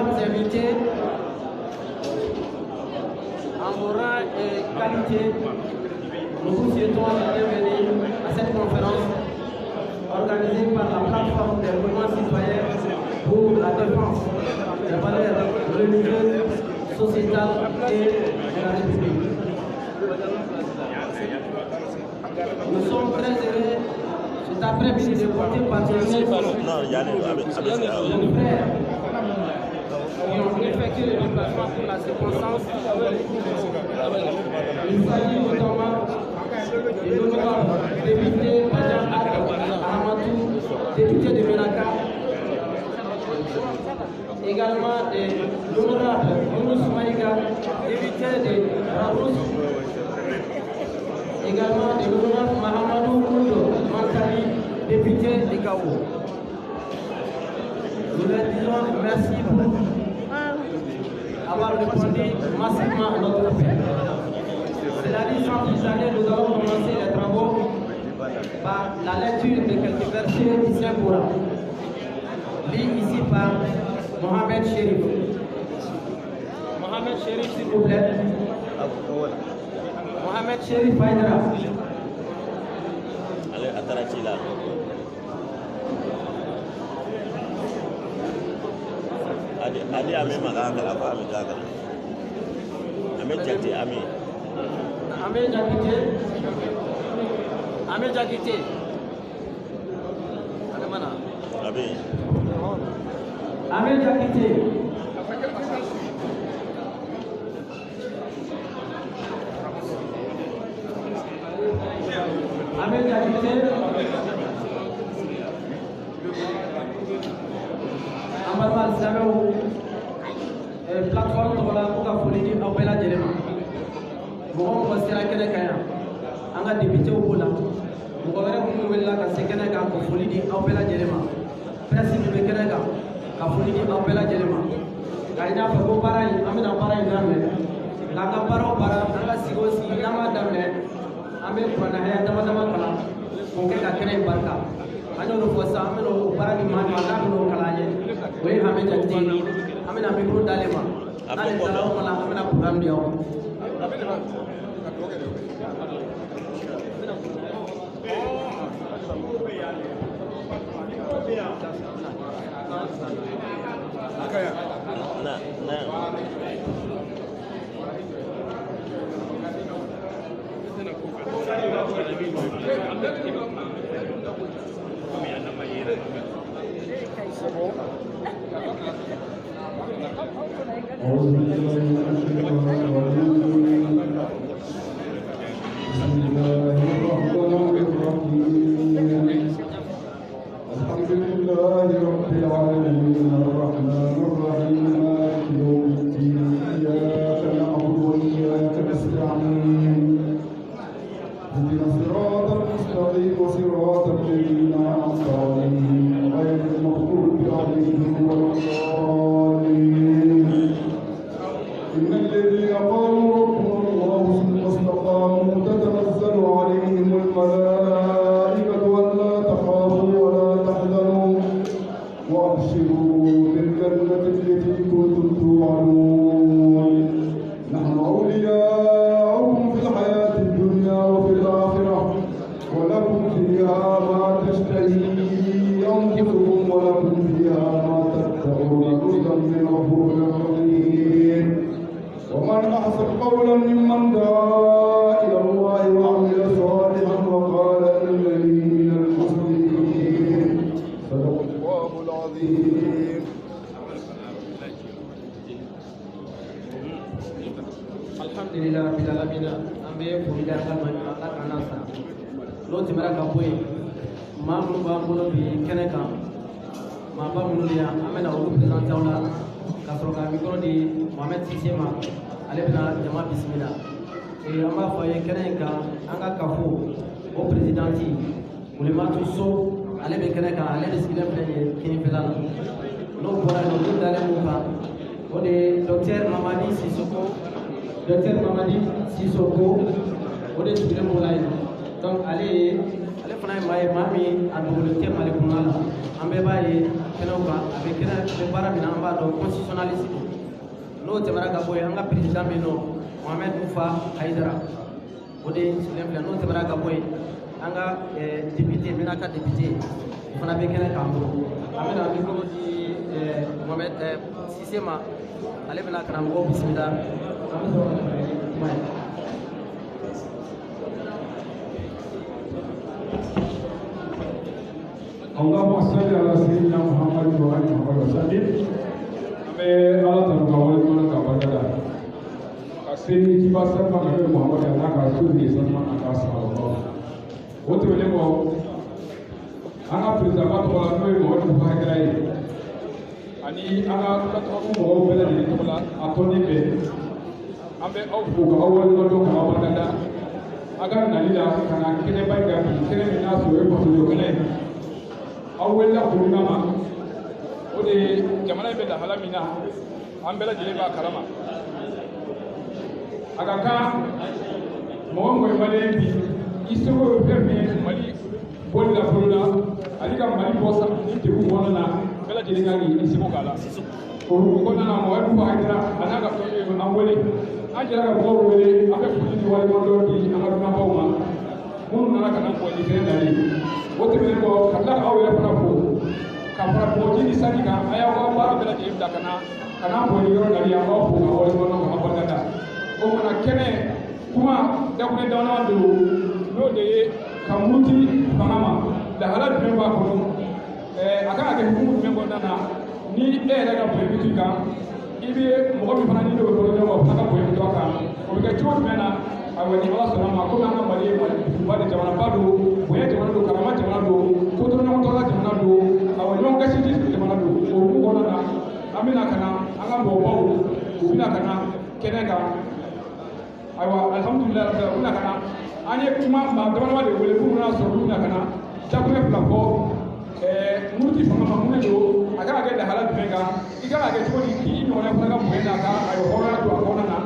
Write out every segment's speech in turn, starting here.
honorables invités, en vos rangs et qualité, nous vous souhaitons la bienvenue à cette conférence organisée par la plateforme des mouvements citoyens pour la défense des valeurs religieuses, sociétales et de la République. Nous sommes très heureux cet après-midi de porter partenaire nos frères qui ont effectué le déplacement pour la circonstance. Il s'agit notamment de l'honorable député Madame Amadou, député de Menaka, également de l'honorable Younous Maïga, député de Rabous, également de l'honorable Mahamadou Koundo Mankali, député de Gao. Nous leur disons merci pour avoir répondu massivement à notre appel. Cela dit, sans plus tarder, nous allons commencer les travaux par la lecture de quelques versets du Saint-Coran, lus ici par Mohamed Chérif. Mohamed Chérif, s'il vous plaît. Mohamed Chérif Haïdara. Allez, Atarachi là. Ali ame magagala pa ame gagala. Ame jati ame. Ame jakite. Ame jakite. Ada mana? Ame. Ame jakite. Ame jakite. Amal Islamou plateforme de la Coca Folie au Bella Djelema. Bon, on va se la Kenya. On a débuté au Bola. Vous verrez que nous avons la Kenya au Folie au Bella Djelema. Principe de Kenya au Folie au Bella Djelema. Kaina Fago Parai, Amina Parai Dame. La Caparo Para, Nala Sigos, Nama Dame, Amel Panaya Damadama Kala, Monkeka Kenya Barka. Ano no fosa ameno barani mani wala no kalaye we hameja tini amena mikro dalema ale dalaw mala amena program dia Docteur Mamadi Sissoko, on est tout le monde là. Donc, allez, fana ye maa ye maa min a dogolen tɛ Mali kɔnɔna la an bɛɛ b'a ye kɛnɛw kan a bɛ baara min na an b'a dɔn constitutionnaliste n'o tɛmɛna ka bɔ yen an ka président bɛ yen nɔ Mohamed Mufa Hayidara o de sigilen filɛ n'o tɛmɛna ka bɔ yen an ka député Menaka député o fana bɛ kɛnɛ k'an bolo an bɛna micro di Mohamed Cissé ma ale bɛna karamɔgɔw bisimila an bɛ sɔrɔ ka kuma ye. Allahumma salli ala sayyidina Muhammad wa ali Muhammad wa sallim. Abe ala ta ka wale mana ka barkada. Ka sai ki ba san ma ga Muhammad ya ka su ne san ma ka sa Allah. Wato ne ko an ka prisa ba to la no mo to ba ga yi. Ani an ka ta ko mo be la ni to la atoni be. Ambe au ko ga wale no to ka barkada. Aga nalila kana kene ba ga kene ni na so e ko to kene. Awel la kurunama o de jamana bɛ lahala min na an bɛɛ lajɛlen b'a kalama a ka kan mɔgɔ mɔgɔ maliyɛn bi i seko ye fɛn min ye Mali bɔli la fɔlɔ la ale ka Mali bɔ sa ni degun kɔnɔna na bɛɛ lajɛlen kan k'i seko k'a la o kɔnɔna na mɔgɔ min b'a jira a n'a ka fɛn ye an wele an jɛra ka mɔgɔw wele an bɛ foli ni waleɲuman dɔ di an ka dunanbaw ma minnu nana ka na bɔli kɛnɛ nalen o tɛmɛnen kɔ ka tila aw yɛrɛ fana fo ka fara bɔgɔji ni sani kan a y'aw ka baara bɛɛ lajɛlen bila ka na bɔli yɔrɔ nali an b'aw fo ka waleɲuman ka barikada o kumana kɛnɛ kuma dakunɛ dama don n'o de ye ka muruti fanga ma lahala jumɛn b'a kɔnɔ a kan ka kɛ hukumu jumɛn kɔnɔna na ni e yɛrɛ ka bɔli biti kan i bɛ mɔgɔ min fana ni n'o bɛ bolo ɲɔgɔn o fana ka bɔli biti kan o bɛ kɛ cogo jumɛn na ayiwa ni ala sɔnna ma komi an ka Mali ye Maliba de jamanaba don bonya jamana don karama jamana don kotoɲɔgɔntɔla jamana don ayiwa ɲɔgɔn gasiji jamana don o hukumu kɔnɔna na an bɛna ka na an ka mɔgɔbaw u bɛna ka na kɛnɛ kan ayiwa alihamudulilayi u bɛna ka na an ye kuma maa damadama de wele minnu y'a sɔrɔ u bɛna ka na jakunɛ fila fɔ muruti fanga ma mun de don a kan ka kɛ lahala jumɛn kan i kan ka kɛ cogo di k'i ɲɔgɔnna fana ka bonya n'a ka ayiwa hɔrɔnya don a kɔnɔna na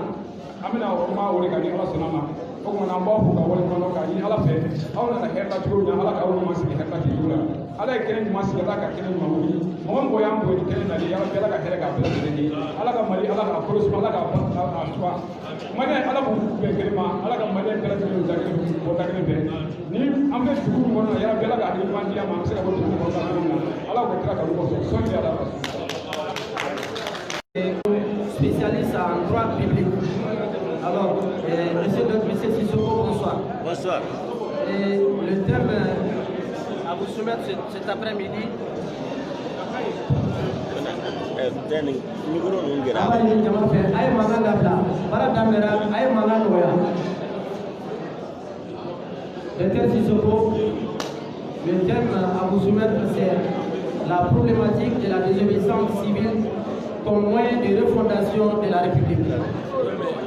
an bɛna o kuma o de kan ni ala sɔnna ma o kumana an b'aw fo ka waleɲuman k'a ɲini ala fɛ aw nana hɛrɛ la cogo min na ala k'aw ɲuman sigi hɛrɛ la ten cogo la ala ye kɛnɛ ɲuman sigi ala ka kɛnɛ ɲuman wuli mɔgɔ mɔgɔ y'an bonya ni kɛnɛ nali ala ka hɛrɛ k'a bɛɛ lajɛlen ye ala ka Mali ala k'a kolo suma ala k'a suwa maliyɛn ala k'u bɛn kelen ma ala ka maliyɛn bɛɛ lajɛlen da kelen bɔ da kelen fɛ ni an bɛ dugu min kɔnɔ yala bɛɛ la k'a hakili ɲuman di an ma an bɛ se ka bɔ dugu kɔnɔ cogo min na ala k'o kira k'olu kɔsɔn sɔnni ala spécialiste en droit public. Alors, monsieur Sissoko, bonsoir. Bonsoir. Et le thème à vous soumettre cet après-midi. Le thème Sissoko, le thème à vous soumettre, c'est la problématique de la désobéissance civile comme moyen de refondation de la République.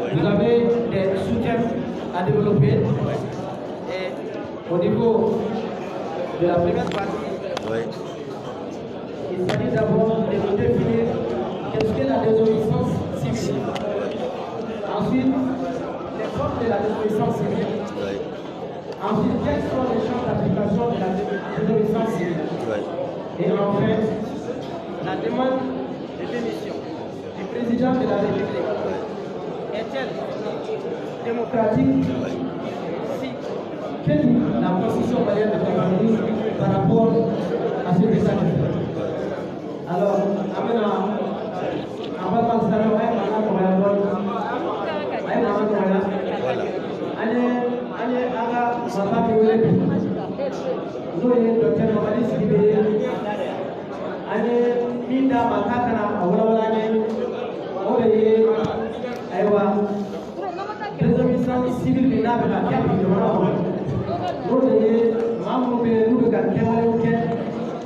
Vous avez des soutiens à développer et au niveau de la première partie, il s'agit d'abord de définir qu'est-ce qu'est la désobéissance civile. Ensuite, les formes de la désobéissance civile. Ensuite, quels sont les champs d'application de la désobéissance civile. Et enfin, la demande de démission du président de la République est-elle démocratique? Si, quelle est la position malienne de l'Église par rapport à ce que ça dit? Alors, désobéissance civile de n'a bɛ ka kɛ bi jamana kɔnɔ n'o de ye maa minnu bɛ yen n'u bɛ ka kɛwalew kɛ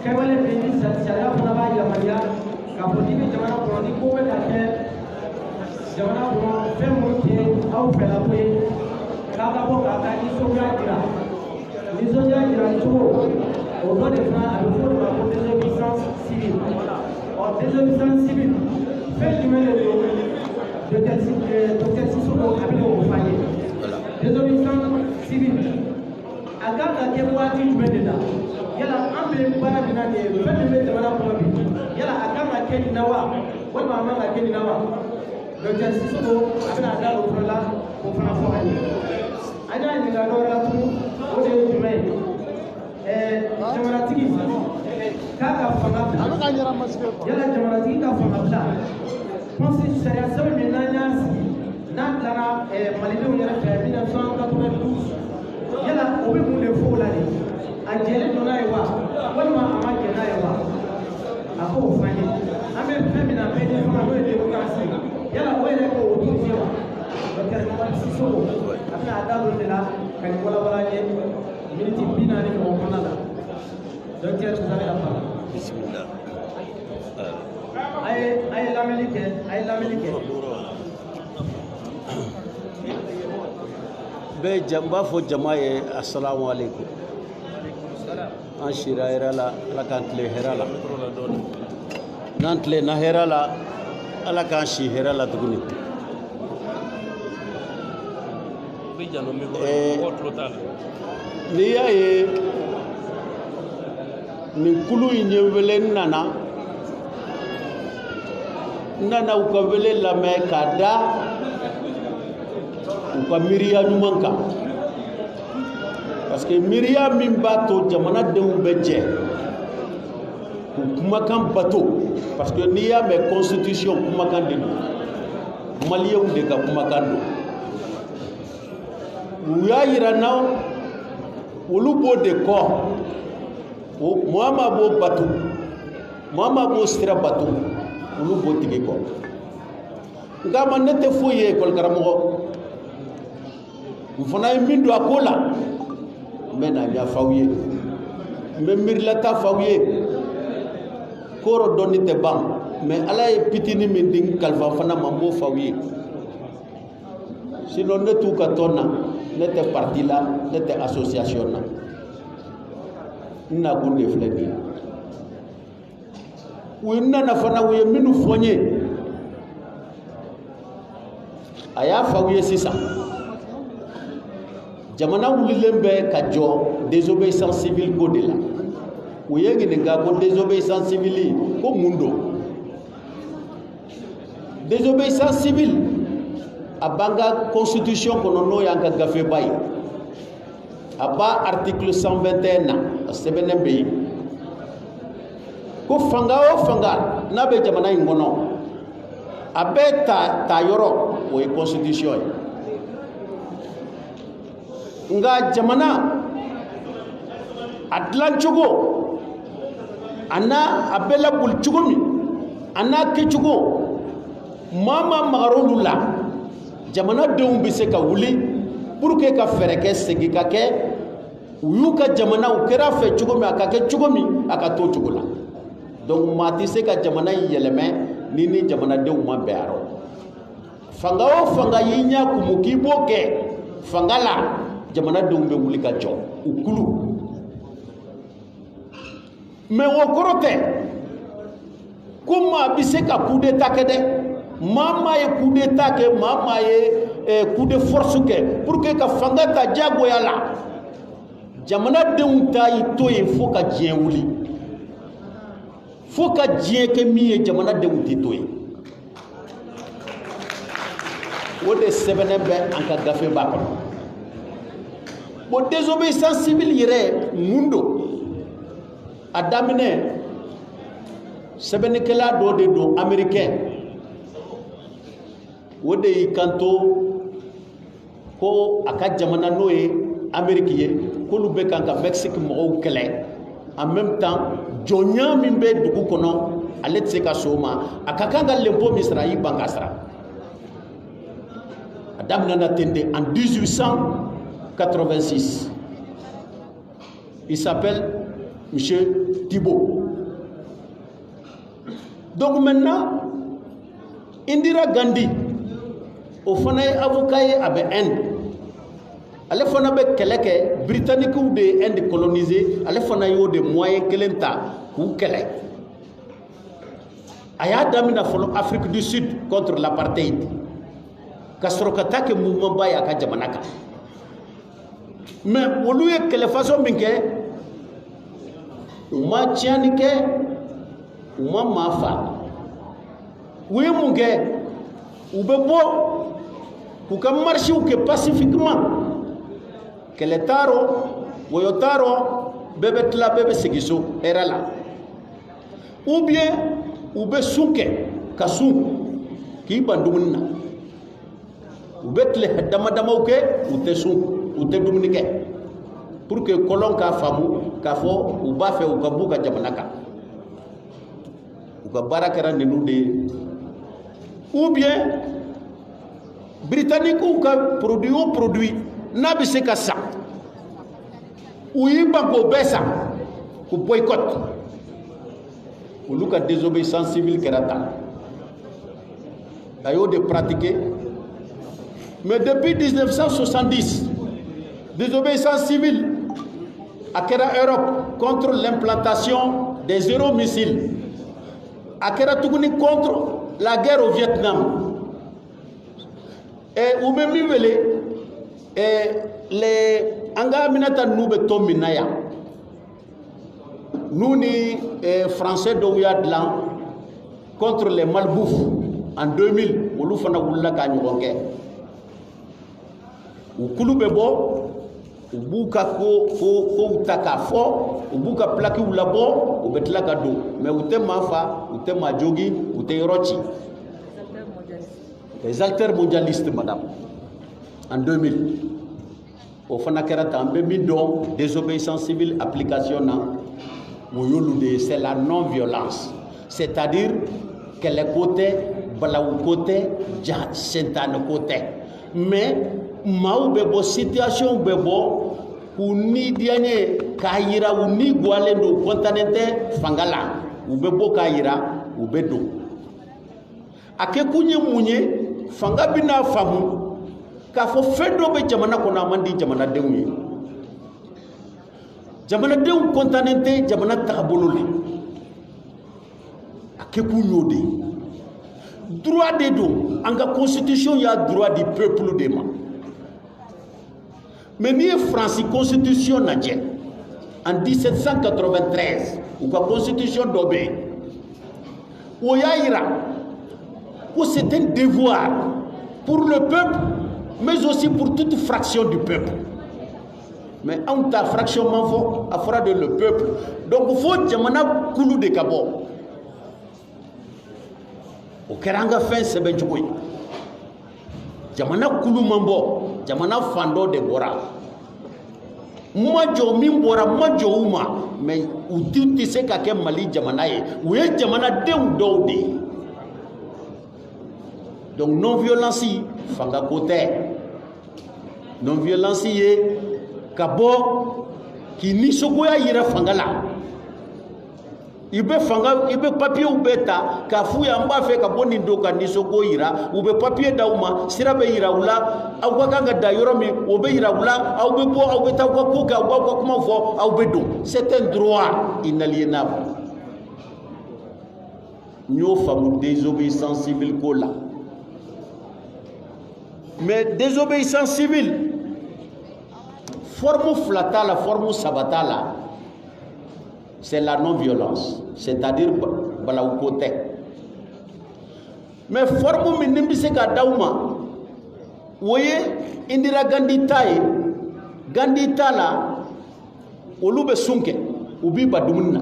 kɛwale min ni sariya fana b'a yamaruya k'a fɔ k'i bɛ jamana kɔnɔ ni ko bɛ ka kɛ jamana kɔnɔ fɛn minnu tɛ aw fɛla ko ye k'a ka bɔ k'a ka nisɔndiya jira nisɔndiya jira cogo o dɔ de fana a bɛ fɔ o ma ko désobéissance civile ɔ désobéissance civile fɛn jumɛn de don docteur Sissoko a bɛ o fɔ an ye désobéissance civile a kan ka kɛ waati jumɛn de la yala an bɛ baara min na nin ye fɛn min bɛ jamana kɔnɔ bi yala a kan ka kɛ nin na wa walima a man ka kɛ nin na wa docteur Sisoko a bɛna da o fana la o fana fɔ an ye an y'a ɲininka dɔ wɛrɛ la tuguni o de ye jumɛn ye jamanatigi k'a ka fanga bila yala jamanatigi ka fanga bila conseil sariya sɛbɛn min n'an y'a sigi n'a dilanna malidenw yɛrɛ fɛ 1992 yala o bɛ mun de fɔ o la de a jɛlen don n'a ye wa walima a ma jɛ n'a ye wa a k'o fɔ an ye an bɛ fɛn min na bɛɛ ɲɛ fanga n'o ye démocratie yala o yɛrɛ k'o autorisé wa docteur Mamadi Sisoko a bɛna a da don de la ka nin walawala an ye miniti 40 ɲɔgɔn kɔnɔna la docteur vous avez la parole. Bismillah. A ye lamɛnni kɛ a ye lamɛnni kɛ. Bɛɛ n b'a fɔ jama ye assalamu alaikum an sira hɛrɛ la ala k'an tile hɛrɛ la n'an tilenna hɛrɛ la ala k'an si hɛrɛ la tuguni n'i y'a ye nin kulu in ye wele n nana u ka wele lamɛn k'a da u ka miiriya ɲuman kan parce que miiriya min b'a to jamanadenw bɛ jɛ k'u kumakan bato parce que n'i y'a mɛn constitution kumakan de don maliyɛnw de ka kumakan don u y'a yira n na olu b'o de kɔ Muhama b'o bato Muhama b'o sira bato olu b'o tigi kɔ nka ma ne tɛ foyi ye école karamɔgɔ n fana ye min don a ko la n bɛ na ɲɛfɔ aw ye n bɛ miirilata f'aw ye k'o dɔnni tɛ ban mais ala ye pitini min di kalifa fana ma n b'o f'aw ye sinon ne t'u ka tɔn na ne tɛ parti la ne tɛ association na n nakun de filɛ nin ye u nana fana u ye minnu fɔ n ye a y'a f'aw ye sisan jamana wulilen bɛ ka jɔ désobéissance civile ko de la u ye ɲininka ko désobéissance civile ko mun don désobéissance civile a b'an ka constitution kɔnɔ n'o y'an ka gafeba ye a b'a article 121 na a sɛbɛnnen bɛ yen ko fanga o fanga n'a bɛ jamana in kɔnɔ a bɛ ta yɔrɔ o ye constitution ye nka jamana a dilan cogo a bɛ laboli cogo min a n'a kɛcogo maa ma magar'olu la jamanadenw bɛ se ka wuli pour que ka fɛɛrɛ kɛ segin ka kɛ u y'u ka jamana u kɛra fɛ cogo min a ka kɛ cogo min a ka t'o cogo la donc maa tɛ se ka jamana in yɛlɛmɛ ni jamanadenw ma bɛn a rɔ fanga o fanga y'i ɲɛ kumu k'i b'o kɛ fanga la jamanadenw bɛ wuli ka jɔ u kulu mais o kɔrɔ tɛ ko maa bɛ se ka coup d'état kɛ dɛ maa ye coup d'état kɛ maa ye coup de force kɛ pour que ka fanga ta diyagoya la jamanadenw ta y'i to yen fo ka diɲɛ wuli fo ka diɲɛ kɛ min ye jamanadenw tɛ to yen o de sɛbɛnnen bɛ an ka gafeba kɔnɔ bon désobéissance civile yɛrɛ mun don a daminɛ sɛbɛnnikɛla dɔ de don américain o de y'i kanto ko a ka jamana n'o ye amérique ye k'olu bɛ kan ka mexique mɔgɔw kɛlɛ en même temps jɔnya min bɛ dugu kɔnɔ ale tɛ se ka so ma a ka kan ka l'impôt min sara a y'i ban ka sara a daminɛna ten de en 1886 il s'appelle monsieur Thibault. Donc maintenant Indira Gandhi o fana ye avocat ye a bɛ Inde ale fana bɛ kɛlɛ kɛ britanniquew de ye Inde coloniser ale fana y'o de moyen kelen ta k'u kɛlɛ a y'a daminɛ fɔlɔ Afrique du Sud contre l'apartheid ka sɔrɔ ka taa kɛ mouvement ba ye a ka jamana kan mais olu ye kɛlɛ façon min kɛ u ma tiɲɛni kɛ u ma maa fa u ye mun kɛ u bɛ bɔ k'u ka marchiw kɛ pacifiquement kɛlɛ t'a rɔ wɔyɔ t'a rɔ bɛɛ bɛ tila bɛɛ bɛ segin so hɛrɛ la ou bien u bɛ sun kɛ ka sun k'i ban dumuni na u bɛ tile dama damaw kɛ u tɛ sun u tɛ dumuni kɛ pour que kɔlɔn k'a faamu k'a fɔ u b'a fɛ u ka b'u ka jamana kan u ka baara kɛra ninnu de ye ou bien britanniquew ka produit o produit n'a bɛ se ka san u y'i ban k'o bɛɛ san k'u boycott olu ka désobéissance civile kɛra tan a y'o de pratiquer mais depuis 1970 désobéissance civile a kɛra Europe contre l'implantation des zéro missiles a kɛra tuguni contre la guerre au Vietnam et u bɛ min wele les an ka Aminata ninnu bɛ tɔn min na yan n'u ni français dɔw y'a dilan contre les malbouffes en 2000 olu fana wulila k'a ɲɔgɔn kɛ u kulu bɛ bɔ u b'u ka kow ta k'a fɔ u b'u ka plaquew labɔ u bɛ tila ka don mais u tɛ maa fa u tɛ maa jogi u tɛ yɔrɔ ci les acteurs mondialistes madame en 2000 o fana kɛra tan an bɛ min dɔn désobéissance civile application na o y'olu de ye c'est la non violence c'est-à-dire kɛlɛko tɛ balawuko tɛ sentaniko tɛ mais maaw bɛ bɔ situation bɛ bɔ k'u ni diya ye k'a yira u ni guwalen don u kɔntannen tɛ fanga la u bɛ bɔ k'a yira u bɛ don a kɛ kun ye mun ye fanga bɛna faamu k'a fɔ fɛn dɔ bɛ jamana kɔnɔ a man di jamanadenw ye jamanadenw kɔntannen tɛ jamana tagabolo la a kɛ kun y'o de ye droit de don an ka constitution y'a droit du peuple de ma mais n'i ye Faransi constitution lajɛ en 1793 u ka constitution dɔ bɛ yen o y'a yira ko c'est un devoir pour le peuple mais aussi pour toute fraction du peuple mais anw ta fraction man fɔ a fɔra de le peuple donc fo jamana kulu de ka bɔ o kɛra an ka fɛn sɛbɛn cogo ye jamana kulu man bɔ jamana fan dɔ de bɔra ma jɔ min bɔra ma jɔ u ma mais u tɛ se ka kɛ Mali jamana ye u ye jamanadenw dɔw de ye donc non violence fanga ko tɛ non violence ye ka bɔ k'i nisɔngoya yira fanga la i bɛ papiyew bɛɛ ta k'a f'u ye an b'a fɛ ka bɔ nin don ka nisɔngo yira u bɛ papiye d'aw ma sira bɛ yira u la aw ka kan ka da yɔrɔ min o bɛ yira u la aw bɛ bɔ aw bɛ taa aw ka ko kɛ aw b'aw ka kuma fɔ aw bɛ don c'est un droit inaliénable n y'o faamu désobéissance civile ko la mais désobéissance civile forme fila t'a la forme saba t'a la c'est la non-violence c'est-à-dire balawuko tɛ mais forme min ni bɛ se ka d'aw ma o ye Indira Gandhi ta ye Gandhi ta la olu bɛ sun kɛ u b'i ban dumuni na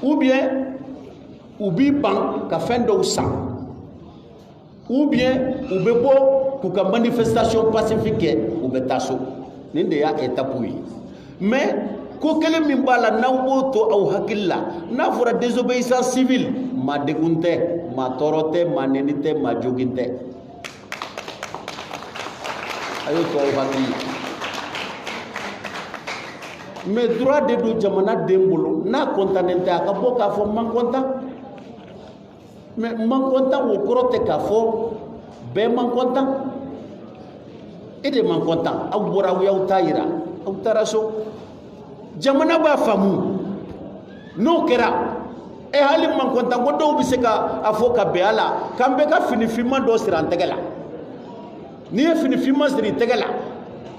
ou bien u b'i ban ka fɛn dɔw san ou bien u bɛ bɔ k'u ka manifestation pacifique kɛ u bɛ taa so nin de y'a étape ye mais ko kelen min b'a la n'aw b'o to aw hakili la n'a fɔra désobéissance civile maa degun tɛ maa tɔɔrɔ tɛ maa nɛni tɛ maa jogin tɛ a y'o to aw hakili la mais droit de don jamanaden bolo n'a kɔntannen tɛ a ka bɔ k'a fɔ n man kɔntan mais n man kɔntan o kɔrɔ tɛ k'a fɔ bɛɛ man kɔntan e de man kɔntan aw bɔra aw y'aw ta yira aw taara so jamana b'a faamu n'o kɛra hali man kɔntan ko dɔw bɛ se ka a fɔ ka bɛn a la k'an bɛ ka fini finman dɔ siri an tɛgɛ la n'i ye fini finman siri i tɛgɛ la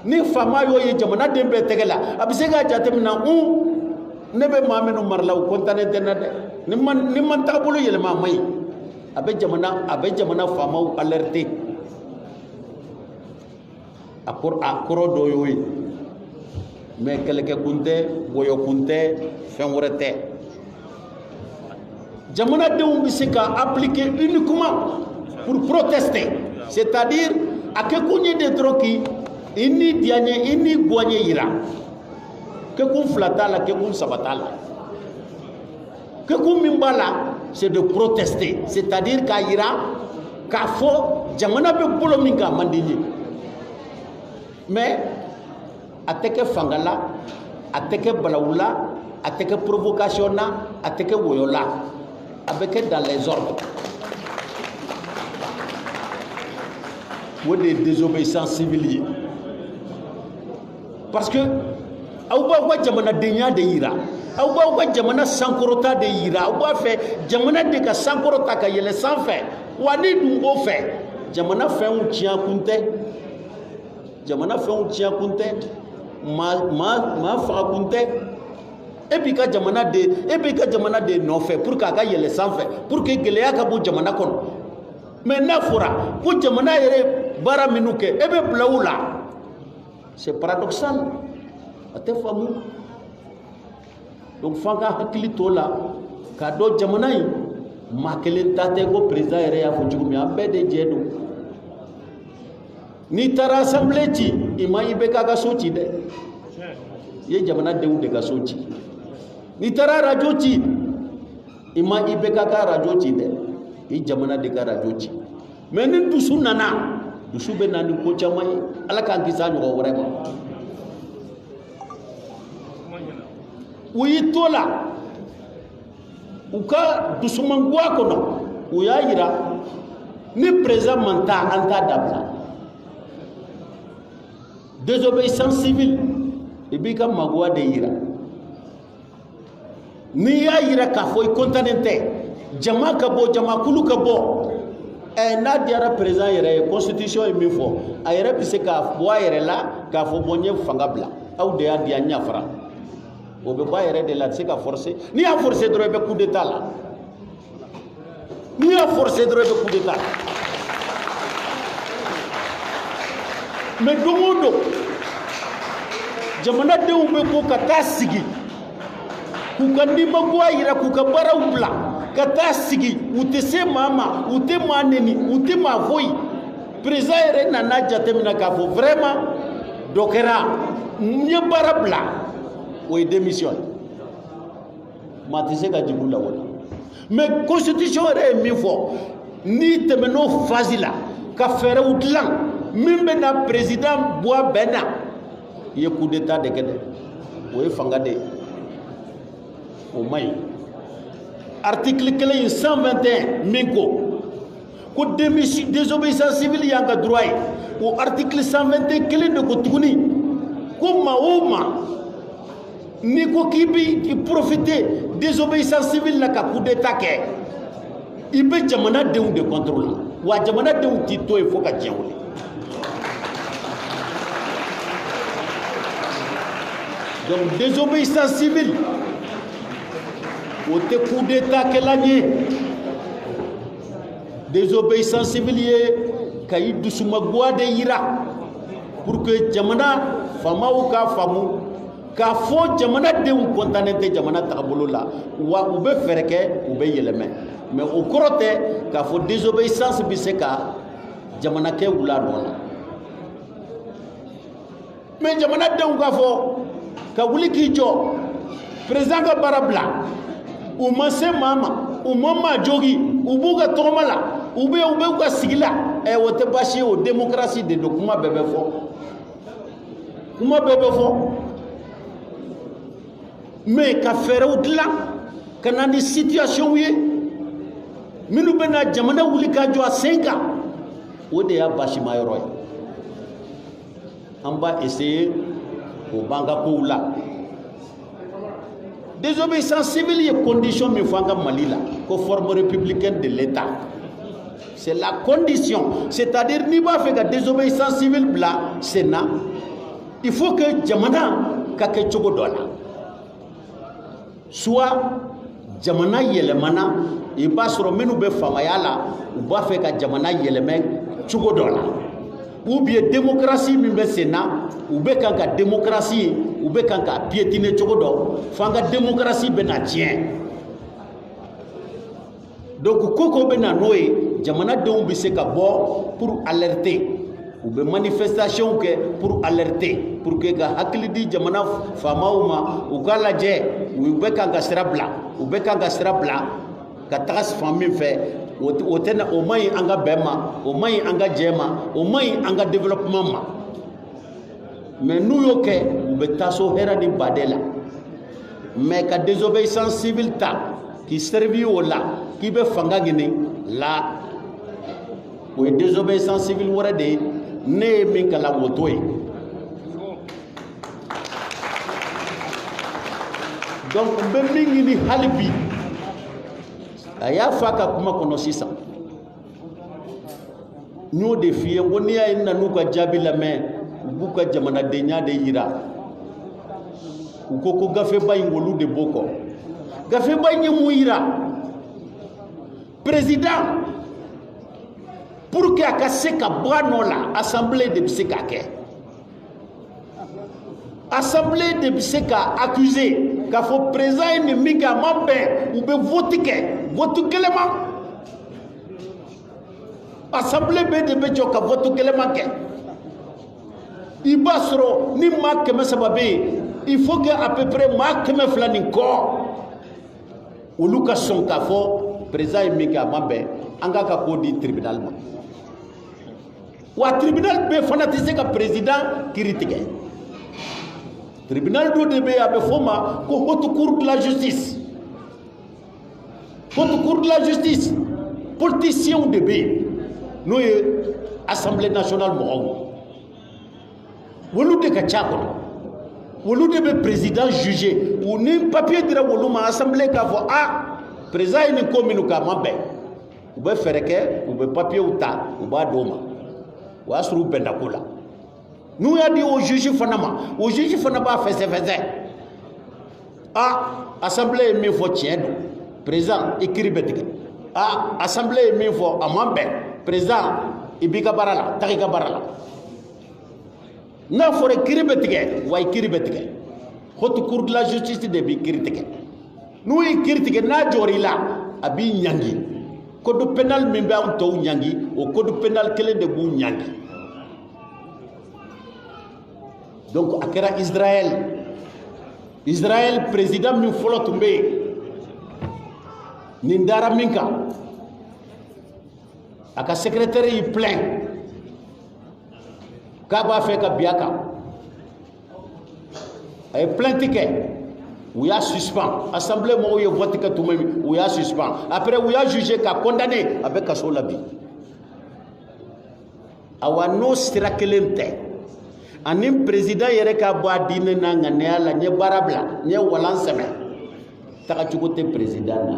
ni faama y'o ye jamanaden bɛɛ tɛgɛ la a bɛ se k'a jateminɛ ne bɛ maa minnu mara la u kɔntannen tɛ n na dɛ ni man tagabolo yɛlɛma a man ɲi a bɛ jamana faamaw alerter a kɔrɔ dɔ y'o ye mais kɛlɛkɛkun tɛ wɔyɔkun tɛ fɛn wɛrɛ tɛ jamanadenw bɛ se ka appliquer uniquement pour protester, c'est-à-dire a kɛ kun ye de dɔrɔn k'i ni diya n ye i ni guwa n ye yira kɛ kun fila t'a la kɛ kun saba t'a la kɛ kun min b'a la c'est de protester, c'est-à-dire k'a yira k'a fɔ jamana bɛ bolo min kan a man di n ye mais a tɛ kɛ fanga la a tɛ kɛ balawu la a tɛ kɛ provocation na a tɛ kɛ wɔyɔ la a bɛ kɛ dans les ordres o de ye désobéissance civile ye parce que aw b'aw ka jamanadenya de yira aw b'aw ka jamana sankɔrɔta de yira aw b'a fɛ jamana de ka sankɔrɔta ka yɛlɛ sanfɛ wa ni dun b'o fɛ jamana fɛnw tiɲɛkun tɛ jamana fɛnw tiɲɛkun tɛ maa fagakun tɛ e b'i ka jamana de nɔfɛ pour que a ka yɛlɛ sanfɛ pour que gɛlɛya ka bɔ jamana kɔnɔ mais n'a fɔra ko jamana yɛrɛ baara minnu kɛ e bɛ bila u la c'est paradoxal a tɛ faamu donc f'an ka hakili to la k'a dɔn jamana in maa kelen ta tɛ ko président yɛrɛ y'a fɔ cogo min an bɛɛ de jɛ don n'i taara assemblée ci i ma i bɛ k'a ka so ci dɛ i ye jamanadenw de ka so ci n'i taara radio ci i ma i bɛ k'a ka radio ci dɛ i jamana de ka radio ci mais ni dusu nana dusu bɛ na ni ko caman ye ala k'an kisi a ɲɔgɔn wɛrɛ ma u y'i to la u ka dusumangoya kɔnɔ u y'a yira ni président man taa an t'a dabila désobéissance civile i b'i ka magoya de yira n'i y'a yira k'a fɔ i kɔntannen tɛ jama ka bɔ jamakulu ka bɔ n'a diyara président yɛrɛ ye constitution ye min fɔ a yɛrɛ bɛ se k'a bɔ a yɛrɛ la k'a fɔ bon n ye fanga bila aw de y'a di yan n y'a fara o bɛ bɔ a yɛrɛ de la a tɛ se ka forcer n'i y'a forcer dɔrɔn i bɛ coup d'état la n'i y'a forcer dɔrɔn i bɛ coup d'état la mais don o don jamanadenw bɛ bɔ ka taa sigi k'u ka nimagoya yira k'u ka baaraw bila ka taa sigi u tɛ se maa ma u tɛ maa neni u tɛ maa foyi président yɛrɛ nana jateminɛ k'a fɔ vraiment dɔ kɛra n ye baara bila o ye démission ye maa tɛ se ka jigin u la o la mais constitution yɛrɛ ye min fɔ n'i tɛmɛn'o phase la ka fɛɛrɛw dilan min bɛ na président bɔ a bɛɛ na i ye coup d'état de kɛ dɛ o ye fanga de ye o man ɲi article kelen in 121 min ko désobéissance civile y'an ka droit ye o article 121 kelen de ko tuguni ko maa o maa n'i ko k'i b'i profiter désobéissance civile la ka coup d'état kɛ i bɛ jamanadenw de contrôler wa jamanadenw t'i to yen fo ka diɲɛ wuli donc désobéissance civile o tɛ coup d'état kɛla ye désobéissance civile ye ka i dusumagoya de yira pour que jamana faamaw k'a faamu k'a fɔ jamanadenw kɔntannen tɛ jamana tagabolo la wa u bɛ fɛɛrɛ kɛ u bɛ yɛlɛmɛ mais o kɔrɔ tɛ k'a fɔ désobéissance bɛ se ka jamana kɛ wula dɔ la mais jamanadenw k'a fɔ ka wuli k'i jɔ président ka baara bila u ma se maa ma u ma maa jogi u b'u ka tɔgɔma la u bɛ u ka sigi la o tɛ baasi ye o démocratie de don kuma bɛɛ bɛ fɔ kuma bɛɛ bɛ fɔ mais ka fɛɛrɛw dilan ka na ni situation ye minnu bɛ na jamana wuli ka jɔ a sen kan o de y'a basima yɔrɔ ye an b'a essayer o b'an ka kow la désobéissance civile ye condition min fɔ an ka Mali la ko forme républicaine de l'État c'est la condition c'est-à-dire n'i b'a fɛ ka désobéissance civile bila sen na il faut que jamana ka kɛ cogo dɔ la soit jamana yɛlɛmana i b'a sɔrɔ minnu bɛ faamaya la u b'a fɛ ka jamana yɛlɛmɛ cogo dɔ la ou bien démocratie min bɛ sen na u bɛ kan ka démocratie u bɛ kan ka piétiner cogo dɔ fo an ka démocratie bɛ na tiɲɛ donc koko bɛ na n'o ye jamanadenw bɛ se ka bɔ pour alerter u bɛ manifestation kɛ pour alerter pour que ka hakili di jamana faamaw ma u k'a lajɛ u bɛ kan ka sira bila u bɛ kan ka sira bila ka taga fan min fɛ o tɛ na o man ɲi an ka bɛn ma o man ɲi an ka jɛ ma o man ɲi an ka développement ma mais n'u y'o kɛ u bɛ taa so hɛrɛ ni baden la mais ka désobéissance civile ta k'i servir o la k'i bɛ fanga ɲini la o ye désobéissance civile wɛrɛ de ye ne ye min kalan o t'o ye donc n bɛ min ɲini hali bi a y'a fɔ a ka kuma kɔnɔ sisan n y'o de f'i ye ko n'i y'a ye n nan'u ka jaabi lamɛn u b'u ka jamanadenya de yira u ko gafeba in olu de b'o kɔ gafeba in ye mun yira président pour que a ka se ka bɔ a nɔ la assemblée de bɛ se k'a kɛ assemblée de bɛ se ka accuser k'a fɔ président ye nin min kɛ a ma bɛn u bɛ vote kɛ vote gɛlɛman assemblée bɛɛ de bɛ jɔ ka vote gɛlɛman kɛ i b'a sɔrɔ ni maa 300 bɛ yen il faut que à peu près maa 200 nin kɔ olu ka sɔn k'a fɔ président ye min kɛ a ma bɛn an k'a ka ko di tribunal ma wa tribunal bɛɛ fana tɛ se ka président kiiri tigɛ tribunal dɔ de bɛ yen a bɛ fɔ o ma ko haute cour de la justice haute cour de la justice politiciens de bɛ yen n'o ye assemblée nationale mɔgɔw olu de ka ca kɔnɔ olu de bɛ président juger u ni papier dira olu ma assemblée k'a fɔ président ye nin ko minnu kɛ a ma bɛn u bɛ fɛɛrɛ kɛ u bɛ papier ta u b'a d'o ma o y'a sɔrɔ u bɛnna ko la n'u y'a di o juge fana ma o juge fana b'a fɛsɛfɛsɛ assemblée ye min fɔ tiɲɛ don président i kiiri bɛ tigɛ assemblée ye min fɔ a ma bɛn président i b'i ka baara la taga i ka baara la n'a fɔra kiiri bɛ tigɛ wa i kiiri bɛ tigɛ haute cour de la justice de b'i kiiri tigɛ n'u y'i kiiri tigɛ n'a jɔr'i la a b'i ɲangi code pénal min bɛ anw tɔw ɲangi o code pénal kelen de b'u ɲangi donc a kɛra Israël président min fɔlɔ tun bɛ yen nin dara min kan a ka secrétaire y'i plaint k'a b'a fɛ ka bin a kan a ye plainte kɛ u y'a suspend assemblée mɔgɔw ye vote kɛ tuma min u y'a suspend après u y'a jugé k'a condamné a bɛ kaso la bi awa n'o sira kelen tɛ ani président yɛrɛ ka bɔ a diinɛ n'a ŋaniya la n ye baara bila n ye walan sɛmɛ tagacogo tɛ président na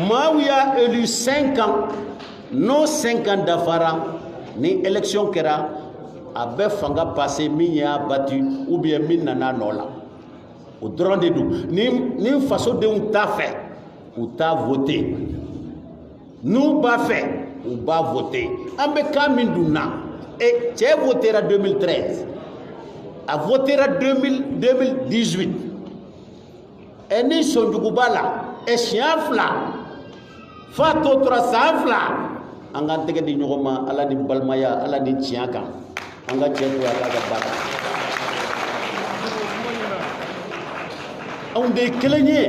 maaw y'a élu 5 ans n'o 5 ans dafara ni élection kɛra a bɛ fanga passé min y'a battu ou bien min nana nɔ la o dɔrɔn de don ni fasodenw t'a fɛ u t'a voté n'u b'a fɛ u b'a voté an bɛ cas min dun na cɛ votera 2013 a votera 2018 ni sɔnjugu b'a la siɲɛ 2 f'a tɔ tora san 2 an k'an tɛgɛ di ɲɔgɔn ma ala ni balimaya ala ni tiɲɛ kan an ka cɛ to a k'a ka baara anw de ye kelen ye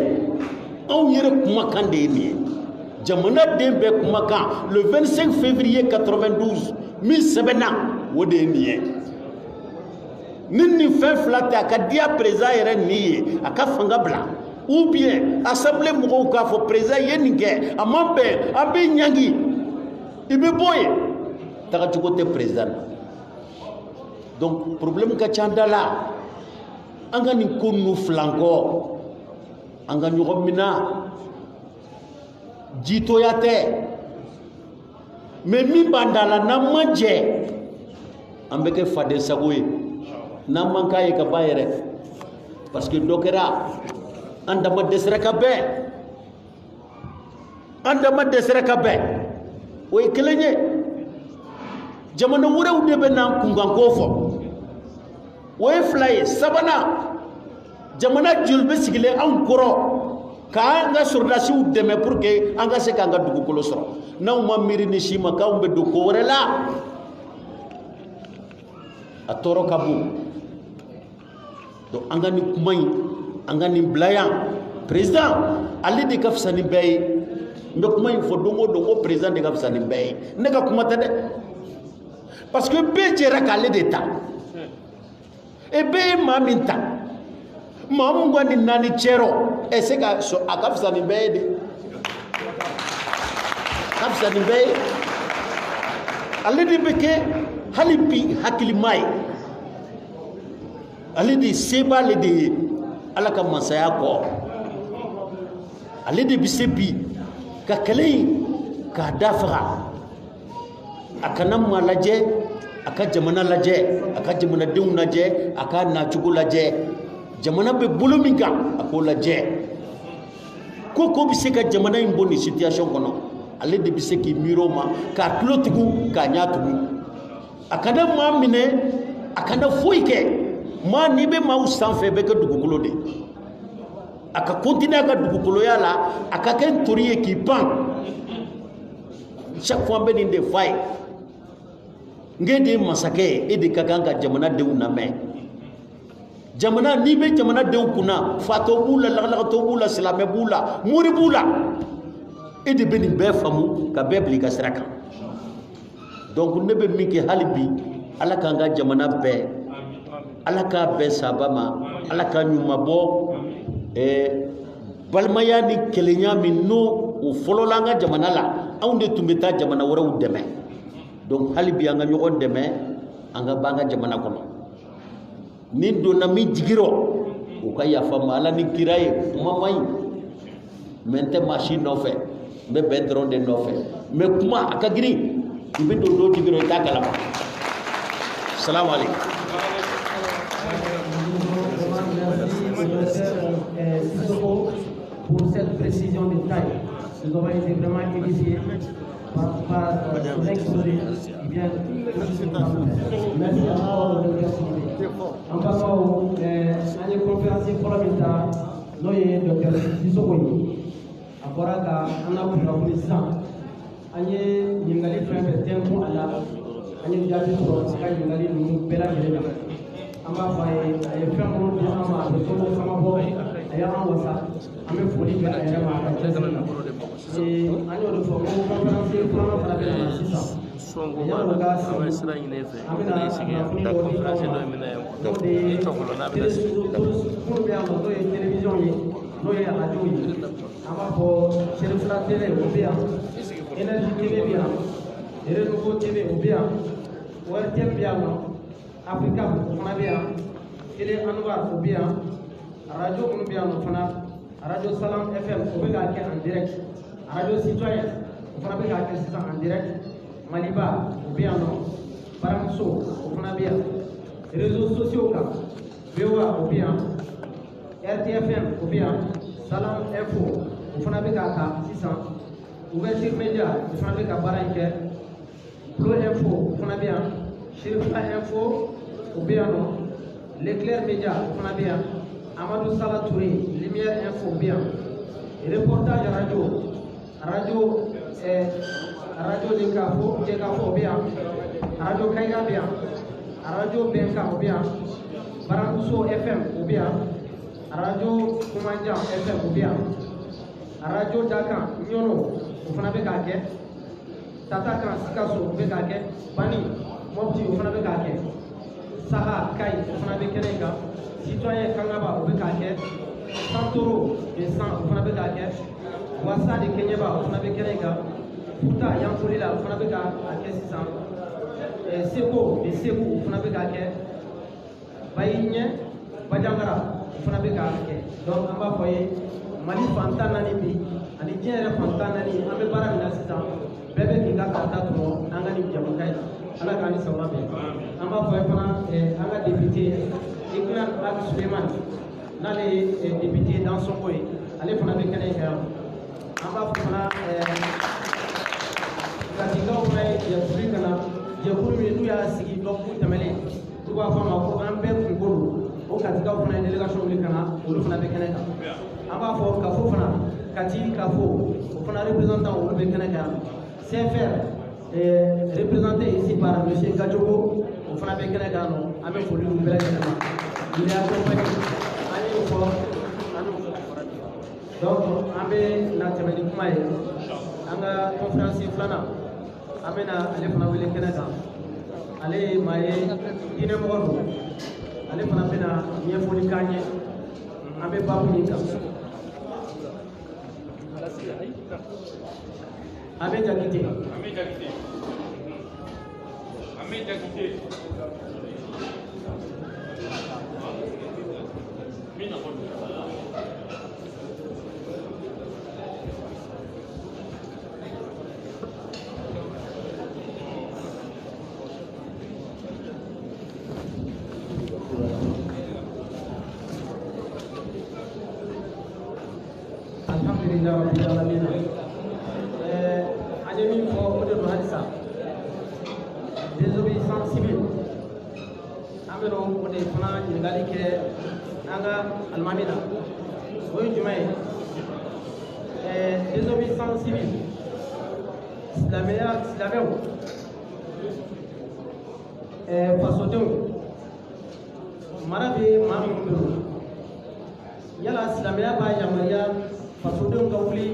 anw yɛrɛ kumakan de ye nin ye jamanaden bɛɛ kumakan le 25 février 92 min sɛbɛnna o de ye nin ye ni nin fɛn 2 tɛ a ka diya président yɛrɛ nin ye a ka fanga bila ou bien assemblée mɔgɔw k'a fɔ président ye nin kɛ a man bɛn an bɛ ɲangi i bɛ bɔ yen tagacogo tɛ président na donc problème ka ca da la an ka nin ko ninnu filan kɔ an ka ɲɔgɔn minɛ jitoya tɛ mais min b'an da la n'an ma jɛ an bɛ kɛ faden sago ye n'an man k'a ye ka ban yɛrɛ parce que dɔ kɛra an dama dɛsɛra ka bɛn o ye kelen ye jamana wɛrɛw de bɛ na kunkanko fɔ o ye fila ye sabanan jamana joli bɛ sigilen anw kɔrɔ k'an ka sɔrɔdasiw dɛmɛ pour que an ka se k'an ka dugukolo sɔrɔ n'anw ma miiri ni si ma k'anw bɛ don ko wɛrɛ la a tɔɔrɔ ka bon donc an ka nin kuma in an ka nin bila yan président ale de ka fisa ni bɛɛ ye n bɛ kuma in fɔ don o don ko président de ka fisa ni bɛɛ ye ne ka kuma tɛ dɛ parce que bɛɛ jɛra k'ale de ta et bɛɛ ye maa min ta maa mun ka nin naani cɛrɔ c'est ka a ka fisa ni bɛɛ ye de ka fisa ni bɛɛ ye ale de bɛ kɛ hali bi hakilima ye ale de se b'ale de ye ala ka masaya kɔ ale de bɛ se bi ka kɛlɛ in k'a da faga a kana maa lajɛ a ka jamana lajɛ a ka jamanadenw lajɛ a ka nacogo lajɛ jamana bɛ bolo min kan a k'o lajɛ ko bɛ se ka jamana in bɔ nin situation kɔnɔ ale de bɛ se k'i miiri o ma k'a tulo tugu k'a ɲɛ tugu a kana maa minɛ a kana foyi kɛ maa n'i bɛ maaw sanfɛ bɛɛ kɛ dugukolo de a ka continuer a ka dugukoloya la a ka kɛ ntori ye k'i pan chaque fois an bɛ nin de f'a ye nge de ye masakɛ ye e de ka kan ka jamanadenw lamɛn jamana n'i bɛ jamanadenw kunna fatɔ b'u la lagalagatɔ b'u la silamɛ b'u la mori b'u la e de bɛ nin bɛɛ faamu ka bɛɛ bila i ka sira kan donc ne bɛ min kɛ hali bi ala k'an ka jamana bɛɛ ala k'a bɛɛ saba ma ala k'a ɲuman bɔ balimaya ni kelenya min n'o o fɔlɔla an ka jamana la anw de tun bɛ taa jamana wɛrɛw dɛmɛ donc hali bi an ka ɲɔgɔn dɛmɛ an ka b'an ka jamana kɔnɔ ni donna min jigirɔ o ka yafa ma ala ni kira ye kuma man ɲi mais n tɛ maa si nɔfɛ n bɛ bɛn dɔrɔn de nɔfɛ mais kuma a ka girin i bɛ don dɔ jigirɔ i t'a kalama salamu aleykum. Pour cette précision de taille, nous avons été vraiment initiés par l'exposé qui vient de merci à l'université. En passant à une conférence parlementaire, nous avons Dr. Sissokoyi. Après, on a pour la présidence. On a une frère de tempo à la on a une diabète pour la belle an b'a fɔ a ye fɛn minnu di an ma a bɛ fɔ fanga bɔ a y'an wasa an bɛ foli kɛ a yɛrɛ ma a ka cɛsiri la an y'o de fɔ ko conférence filanan fana bɛ na sisan yan'o ka sigi an bɛna kunnafoni dɔ di aw ma n'o de ye minnu bɛ yan nɔ n'o ye télévision ye n'o ye radio ye an b'a fɔ Serifula TV o bɛ yan Énergie TV bɛ yan Renouveau TV o bɛ yan ORTM bɛ yan nɔ Africa fana bɛ yan Télé Anouar o bɛ yan radio minnu bɛ yan nɔ fana radio Salam FM o bɛ k'a kɛ en direct radio Citoyen o fana bɛ k'a kɛ sisan en direct Maliba o bɛ yan nɔ Baramuso o fana bɛ yan réseaux sociaux kan VOA o bɛ yan RTFM o bɛ yan Salam Info o fana bɛ k'a ta sisan Ouverture Média o fana bɛ ka baara in kɛ Flow Info o fana bɛ yan Serifula Info o bɛ yan nɔ L'Éclair Média o fana bɛ yan Amadou Sala Touré Lumière Info o bɛ yan Reportage radio Jekafo o bɛ yan radio Kayga bɛ yan radio Benka o bɛ yan Baramuso FM o bɛ yan radio Kumanjan FM o bɛ yan radio Dakan Ɲɔnɔ o fana bɛ k'a kɛ Tata kan Sikaso o bɛ k'a kɛ Bani Mopti o fana bɛ k'a kɛ Saha Kayi o fana bɛ kɛnɛ kan Citoyen Kangaba o bɛ k'a kɛ Santoro de San o fana bɛ k'a kɛ Wasa de Keɲeba o fana bɛ kɛnɛ kan Futa Yanfolila o fana bɛ k'a kɛ sisan Seko de Seku o fana bɛ k'a kɛ Bayiɲɛ Bajangara o fana bɛ k'a kɛ donc an b'a fɔ ye Mali fantan naani bi ani diɲɛ yɛrɛ fantan naani an bɛ baara min na sisan bɛɛ bɛ k'i ka karita tɔmɔ an ka nin jamukan ye ala k'an ni sama bɛn an b'a fɔ ye fana an ka député Ikran Ak Suleiman n'ale député dans son coin ale fana bɛ kɛnɛ kan an b'a fɔ fana katikaw fana ye jɛkulu kana jɛkulu min n'u y'a sigi dɔgɔkun tɛmɛnen n'u b'a fɔ a ma ko an bɛɛ kunko don o katikaw fana ye délégation wuli kana olu fana bɛ kɛnɛ kan an b'a fɔ kafo fana kati kafo o fana représentant olu bɛ kɛnɛ kan CFR représenté ici par monsieur Gadjogo o fana bɛ kɛnɛ kan an bɛ foli u bɛɛ lajɛlen ma il est accompagné an y'o fɔ an y'o fɔ donc an bɛ na tɛmɛ ni kuma ye an ka conférence filanan an bɛ na ale fana wele kɛnɛ kan ale ye maa ye diinɛmɔgɔ don ale fana bɛ na ɲɛfɔli k'an ye an bɛ baabu min kan an bɛ Jakite alhamdulillah rabbil alamin an ye min fɔ o de don halisa désobéissance civile an bɛ o de fana ɲininkali kɛ an ka alimami na o ye jumɛn ye désobéissance civile silamɛw fasodenw mara bɛ maa minnu bolo yala silamɛya b'a yamaruya fasodenw ka wuli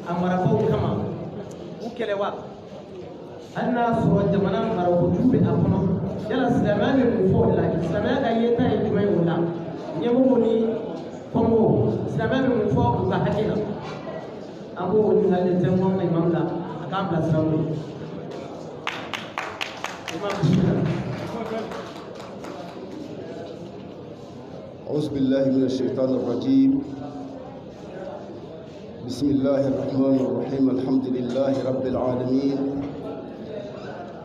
a marabaaw kama u kɛlɛ wa hali n'a sɔrɔ jamana marakojugu bɛ a kɔnɔ yala silamɛya bɛ mun fɔ o la silamɛya ka yeta ye jumɛn ye o la ɲɛmɔgɔw ni kɔmɔgɔw silamɛya bɛ mun fɔ u ka hakɛ la an b'o ɲininkali de tɛnku an ka imamu la a k'an bilasira o ye أعوذ بالله من الشيطان الرجيم بسم الله الرحمن الرحيم الحمد لله رب العالمين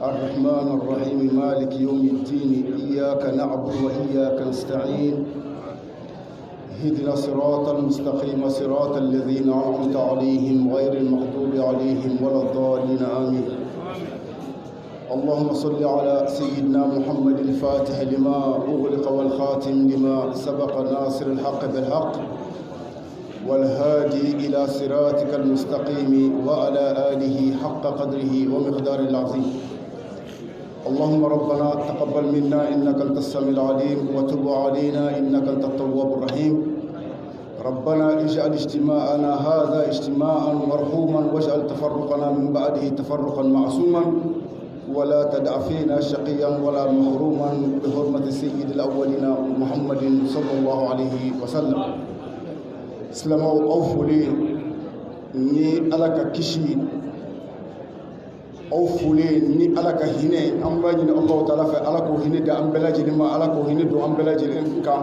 الرحمن الرحيم مالك يوم الدين إياك نعبد وإياك نستعين اهدنا الصراط المستقيم صراط الذين أنعمت عليهم غير المغضوب عليهم ولا الضالين آمين اللهم صل على سيدنا محمد الفاتح لما أغلق والخاتم لما سبق ناصر الحق بالحق والهادي إلى صراطك المستقيم وعلى آله حق قدره ومقدار العظيم اللهم ربنا تقبل منا إنك أنت السميع العليم وتب علينا إنك أنت التواب الرحيم ربنا اجعل اجتماعنا هذا اجتماعا مرحوما واجعل تفرقنا من بعده تفرقا معصوما ولا تدع فينا شقيا ولا محروما بحرمة سيد الأولين محمد صلى الله عليه وسلم سلموا أوفولي ني ألك كشي أوفولي ني ألك هنا أمباني الله تعالى فألك هنا دا أمبلاجي لما ألك هنا دو أمبلاجي لنكا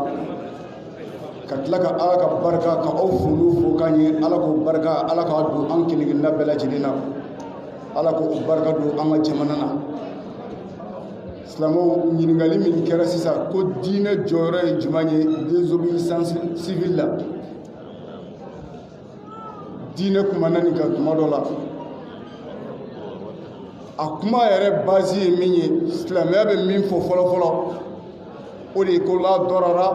كتلك ألك بركة كأوفولو فوكاني ألك بركة ألك دو أنكي لنا بلاجي لنا ala ko barka do an ka jamana na silamɛw ɲininkali min kɛra sisan ko diinɛ jɔyɔrɔ ye jumɛn ye désobéissance civile la diinɛ kumana nin kan tuma dɔ la a kuma yɛrɛ base ye min ye silamɛya bɛ min fɔ fɔlɔfɔlɔ o de ye ko la dɔrara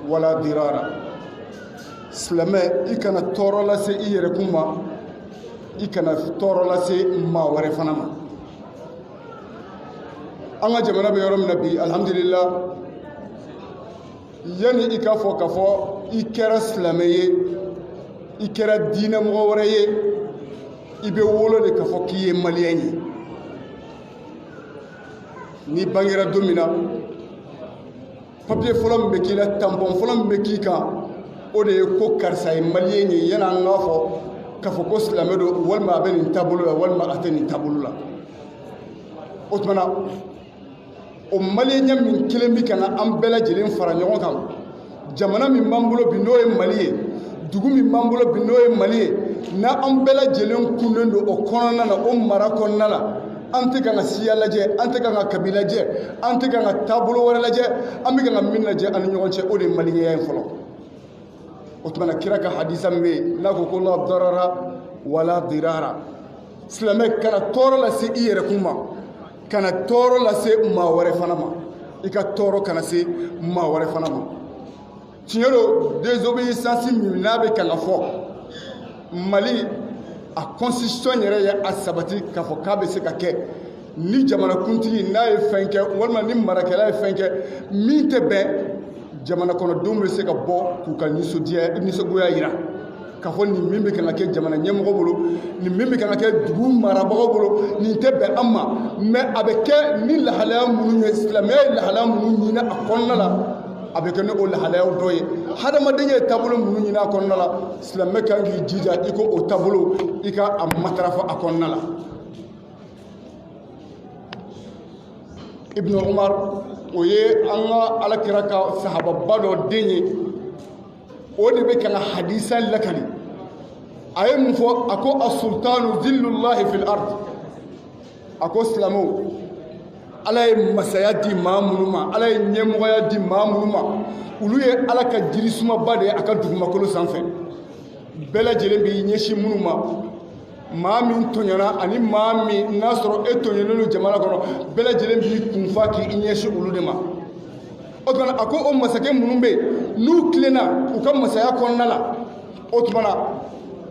wala dirara silamɛ i kana tɔɔrɔ lase i yɛrɛ kun ma i kana tɔɔrɔ lase maa wɛrɛ fana ma an ka jamana bɛ yɔrɔ min na bi alhamdulillah yani i k'a fɔ i kɛra silamɛ ye i kɛra diinɛmɔgɔ wɛrɛ ye i bɛ wolo de k'a fɔ k'i ye maliyɛn ye n'i bangera don min na papiye fɔlɔ min bɛ k'i la tampɔn fɔlɔ min bɛ k'i kan o de ye ko karisa ye maliyɛn ye yani an k'a fɔ k'a fɔ ko silamɛ don walima a bɛ nin taabolo la walima a tɛ nin taabolo la o tuma na o maliyɛnya min kelen bɛ ka na an bɛɛ lajɛlen fara ɲɔgɔn kan jamana min b'an bolo bi n'o ye mali ye dugu min b'an bolo bi n'o ye mali ye n'an bɛɛ lajɛlen kunnen don o kɔnɔna na o mara kɔnɔna na an tɛ ka kan ka siya lajɛ an tɛ ka kan ka kabila lajɛ an tɛ ka kan ka taabolo wɛrɛ lajɛ an bɛ ka kan ka min lajɛ an ni ɲɔgɔn cɛ o de ye maliyɛnya ye fɔlɔ o tumana kira ka hadisa min bɛ yen n'a ko la darara wala dirara silamɛ kana tɔɔrɔ lase i yɛrɛ kun ma kana tɔɔrɔ lase maa wɛrɛ fana ma i ka tɔɔrɔ kana se maa wɛrɛ fana ma tiɲɛ don désobéissance min n'a bɛ kan ka fɔ Mali a constitution yɛrɛ ye a sabati k'a fɔ k'a bɛ se ka kɛ ni jamanakuntigi n'a ye fɛn kɛ walima ni marakɛla ye fɛn kɛ min tɛ bɛn jamana kɔnɔdenw bɛ se ka bɔ k'u ka nisɔngoya jira k'a fɔ nin min bɛ kan ka kɛ jamana ɲɛmɔgɔ bolo nin min bɛ kan ka kɛ dugu marabagaw bolo nin tɛ bɛn an ma mais a bɛ kɛ ni lahalaya minnu ye silamɛya ye lahalaya minnu ɲini a kɔnɔna la a bɛ kɛ ni o lahalayaw dɔ ye hadamaden ye taabolo minnu ɲini a kɔnɔna la silamɛ kan k'i jija i ko o taabolo i ka a matarafa a kɔnɔna la Ibn Umar o ye an ka alakira ka sahababa dɔ den ye o de bɛ ka na hadisa lakali a ye mun fɔ a ko as-sultanu zillullahi fil ard a ko silamɛw ala ye masaya di maa minnu ma ala ye ɲɛmɔgɔya di maa minnu ma olu ye ala ka jirisumaba de ye a ka dugumakolo sanfɛ bɛɛ lajɛlen b'i ɲɛsin minnu ma maa min tɔɲɔna ani maa min n'a sɔrɔ e tɔɲɔnen don jamana kɔnɔ bɛɛ lajɛlen b'i kunfa k'i ɲɛsin olu de ma o tuma a ko o masakɛ minnu bɛ yen n'u tilenna u ka masaya kɔnɔna la o tuma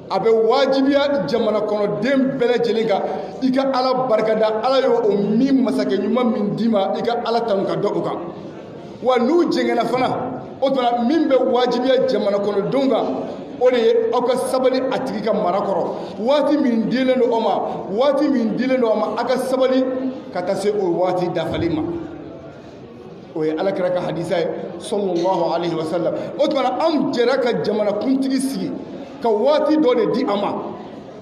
a bɛ wajibiya jamana kɔnɔden bɛɛ lajɛlen kan i ka ala barikada ala ye o min masakɛ ɲuman min d'i ma i ka ala tanu ka da o kan wa n'u jɛngɛnna fana o tuma min bɛ wajibiya jamana kɔnɔdenw kan o de ye aw ka sabali a tigi ka mara kɔrɔ waati min dilen don aw ma waati min dilen don aw ma aw ka sabali ka taa se o waati dafali ma o ye alakira ka hadisa ye sallallahu alaihi wa sallam o tuma an jɛra ka jamana kuntigi sigi ka waati dɔ de di a ma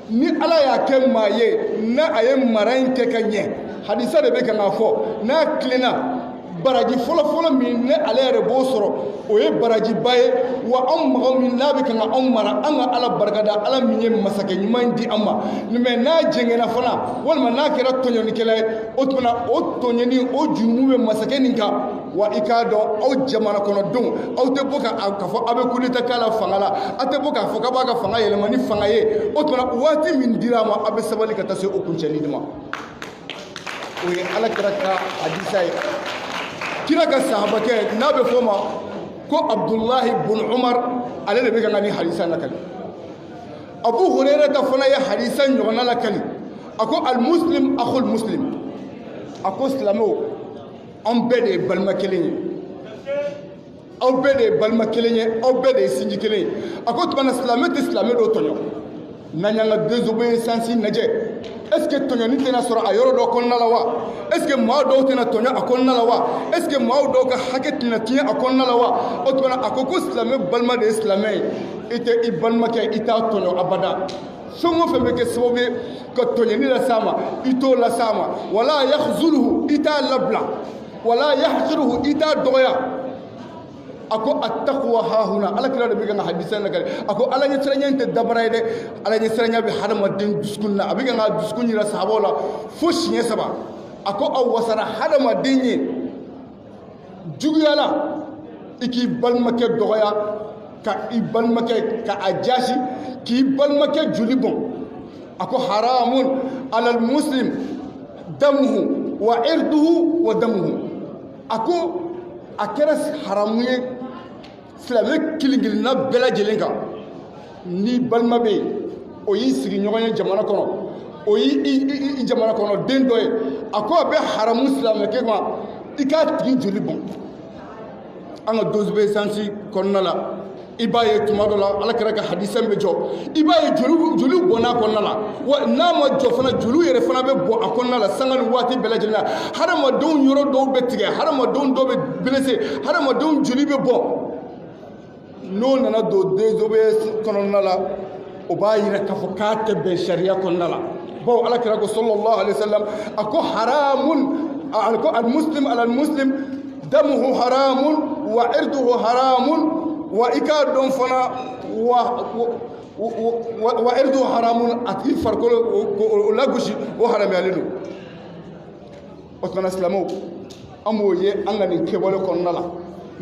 ni ala y'a kɛ maa ye n'a a ye mara in kɛ ka ɲɛ hadisa de bɛ ka n'a fɔ n'a tilenna baraji fɔlɔfɔlɔ min ne ale yɛrɛ b'o sɔrɔ o ye barajiba ye wa anw mɔgɔ min n'a bɛ kan ka anw mara an ka ala barikada ala min ye masakɛ ɲuman di an ma mais n'a jɛngɛnna fana walima n'a kɛra tɔɲɔnikɛla ye o tuma o tɔɲɔni o jurumu bɛ masakɛ nin kan wa i k'a dɔn aw jamana kɔnɔdenw aw tɛ bɔ k'a fɔ aw bɛ coup d'État k'a la fanga la aw tɛ bɔ k'a fɔ k'a b'a ka fanga yɛlɛma ni fanga ye o tuma waati min dira a ma aw bɛ sabali ka taa se o kuncɛli de ma o ye alakira ka hadisa ye kira ka sahabakɛ n'a bɛ fɔ ma ko Abdullahi ibn Umar ale de bɛ ka ni hadisa lakali Abu Hurairah ta fana ye hadisa ɲɔgɔnna lakali a ko al-muslim akhul muslim a ko silamɛw an bɛɛ de ye balima kelen ye aw bɛɛ de ye balima kelen ye aw bɛɛ de ye sinji kelen ye a ko tuma na silamɛ tɛ silamɛ dɔ tɔɲɔ n'an y'an ka désobéissance lajɛ est-ce que tɔɲɔni tɛna sɔrɔ a yɔrɔ dɔ kɔnɔna la wa est-ce que maa dɔw tɛna tɔɲɔ a kɔnɔna la wa est-ce que maa dɔw ka hakɛ tɛna tiɲɛ a kɔnɔna la wa o tuma na a ko silamɛ balima de ye silamɛ ye i tɛ i balimakɛ i t'a tɔɲɔ abada fɛn o fɛn bɛ kɛ sababu ye ka tɔɲɔni las'a ma i t'o las'a ma wala yakhzuluhu i t'a labila wala yahqiruhu i t'a dɔgɔya a ko attaqwa hahuna ala kira de bɛ ka hadisa in lakali a ko ala ɲɛsiranya tɛ dabara ye dɛ ala ɲɛsiranya bɛ hadamaden dusukun na a bɛ ka dusukun jira sahabaw la fo siɲɛ 3 a ko aw wasara hadamaden ye juguya la i k'i balimakɛ dɔgɔya ka i balimakɛ ka a jasi k'i balimakɛ joli bɔn a ko haramun alal muslim damuhu wa irduhu wa damuhu a ko a kɛra haramu ye silamɛ kelen-kelenna bɛɛ lajɛlen kan ni balima bɛ yen o y'i sigiɲɔgɔn ye jamana kɔnɔ o y'i jamana kɔnɔ den dɔ ye a ko a bɛ haramu silamɛkɛ kan i k'a tigi joli bɔn an ka désobéissance kɔnɔna la i b'a ye tuma dɔ la ala kɛra ka hadisa bɛ jɔ i b'a ye joli bɔnna a kɔnɔna la wa n'a ma jɔ fana joliw yɛrɛ fana bɛ bɔn a kɔnɔna la sanga ni waati bɛɛ lajɛlen na hadamadenw yɔrɔ dɔw bɛ tigɛ hadamadenw dɔw bɛ blessé hadamadenw joli bɛ bɔn n'o nana don désobéissance kɔnɔna la o b'a yira k'a fɔ k'a tɛ bɛn sariya kɔnɔna la bawo ala kɛra ko sallallahu alaihi wasallam a ko haramun a ko al-muslim ala al-muslim damuhu haramun wa irduhu haramun wa i k'a dɔn fana wa irduhu haramun a tigi farikolo o lagosi o haramuyalen don o tuma na silamɛw an b'o ye an ka nin kɛwale kɔnɔna la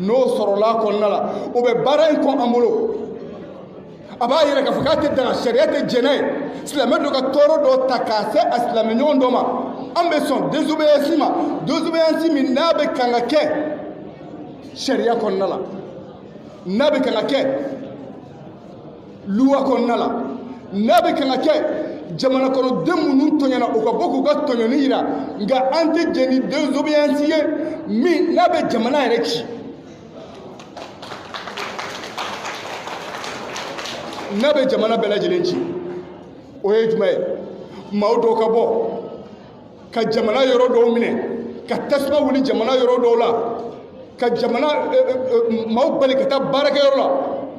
n'o sɔrɔla kɔnɔna la o bɛ baara in kɔn an bolo a b'a yɛrɛ k'a fɔ k'a tɛ daga sariya tɛ jɛnɛ ye silamɛ dɔ ka tɔɔrɔ dɔ ta k'a se a silamɛ ɲɔgɔn dɔ ma an bɛ sɔn désobéissance ma désobéissance min n'a bɛ kan ka kɛ sariya kɔnɔna la n'a bɛ kan ka kɛ luwa kɔnɔna la n'a bɛ kan ka kɛ jamana kɔnɔden minnu tɔɲɔna u ka bɔ k'u ka tɔɲɔni yira nka an tɛ jɛ ni désobéissance ye min n'a bɛ jamana yɛrɛ ci n'a bɛ jamana bɛɛ lajɛlen ci o ye jumɛn ye maaw dɔw ka bɔ ka jamana yɔrɔ dɔw minɛ ka tasuma wuli jamana yɔrɔ dɔw la ka jamana maaw bali ka taa baarakɛyɔrɔ la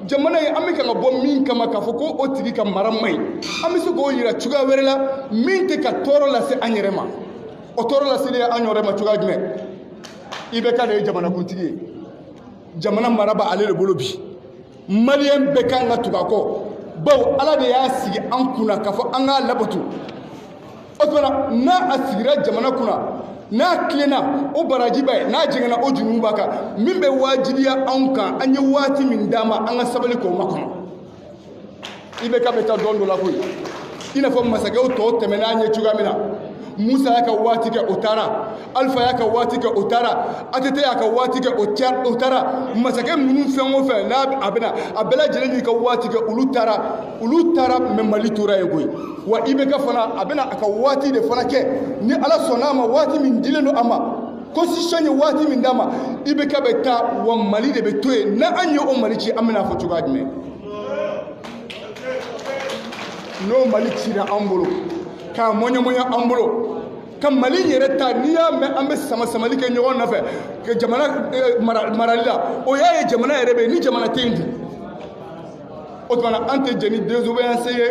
jamana ye an bɛ kan ka bɔ min kama k'a fɔ ko o tigi ka mara man ɲi an bɛ se k'o yira cogoya wɛrɛ la min tɛ ka tɔɔrɔ lase an yɛrɛ ma o tɔɔrɔ laseli an yɛrɛ ma cogoya jumɛn IBK de ye jamanakuntigi ye jamana mara b'ale de bolo bi maliyɛn bɛɛ kan ka tugu a kɔ bawo ala de y'a sigi an kunna k'a fɔ an k'a labato o tuma n'a a sigira jamana kunna n'a tilenna o baraji b'a ye n'a jɛngɛnna o jurumu b'a kan min bɛ wajibiya anw kan an ye waati min d'a ma an ka sabali k'o makɔnɔ IBK bɛ taa dɔn dɔ la koyi i n'a fɔ masakɛw tɔw tɛmɛna an ye cogoya min na Musa y'a ka waati kɛ o taara Alifa y'a ka waati kɛ o taara ATT y'a ka waati kɛ o taara masakɛ ninnu fɛn o fɛn n'a a bɛna a bɛɛ lajɛlen y'i ka waati kɛ olu taara mɛ Mali tora yen koyi wa IBK fana a bɛna a ka waati de fana kɛ ni Ala sɔnn'a ma waati min dilen don a ma constitution ye waati min d'a ma IBK bɛ taa wa Mali de bɛ to yen n'an ye o Mali ci an bɛna fɔ cogoya jumɛn n'o Mali cira an bolo k'a mɔɲɔmɔɲɔ an bolo ka Mali yɛrɛ ta n'i y'a mɛn an bɛ sama-samali kɛ ɲɔgɔn nɔfɛ ka jamana marali la o y'a ye jamana yɛrɛ bɛ yen ni jamana tɛ yen dun o tuma an tɛ jɛ ni désobéissance ye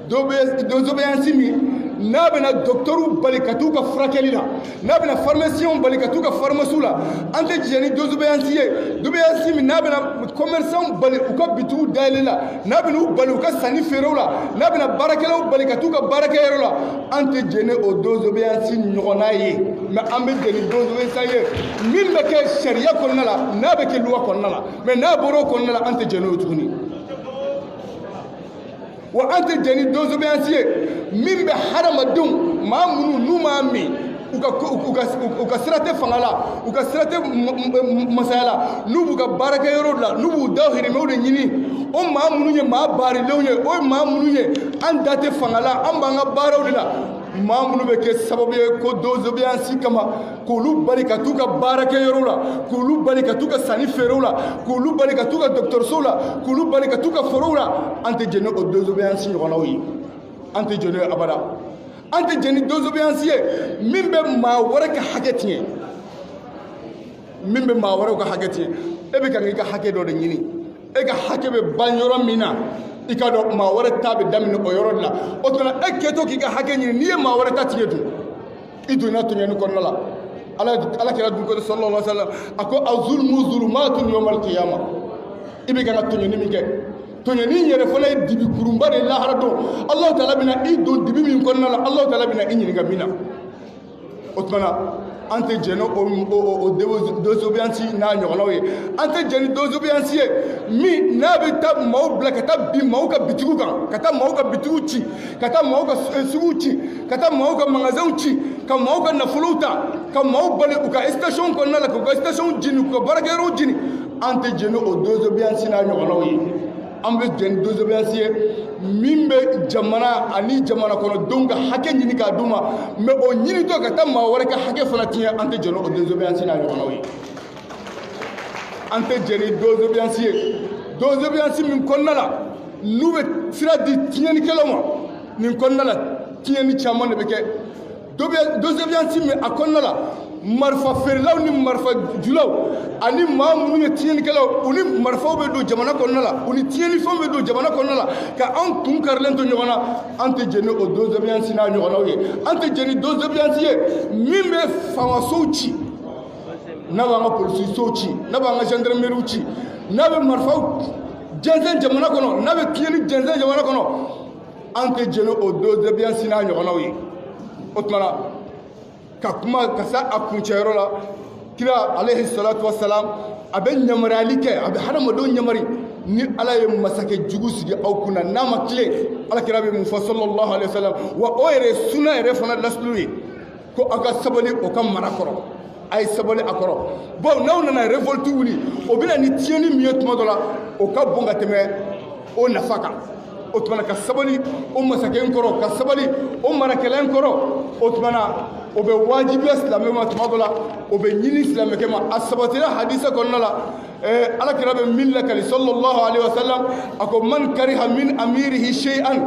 désobéissance min n'a bɛna docteurw bali ka t'u ka furakɛli la n'a bɛna pharmaciens bali ka t'u ka pharmacie la an tɛ jɛ ni désobéissance ye désobéissance min n'a bɛna commerçants bali u ka bitigiw dayɛlɛ la n'a bɛna u bali u ka sanni feerew la n'a bɛna baarakɛlaw bali ka t'u ka baarakɛyɔrɔ la an tɛ jɛ ni o désobéissance ɲɔgɔnna ye mais an bɛ jɛ ni désobéissance ye min bɛ kɛ sariya kɔnɔna la n'a bɛ kɛ loi kɔnɔna la mais n'a bɔra o kɔnɔna la an tɛ jɛ n'o ye tuguni wa an tɛ jɛ ni désobéissance ye min bɛ hadamadenw maa minnu n'u m'a min u ka sira tɛ fanga la u ka sira tɛ masaya la n'u b'u ka baarakɛyɔrɔ la n'u b'u dahirimɛw de ɲini o maa minnu ye maa baarilenw ye o ye maa minnu ye an da tɛ fanga la an b'an ka baaraw de la maa minnu bɛ kɛ sababu ye ko désobéissance kama k'olu bali ka t'u ka baarakɛyɔrɔw la k'olu bali ka t'u ka sanni feerew la k'olu bali ka t'u ka dɔgɔtɔrɔsow la k'olu bali ka t'u ka forow la an tɛ jɛ ni o désobéissance ɲɔgɔnnaw ye an tɛ jɛ n'o ye abada an tɛ jɛ ni désobéissance ye min bɛ maa wɛrɛ ka hakɛ tiɲɛ min bɛ maa wɛrɛw ka hakɛ tiɲɛ e bɛ ka i ka hakɛ dɔ de ɲini e ka hakɛ bɛ ban yɔrɔ min na i ka dɔn maa wɛrɛ ta bɛ daminɛ o yɔrɔ de la o tuma e kɛtɔ k'i ka hakɛ ɲini n'i ye maa wɛrɛ ta tigɛ dun i donna tɔɲɔni kɔnɔna la ala kɛra dukɔnɔ sallallahu alaihi wa sallam a ko azulmu zulumatun yawmal qiyama i bɛ ka tɔɲɔni min kɛ tɔɲɔni yɛrɛ fana ye dibi kurunba de lahara don Alahu taala bɛna i don dibi min kɔnɔna la Alahu taala bɛna i ɲininka min na o tuma an tɛ jɛ n'o désobéissance n'a ɲɔgɔnnaw ye an tɛ jɛ ni désobéissance ye min n'a bɛ taa maaw bila ka taa bin maaw ka bitigiw kan ka taa maaw ka bitigiw ci ka taa maaw ka suguw ci ka taa maaw ka magasinw ci ka maaw ka nafolow ta ka maaw bali u ka station kɔnɔna la k'u ka station jeni k'u ka baarakɛyɔrɔw jeni an tɛ jɛ n'o désobéissance n'a ɲɔgɔnnaw ye an bɛ jɛ ni désobéissance ye min bɛ jamana ani jamana kɔnɔdenw ka hakɛ ɲini k'a d'u ma mais o ɲinitɔ ka taa maa wɛrɛ ka hakɛ fana tiɲɛ an tɛ jɛ n'o désobéissance n'a ɲɔgɔnnaw ye an tɛ jɛ ni désobéissance ye désobéissance min kɔnɔna la n'u bɛ sira di tiɲɛnikɛlaw ma nin kɔnɔna la tiɲɛni caman de bɛ kɛ désobéissance min a kɔnɔna la marifa feerelaw ni marifa julaw ani maa minnu ye tiɲɛnikɛlaw u ni marifaw bɛ don jamana kɔnɔna la u ni tiɲɛnifɛnw bɛ don jamana kɔnɔna la ka anw kun karilen to ɲɔgɔn na an tɛ jɛ ni o désobéissance n'a ɲɔgɔnnaw ye an tɛ jɛ ni désobéissance ye min bɛ fangasow ci n'a b'an ka polisisow ci n'a b'an ka gendarmeriw ci n'a bɛ marifaw jɛnsɛn jamana kɔnɔ n'a bɛ tiɲɛni jɛnsɛn jamana kɔnɔ an tɛ jɛ ni o désobéissance n'a ɲɔgɔnnaw ye o tuma na ka kuma ka se a kuncɛyɔrɔ la kira alayhi salatu wasalam a bɛ yamaruyali kɛ a bɛ hadamadenw yamari ni ala ye masakɛ jugu sigi aw kunna n'a ma tile alakira bɛ mun fɔ sallallahu alaihi wasallam wa o yɛrɛ sunna yɛrɛ fana lasulu ye ko aw ka sabali o ka mara kɔrɔ a ye sabali a kɔrɔ bon n'aw nana révolte wuli o bɛna ni tiɲɛni min ye tuma dɔ la o ka bon ka tɛmɛ o nafa kan o tuma na ka sabali o masakɛ in kɔrɔ ka sabali o marakɛla in kɔrɔ o tuma na o bɛ wajibiya silamɛ ma tuma dɔ la o bɛ ɲini silamɛkɛ ma a sabatira hadisa kɔnɔna la alakira bɛ min lakali sallallahu alaihi wasallam a ko man kariha min amirihi shay'an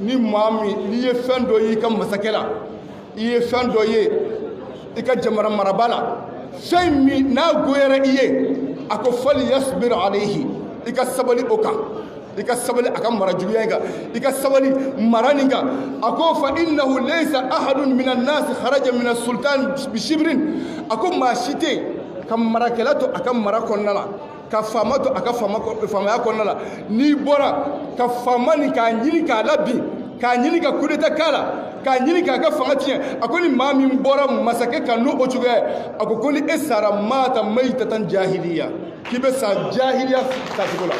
ni maa min n'i ye fɛn dɔ ye i ka masakɛ la i ye fɛn dɔ ye i ka jamana maraba la fɛn min n'a goyara i ye a ko fali yasbir alayhi i ka sabali o kan i ka sabali a ka mara juguya in kan i ka sabali mara nin kan a ko fa innahu laysa ahadun min an-nas kharaja min as-sultan bi shibrin a ko maa si tɛ ka marakɛla to a ka mara kɔnɔna la ka faama to a ka faamaya kɔnɔna la n'i bɔra ka faama nin k'a ɲini k'a labin k'a ɲini ka coup d'état k'a la k'a ɲini k'a ka fanga tiɲɛ a ko ni maa min bɔra masakɛ kan n'o cogoya ye a ko ni e sara maata mayitatan jahiliya k'i bɛ sa jahiliya tacogo la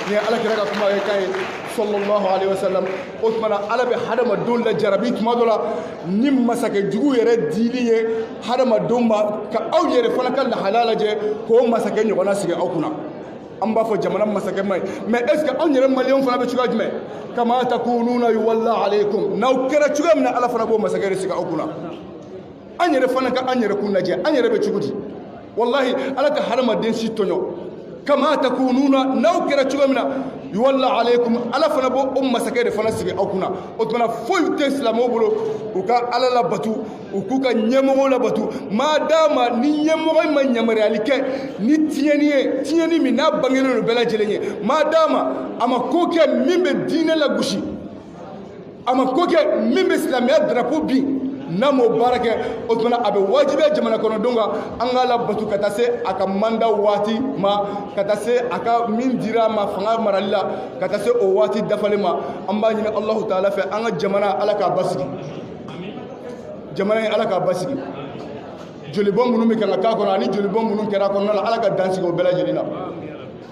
ni ye alakira ka kuma ye k'a ye sallallahu alaihi wasallam o tuma na ala bɛ hadamadenw lajarabi tuma dɔ la ni masakɛ jugu yɛrɛ dili ye hadamadenw ma ka aw yɛrɛ fana ka lahalaya lajɛ k'o masakɛ ɲɔgɔnna sigi aw kunna an b'a fɔ jamana masakɛ ma ye mais est ce que anw yɛrɛ maliyɛnw fana bɛ cogoya jumɛn kama takununa yuwalla alaykum n'aw kɛra cogoya min na ala fana b'o masakɛ de sigi aw kunna an yɛrɛ fana ka an yɛrɛ kun lajɛ an yɛrɛ bɛ cogo di wallahi ala ka hadamaden si tɔɲɔ kama takununa n'aw kɛra cogoya min na yuwalla alaykum ala fana b'o masakɛ de fana sigi aw kunna o tuma na foyi tɛ silamɛw bolo u ka ala labatu u k'u ka ɲɛmɔgɔw labatu maa d'a ma ni ɲɛmɔgɔ in ma yamaruyali kɛ ni tiɲɛni ye tiɲɛni min n'a bangenen don bɛɛ lajɛlen ye maa d'a ma a ma ko kɛ min bɛ diinɛ lagosi a ma ko kɛ min bɛ silamɛya drapeau bin n'a m'o baara kɛ o tuma na a bɛ wajibiya jamana kɔnɔdenw kan an k'a labatu ka taa se a ka manda waati ma ka taa se a ka min dira a ma fanga marali la ka taa se o waati dafalen ma an b'a ɲini alahu taala fɛ an ka jamana ala k'a basigi jamana in ala k'a basigi jolibɔn minnu bɛ kan ka k'a kɔnɔ ani jolibɔn minnu kɛra a kɔnɔna la ala ka dan sigi o bɛɛ lajɛlen na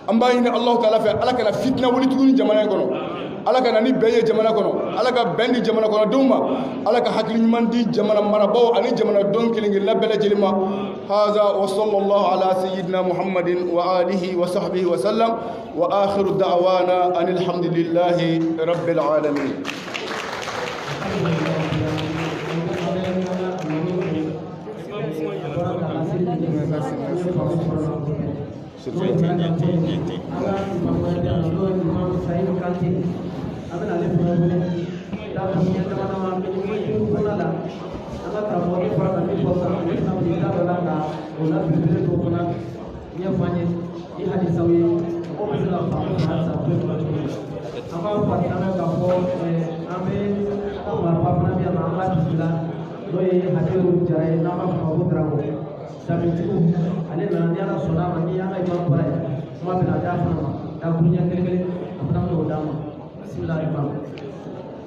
an b'a ɲini alahu taala fɛ ala kana fitina wuli tuguni jamana in kɔnɔ ala ka na ni bɛn ye jamana kɔnɔ ala ka bɛn di jamana kɔnɔdenw ma ala ka hakili ɲuman di jamana marabaw ani jamanadenw kelen-kelenna bɛɛ lajɛlen ma haza wa sallallahu ala sayyidina muhammadin wa alihi wa sahbihi wa sallam wa akhiru da'wana anil hamdulillahi rabbil alamin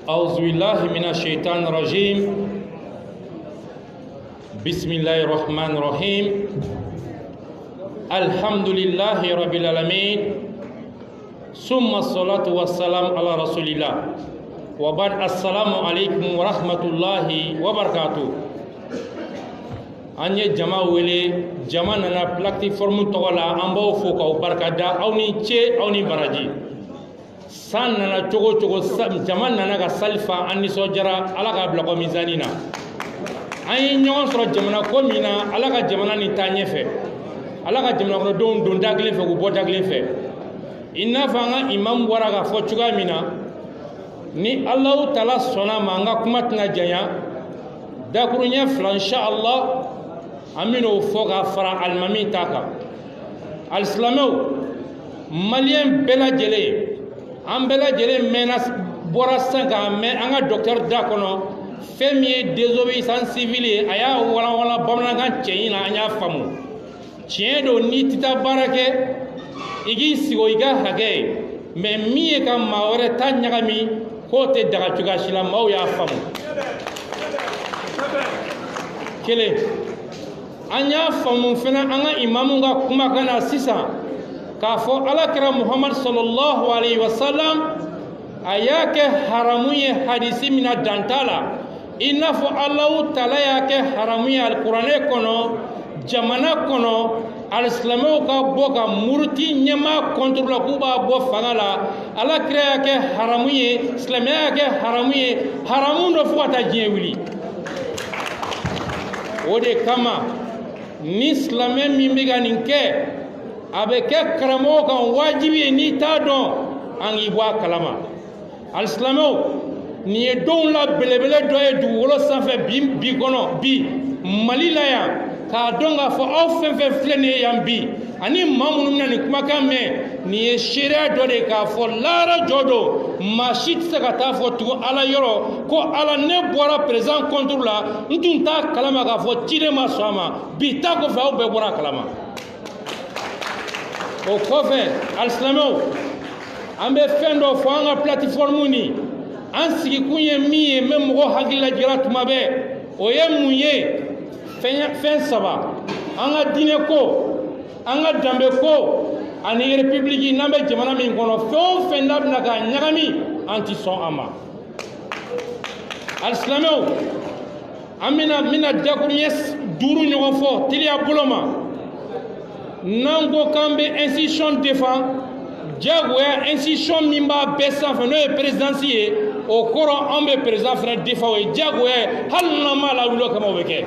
أعوذ بالله من الشيطان الرجيم بسم الله الرحمن الرحيم الحمد لله رب العالمين ثم الصلاة والسلام على رسول الله وبعد السلام عليكم ورحمة الله وبركاته أني جماعة ولي جماعة ننا بلاكتيفورم تغلا أمبو فوق أو بركادا أو ني تشي أو ني براجي san nana cogo cogo jama nana ka salifa an nisɔndiyara ala k'a bila ko mizani na an ye ɲɔgɔn sɔrɔ jamana ko min na ala ka jamana nin taa ɲɛfɛ ala ka jamana kɔnɔdenw don da kelen fɛ k'u bɔ da kelen fɛ i n'a fɔ an ka imamu bɔra k'a fɔ cogoya min na ni alahu taala sɔnna ma an ka kuma tɛna janya dakuruɲɛ fila inshallah an bɛn'o fɔ ka fara alimami ta kan alisilamɛw maliyɛn bɛɛ lajɛlen an bɛɛ lajɛlen mɛnna bɔra sisan k'a mɛn an ka docteur da kɔnɔ fɛn min ye désobéissance civile ye a y'a walanwalan bamanankan cɛɲi na an y'a faamu tiɲɛ don n'i tɛ taa baara kɛ i k'i sigi o i ka hakɛ ye mais min ye ka maa wɛrɛ ta ɲagami k'o tɛ daga cogoya si la maaw y'a faamu kelen an y'a faamu fana an ka imamu ka kumakan na sisan k'a fɔ alakira muhammad sallallahu alayhi wa sallam a y'a kɛ haramu ye hadisi min na dan t'a la i n'a fɔ alahu taala y'a kɛ haramu ye alikuranɛ kɔnɔ jamana kɔnɔ alisilamɛw ka bɔ ka muruti ɲɛma kɔntorol la k'u b'a bɔ fanga la alakira y'a kɛ haramu ye silamɛya y'a kɛ haramu ye haramu dɔ fo ka taa diɲɛ wuli o de kama ni silamɛ min bɛ ka nin kɛ a bɛ kɛ karamɔgɔ kan wajibi ye n'i t'a dɔn an k'i bɔ a kalama alisilamɛw nin ye denw la belebele dɔ ye dugukolo sanfɛ bi kɔnɔ bi mali la yan k'a dɔn k'a fɔ aw fɛn fɛn filɛ nin ye yan bi ani maa minnu bɛna nin kumakan mɛn nin ye seereya dɔ de k'a fɔ lahara jɔ don maa si tɛ se ka taa fɔ tugun ala yɔrɔ ko ala ne bɔra président contre la n tun t'a kalama k'a fɔ ciden ma sɔn a ma bi ta kɔfɛ aw bɛɛ bɔra a kalama o kɔfɛ alisilamɛw an bɛ fɛn dɔ fɔ an ka plateforme ni an sigikun ye min ye n bɛ mɔgɔ hakili lajira tuma bɛɛ o ye mun ye fɛn saba an ka diinɛ ko an ka danbe ko ani république n'an bɛ jamana min kɔnɔ fɛn o fɛn n'a bɛna ka ɲagami an ti sɔn a ma alisilamɛw an bɛna dakuruɲɛ 5 ɲɔgɔn fɔ teliya bolo ma n'an ko k'an bɛ institution défend jagoya institution min b'a bɛɛ sanfɛ n'o ye présidence ye o kɔrɔ an bɛ président fana défend o ye jagoya ye hali n'an m'a lawuli o kama o bɛ kɛ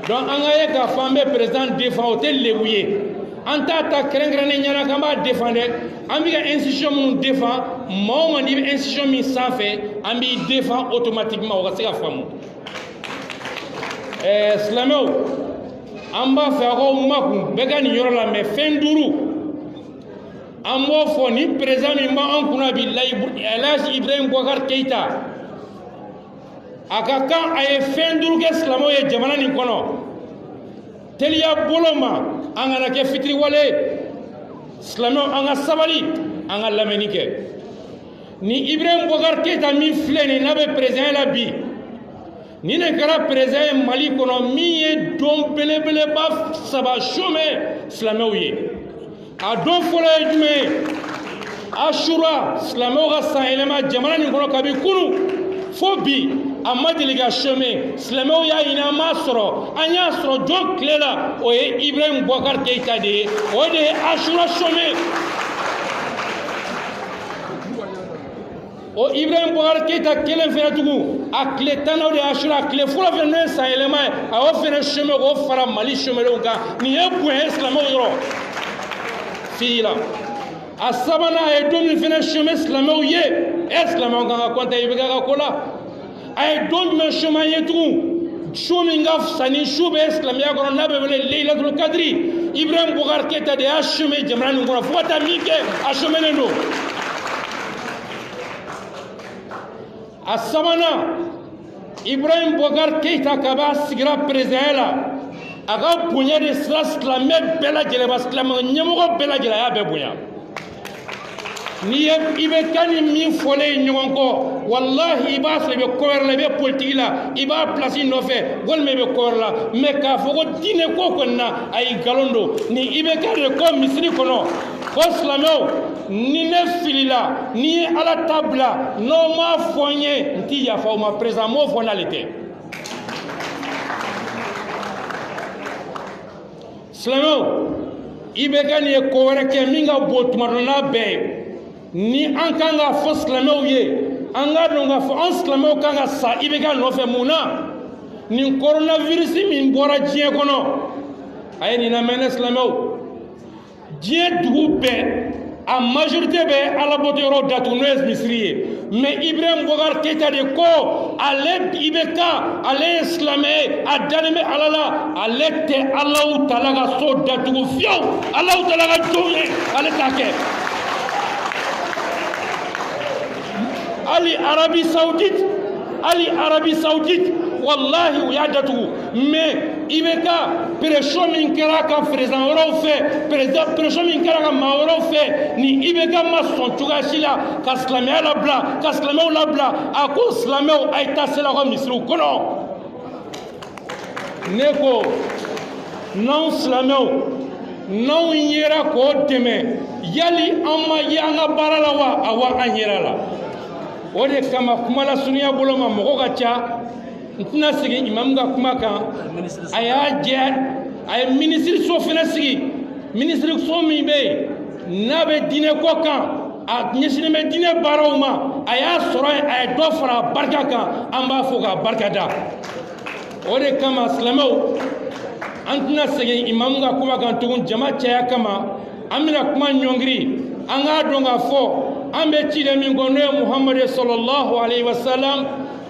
donc an ka ye k'a fɔ an bɛ président défend o tɛ lebu ye an t'a ta kɛrɛnkɛrɛnnen ɲɛna k'an b'a défend dɛ an bɛ ka institution minnu défend maa o maa n'i bɛ institution min sanfɛ an b'i défend automatiquement o ka se ka faamu silamɛw an b'a fɛ a k'aw makun bɛɛ ka nin yɔrɔ la mais fɛn 5 an b'o fɔ ni président min b'an kunna bi Elhaji Ibrahim Boubacar Keita a ka kan a ye fɛn 5 kɛ silamɛw ye jamana nin kɔnɔ teliya bolo ma an kana kɛ fitiriwale silamɛw an ka sabali an ka lamɛnni kɛ ni Ibrahim Boubacar Keita min filɛ nin n'a bɛ président la bi ni ne kɛra président ye Mali kɔnɔ min ye don belebeleba 3 chômé silamɛw ye a don fɔlɔ ye jumɛn ye Ashura silamɛw ka san yɛlɛma jamana nin kɔnɔ kabi kunu fo bi a ma deli ka chômé silamɛw y'a ɲini an m'a sɔrɔ an y'a sɔrɔ jɔn tile la o ye Ibrahim Boubacar Keita de ye o de ye Ashura chômé o Ibrahim Boubacar Keita kelen fɛnɛ tugun a tile 10 de ye Ashura a tile fɔlɔ fɛnɛ n'o ye san yɛlɛma ye a y'o fɛnɛ chômé k'o fara Mali chômɛlenw kan nin ye bonya ye silamɛw yɔrɔ fii la a sabanan a ye don min fɛnɛ chômé silamɛw ye silamɛw kan ka kɔntan IBK ka ko la a ye don jumɛn chômé an ye tugun su min ka fisa ni su bɛ silamɛya kɔnɔ n'a bɛ wele Leilatul Kadiri Ibrahim Boubacar Keita de y'a chômé jamana nin kɔnɔ fo ka taa min kɛ a chômélen don a sabanan Ibrahim Boubacar Keita ka b'a sigira président la a ka bonya de sira silamɛ bɛɛ lajɛlen ma silamɛ ɲɛmɔgɔ bɛɛ lajɛlen a y'a bɛɛ bonya n'i ye IBK ni min fɔlen ye ɲɔgɔn kɔ walahi i b'a sɔrɔ i bɛ ko wɛrɛ la i bɛ politique la i b'a place nɔfɛ walima i bɛ ko wɛrɛ la mais k'a fɔ ko diinɛ ko kɔni na ayi nkalon don ni IBK de ko misiri kɔnɔ ko silamɛw ni ne filila n'i ye ala ta bila n'o m'a fɔ n ye n t'i yafa o ma président m'o fɔ n'ale tɛ silamɛw IBK nin ye ko wɛrɛ kɛ min ka bon tuma dɔ n'a bɛɛ ye ni an kan ka fɔ silamɛw ye an ka dɔn k'a fɔ an silamɛw kan ka sa IBK nɔfɛ mun na nin coronavirus min bɔra diɲɛ kɔnɔ a ye nin lamɛn ne silamɛw diɲɛ dugu bɛɛ a majorité bɛ alabɔtɔyɔrɔw datugu n'o ye misiri ye mais Ibrahim Boubacar Keita de ko ale IBK ale ye silamɛ ye a dalen bɛ ala la ale tɛ Alahu Taala ka so datugu fiyewu Alahu Taala ka jɔn ye ale t'a kɛ ali Arabie Saoudite wallahi u y'a datugu mais IBK pression min kɛra ka président wɛrɛw fɛ pression min kɛra ka maa wɛrɛw fɛ ni IBK ma sɔn cogoya si la ka silamɛya labila ka silamɛw labila a ko silamɛw a ye taa sela ka misiriw kɔnɔ ne ko n'anw silamɛw n'anw yera k'o dɛmɛ yali an ma ye an ka baara la wa awa an yera la o de kama kuma la sunuya bolo ma mɔgɔ ka ca n tɛna segin imamu ka kuma kan a y'a jɛ a ye minisiriso fana sigi minisiriso min bɛ yen n'a bɛ diinɛ ko kan a ɲɛsinnen bɛ diinɛ baaraw ma a y'a sɔrɔ yen a ye dɔ fara a barika kan an b'a fɔ k'a barika da o de kama silamɛw an tɛna segin imamu ka kuma kan tugun jama caya kama an bɛna kuma ɲɔngiri an k'a dɔn k'a fɔ an bɛ ciden min kɔ n'o ye muhamadu sallallahu alaihi wa sallam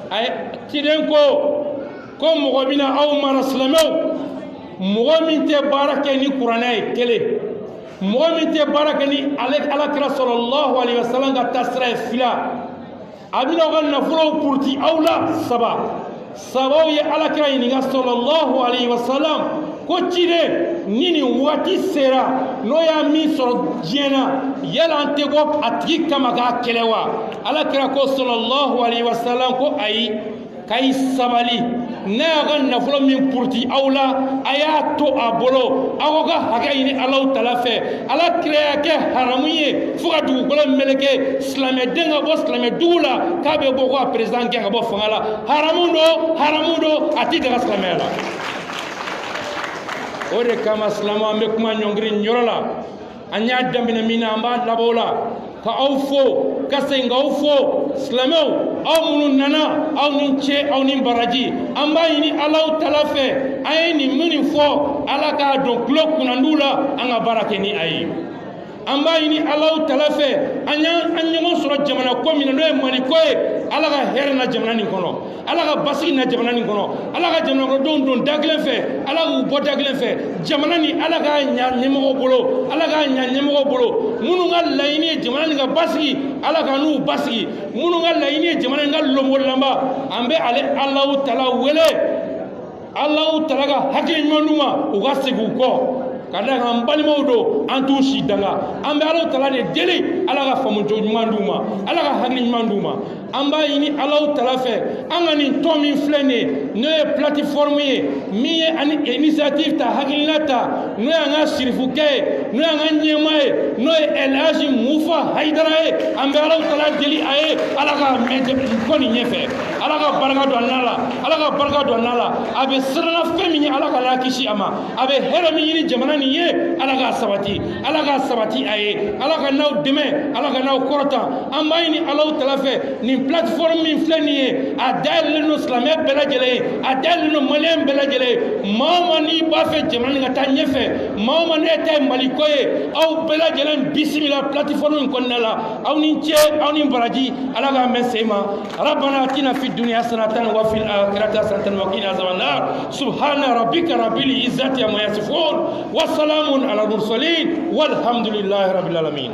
a ye ciden ko mɔgɔ bɛna aw mara silamɛw mɔgɔ min tɛ baara kɛ ni kuranɛ ye kelen mɔgɔ min tɛ baara kɛ ni alakira sallallahu alaihi wa sallam ka taasira ye fila a bɛna aw ka nafolow puruti aw la sabaw ye alakira ɲininka sallallahu alaihi wa sallam ko ciden ni nin waati sera n'o y'a min sɔrɔ diɲɛ na yala an tɛ bɔ a tigi kama k'a kɛlɛ wa alakira ko sallallahu alaihi wa sallam ko ayi k'a sabali n'a y'a ka nafolo min puruti aw la a y'a to a bolo aw ka hakɛ ɲini Alahu Taala fɛ alakira y'a kɛ haramu ye fo ka dugukolo meleke silamɛden ka bɔ silamɛdugu la k'a bɛ bɔ ko a peresidan gɛn ka bɔ fanga la haramu don a tɛ daga silamɛya la o de kama silamɛw an bɛ kuma ɲɔngiri nin yɔrɔ la an y'a daminɛ min na an b'a laban o la ka aw fo ka segin k'aw fo silamɛw aw minnu nana aw ni ce aw ni baraji an b'a ɲini Alahu Taala fɛ an ye nin minnu fɔ Ala k'a dɔn tulo kunnandiw la an ka baara kɛ ni a ye an b'a ɲini Alahu Taala fɛ an ɲɔgɔn sɔrɔ jamana ko min na n'o ye Mali ko ye Ala ka hɛrɛ na jamana nin kɔnɔ Ala ka basigi na jamana nin kɔnɔ Ala ka jamanakɔnɔdenw don da kelen fɛ Ala k'u bɔ da kelen fɛ jamana nin Ala k'a ɲa ɲɛmɔgɔw bolo Ala k'a ɲa ɲɛmɔgɔw bolo minnu ka laɲini ye jamana nin ka basigi Ala ka n'u basigi minnu ka laɲini ye jamana nin ka lɔngolanba an bɛ ale Alahu Taala wele Alahu Taala ka hakili ɲuman d'u ma u ka segin u kɔ ka da kan an balimaw don an t'u si danga an bɛ Alahu Taala de deli Ala ka faamucogo ɲuman d'u ma Ala ka hakili ɲuman d'u ma an b'a ɲini Alahu Taala fɛ an ka nin tɔn min filɛ nin ye n'o ye plateforme ye min ye ani initiative ta hakilina ta n'o ye an ka sirifukɛ ye n'o ye an ka ɲɛmaa ye n'o ye El Hadji Mufa Hayidara ye an bɛ Alahu Taala deli a ye Ala ka mɛn ko nin ɲɛfɛ Ala ka barika don a n'a la Ala ka barika don a n'a la a bɛ siranna fɛn min ye Ala ka n'a kisi a ma a bɛ hɛrɛ min ɲini jamana nin ye Ala k'a sabati a ye Ala ka n'aw dɛmɛ Ala ka n'aw kɔrɔta an b'a ɲini Alahu Taala fɛ nin plateforme min filɛ nin ye a dayɛlɛlen don silamɛ bɛɛ lajɛlen ye a dayɛlɛlen don maliyɛn bɛɛ lajɛlen ye maa o maa n'i b'a fɛ jamana nin ka taa ɲɛfɛ maa o maa ne ta ye Mali ko ye aw bɛɛ lajɛlen bisimila plateforme in kɔnɔna la aw ni ce aw ni baraji Ala k'a mɛn se ma rabbana atina fid dunya hasanatan wa fil akhirati hasanatan wa qina azaban nar subhana rabbika rabbil izzati amma yasifun wa salamun ala mursalin walhamdulillahi rabbil alamin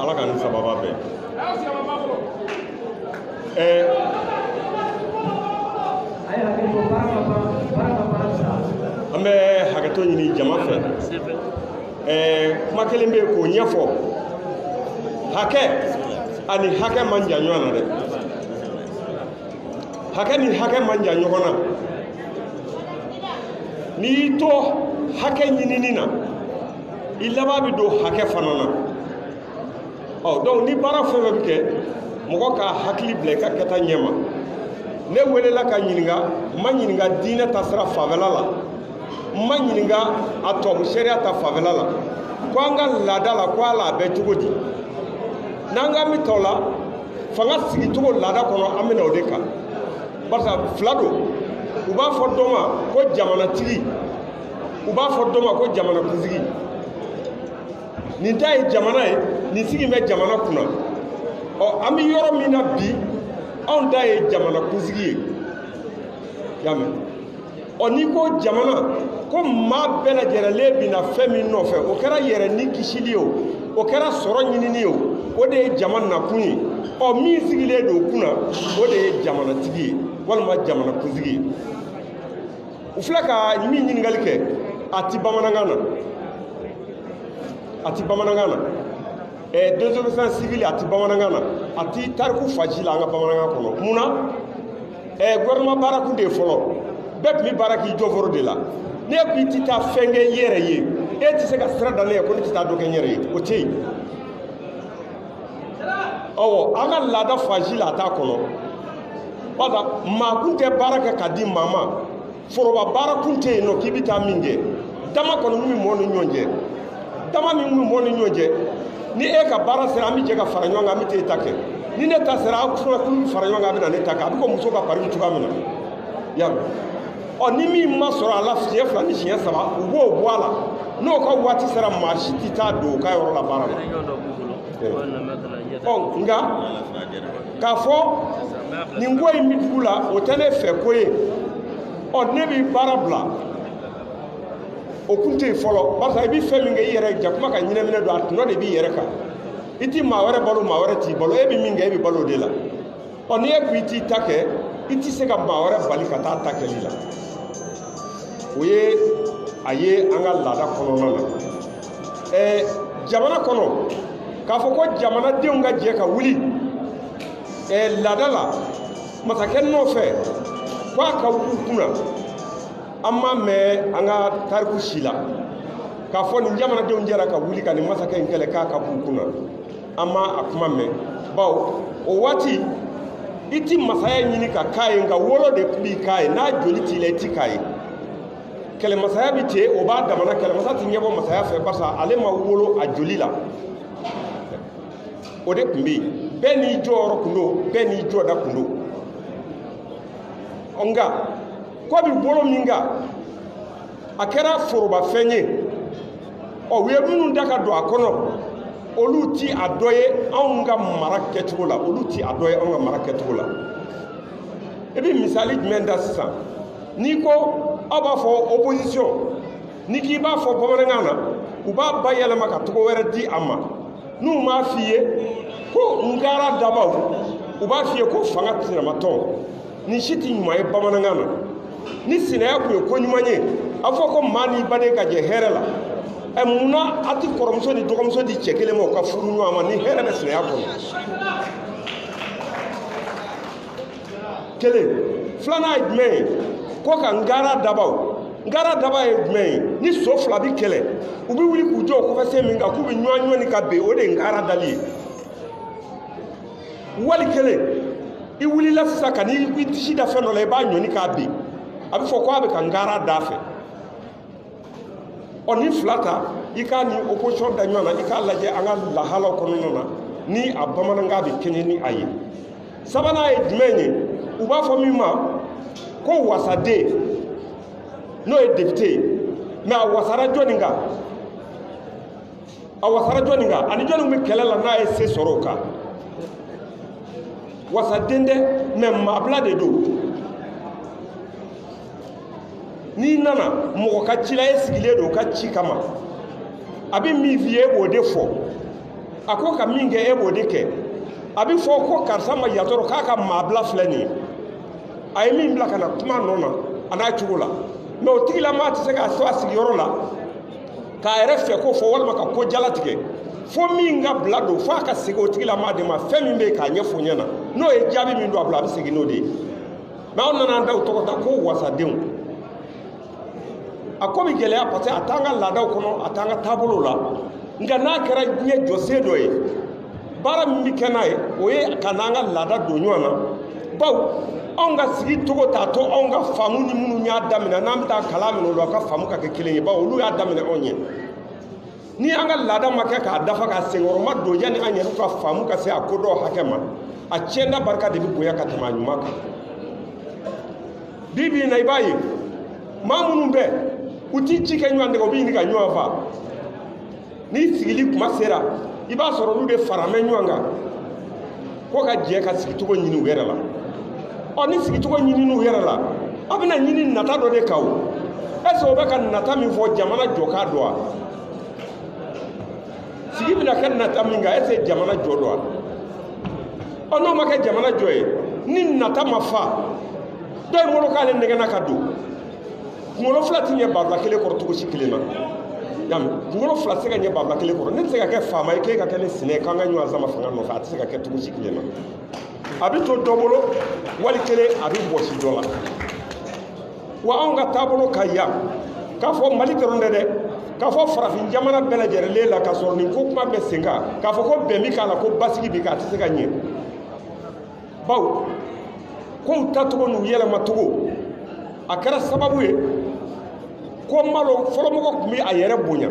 Ala ka ni sababa bɛɛ an bɛ hakɛto ɲini jama fɛ kuma kelen bɛ k'o ɲɛfɔ hakɛ ani hakɛ man jan ɲɔgɔn na dɛ hakɛ ni hakɛ man jan ɲɔgɔn na n'i y'i to hakɛ ɲinini na i laban bɛ don hakɛ fana na donc ni baara fɛn fɛn bɛ kɛ mɔgɔ ka hakili bila i ka kɛta ɲɛ ma ne welela ka ɲininka n ma ɲininka diinɛ ta sira fanfɛla la n ma ɲininka a tubabu sariya ta fanfɛla la ko an ka laada la ko ala a bɛ cogo di n'an k'an bɛ tɔ la fanga sigicogo laada kɔnɔ an bɛna o de kan barisa fila don u b'a fɔ dɔ ma ko jamanatigi u b'a fɔ dɔ ma ko jamanakuntigi nin ta ye jamana ye nin sigi bɛ jamana kunna an bɛ yɔrɔ min na bi anw ta ye jamanakuntigi ye y'a mɛn n'i ko jamana ko maa bɛɛ lajɛlen bɛ na fɛn min nɔfɛ o kɛra yɛrɛ ni kisili ye o kɛra sɔrɔ ɲinini ye o de ye jamana nakun ye min sigilen don o kunna o de ye jamanatigi ye walima jamanakuntigi ye u filɛ ka min ɲininkali kɛ a ti bamanankan na a ti bamanankan na désobéissance civile a ti bamanankan na a ti tariku faji la an ka bamanankan kɔnɔ mun na gouvernement baara kun de ye fɔlɔ bɛɛ tun bɛ baara k'i jɔforo de la ne ko i tɛ taa fɛn kɛ i yɛrɛ ye e tɛ se ka sira da ne ye ko ne tɛ taa dɔ kɛ n yɛrɛ ye o tɛ yen an ka laada faji la a t'a kɔnɔ bada maa kun tɛ baara kɛ ka di maa ma foroba baara kun tɛ yen nɔ k'i bɛ taa min kɛ dama kɔni min bɛ mɔgɔw ni ɲɔgɔn cɛ dama min bɛ mɔgɔw ni ɲɔgɔn cɛ ni e ka baara sera an bɛ jɛ ka fara ɲɔgɔn kan an bɛ taa e ta kɛ ni ne ta sera aw fana k'u fara ɲɔgɔn kan a bɛ na ne ta kɛ a bɛ ko muso ka pari cogoya min na ya ni min ma sɔrɔ a la siɲɛ fila ni siɲɛ saba u b'o bɔ a la n'o ka waati sera maa si tɛ taa don u ka yɔrɔ la baara la nka k'a fɔ nin ko in bɛ dugu la o tɛ ne fɛ ko ye ne bɛ baara bila o kun tɛ yen fɔlɔ barisa i bɛ fɛn min kɛ i yɛrɛ jakuma ka ɲɛnɛminɛ don a tɔnɔ de b'i yɛrɛ kan i tɛ maa wɛrɛ balo maa wɛrɛ t'i balo e bɛ min kɛ e bɛ balo o de la n'i e ko i t'i ta kɛ i tɛ se ka maa wɛrɛ bali ka taa ta kɛli la o ye a ye an ka laada kɔnɔna na jamana kɔnɔ k'a fɔ ko jamanadenw ka jɛ ka wuli laada la masakɛ nɔfɛ ko a ka wuli kunna an m'a mɛn an ka tariku si la k'a fɔ nin jamanadenw jɛra ka wuli ka nin masakɛ in kɛlɛ k'a ka b'u kunna an ma a kuma mɛn bawo o waati i ti masaya ɲini ka k'a ye nka wolo de b'i k'a ye n'a joli t'i la i ti k'a ye kɛlɛmasaya bi ten o b'a damana kɛlɛmasa ti ɲɛbɔ masaya fɛ barisa ale ma wolo a joli la o de tun bɛ yen bɛɛ n'i jɔyɔrɔ tun don bɛɛ n'i jɔda tun don nka ko bi bolo min kan a kɛra forobafɛn ye u ye minnu da ka don a kɔnɔ olu ti a dɔ ye anw ka mara kɛcogo la olu ti a dɔ ye anw ka mara kɛcogo la i bɛ misali jumɛn da sisan n'i ko aw b'a fɔ opposition n'i k'i b'a fɔ bamanankan na u b'a bayɛlɛma ka tɔgɔ wɛrɛ di a ma n'u m'a f'i ye ko nkara dabaw u b'a f'i ye ko fanga tiramatɔn nin si tɛ ɲuman ye bamanankan na ni sinaya tun ye ko ɲuman ye a fɔ ko maa n'i baden ka jɛ hɛrɛ la munna a ti kɔrɔmuso ni dɔgɔmuso di cɛ kelen ma u ka furu ɲɔgɔn ma ni hɛrɛ bɛ sinaya kɔnɔ kelen filanan ye jumɛn ye ko ka nkara daba ye jumɛn ye ni so fila bi kɛlɛ u bɛ wuli k'u jɔ o kɔfɛ sen min kan k'u bɛ ɲɔgɔn ɲɔni ka bɛn o de ye nkara dali ye wali kelen i wulila sisan ka n'i disi da fɛn dɔ la i b'a ɲɔni k'a ben a bɛ fɔ ko a bɛ ka nkara da fɛ ni fila ta i k'a ni opposition da ɲɔgɔn na i k'a lajɛ an ka lahalaw kɔnɔna na ni a bamanankan bɛ kɛɲɛ ni a ye sabanan ye jumɛn ye u b'a fɔ min ma ko wasaden n'o ye député ye mais a wasara jɔnni kan ani jɔnni bɛ kɛlɛ la n'a ye se sɔrɔ o kan wasaden dɛ mais maabila de don n'i nana mɔgɔ ka ci la e sigilen don o ka ci kama a bɛ min f'i ye e b'o de fɔ a ko ka min kɛ e b'o de kɛ a bɛ fɔ ko karisa ma yatɔrɔ k'a ka maabila filɛ nin ye a ye min bila ka na kuma nɔ na a n'a cogo la mais o tigilama tɛ se k'a to a sigiyɔrɔ la k'a yɛrɛ fɛ ko fɔ walima ka ko jalatigɛ fo min ka bila don fo a ka segin o tigilama de ma fɛn min bɛ yen k'a ɲɛfɔ ɲɛna n'o ye jaabi min don a bila a bɛ segin n'o de ye mais aw nana an da o tɔgɔ ta ko wasadenw a ko bɛ gɛlɛya parce que a t'an ka laadaw kɔnɔ a t'an ka taabolow la nka n'a kɛra diɲɛ jɔsen dɔ ye baara min bɛ kɛ n'a ye o ye ka n'an ka laada don ɲɔgɔn na bawo anw ka sigi cogo t'a to anw ka faamu ni minnu y'a daminɛ n'an bɛ taa kalan minɛ olu ka faamu ka kɛ kelen ye bawo olu y'a daminɛ anw ye ni an ka laada ma kɛ k'a dafa ka senkɔrɔma don yanni an yɛrɛ ka faamu ka se a ko dɔw hakɛ ma a tiɲɛda barika de bɛ bonya ka tɛmɛ a ɲuman kan bi bi in na i b'a ye maa minnu bɛ u ti ci kɛ ɲɔgɔn dɛgɛ u bɛ ɲini ka ɲɔgɔn fa ni sigili kuma sera i b'a sɔrɔ olu de faramɛ ɲɔgɔn kan ko ka jɛ ka sigicogo ɲini u yɛrɛ la ni sigicogo ɲini u yɛrɛ la a bɛna ɲini nata dɔ de kan o est-ce que o bɛ ka nata min fɔ jamana jɔ k'a dɔn wa sigi bɛna kɛ nata min kan est-ce que jamana jɔ dɔn wa n'o ma kɛ jamana jɔ ye ni nata ma fa dɔ in bolo k'ale nɛgɛnna ka don kunkolo fila tɛ ɲɛ babila kelen kɔrɔ cogo si kelen na yami kunkolo fila tɛ se ka ɲɛ babila kelen kɔrɔ ne tɛ se ka kɛ faama ye k'e ka kɛ ne sinɛ ye k'an ka ɲɔgɔn sama fanga nɔfɛ a tɛ se ka kɛ cogo si kelen na a bɛ to dɔ bolo wali kelen a bɛ bɔsi dɔ la wa anw ka taabolo ka yan k'a fɔ mali dɔrɔn tɛ dɛ k'a fɔ farafin jamana bɛɛ lajɛlen la ka sɔrɔ nin ko kuma bɛ sen kan k'a fɔ ko bɛn bɛ k'a la ko basigi bɛ k'a tɛ se ka ɲɛ bawo kow tacogo n'u yɛlɛmacogo a kɛra sababu ye ko malo fɔlɔmɔgɔ tun bɛ a yɛrɛ bonya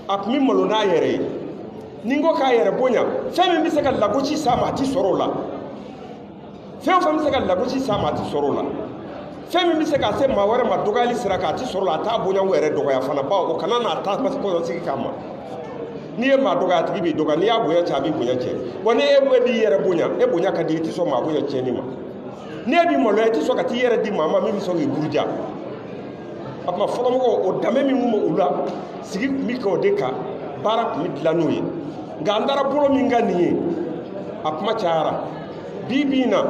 a tun bɛ malo n'a yɛrɛ ye ni n ko k'a yɛrɛ bonya fɛn min bɛ se ka lagosi s'a ma a tɛ sɔrɔ o la fɛn o fɛn bɛ se ka lagosi s'a ma a tɛ sɔrɔ o la fɛn min bɛ se ka se maa wɛrɛ ma dɔgɔyali sira kan a tɛ sɔrɔ o la a t'a bonya o yɛrɛ dɔgɔya fana bawo o kana n'a ta kɔlɔsigi k'a ma n'i ye maa dɔgɔya a tigi b'i dɔgɔya n'i y'a bonya cɛ a b'i bonya cɛ wa ni e b'i yɛrɛ bonya e bonya ka di i tɛ sɔn maa bonya cɛnni ma ni e b'i maloya i tɛ sɔn ka t'i yɛrɛ di maa ma min bɛ sɔn k'i buruja a tuma fɔlɔmɔgɔw o danbe min kun bɛ u la sigi tun bɛ kɛ o de kan baara tun bɛ dilan n'o ye nka an taara bolo min ka nin ye a kuma cayara bi bi in na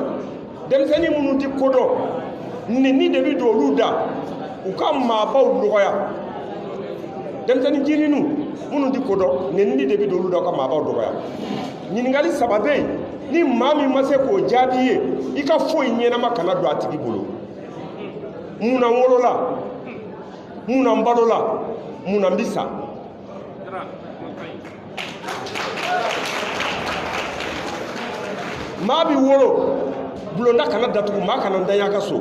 denmisɛnnin minnu tɛ kodɔn nɛni de bɛ don olu da u ka maabaw dɔgɔya denmisɛnnin jirininw minnu tɛ kodɔn nɛni de bɛ don olu da u ka maabaw dɔgɔya ɲininkali saba bɛ yen ni maa min ma se k'o jaabi ye i ka foyi ɲɛnama kana don a tigi bolo mun na n wolola mun na n balola mun na n bɛ sa maa b'i wolo bulonda kana datugu maa kana ntanya ka so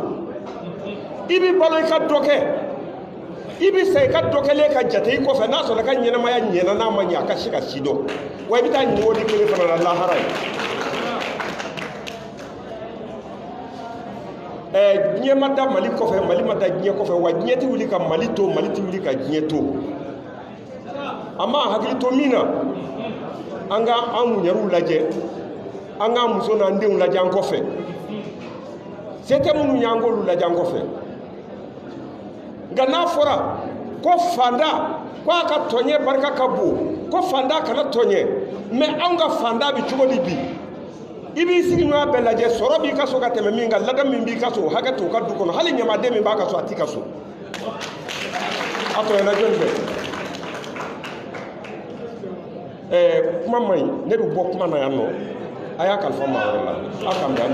i b'i balo i ka dɔ kɛ i bɛ sa i ka dɔ kɛlen ka jate i kɔfɛ n'a sɔrɔ i ka ɲɛnamaya ɲɛna n'a ma ɲɛ a ka se ka si dɔn wa i bɛ taa ɲini o de kelen fana na lahara ye diɲɛ ma da mali kɔfɛ mali ma da diɲɛ kɔfɛ wa diɲɛ tɛ wuli ka mali to mali tɛ wuli ka diɲɛ to an b'an hakili to min na an ka an muɲɛruw lajɛ an ka muso n'an denw lajɛ an kɔfɛ se tɛ minnu y'an k'olu lajɛ an kɔfɛ nka n'a fɔra ko fanda ko a ka tɔɲɛ barika ka bon ko fanda kana tɔɲɛ mɛ anw ka fanda bɛ cogo di bi i b'i sigi ɲɔgɔn bɛɛ lajɛ sɔrɔ b'i ka so ka tɛmɛ min kan lada min b'i ka so o hakɛ t'o ka du kɔnɔ hali ɲamaden min b'a ka so a t'i ka so a tɔɲɛna jɔnni fɛ kuma man ɲi ne bɛ bɔ kuma na yan nɔ a y'a kalifa maa wɛrɛ la a k'an bɛn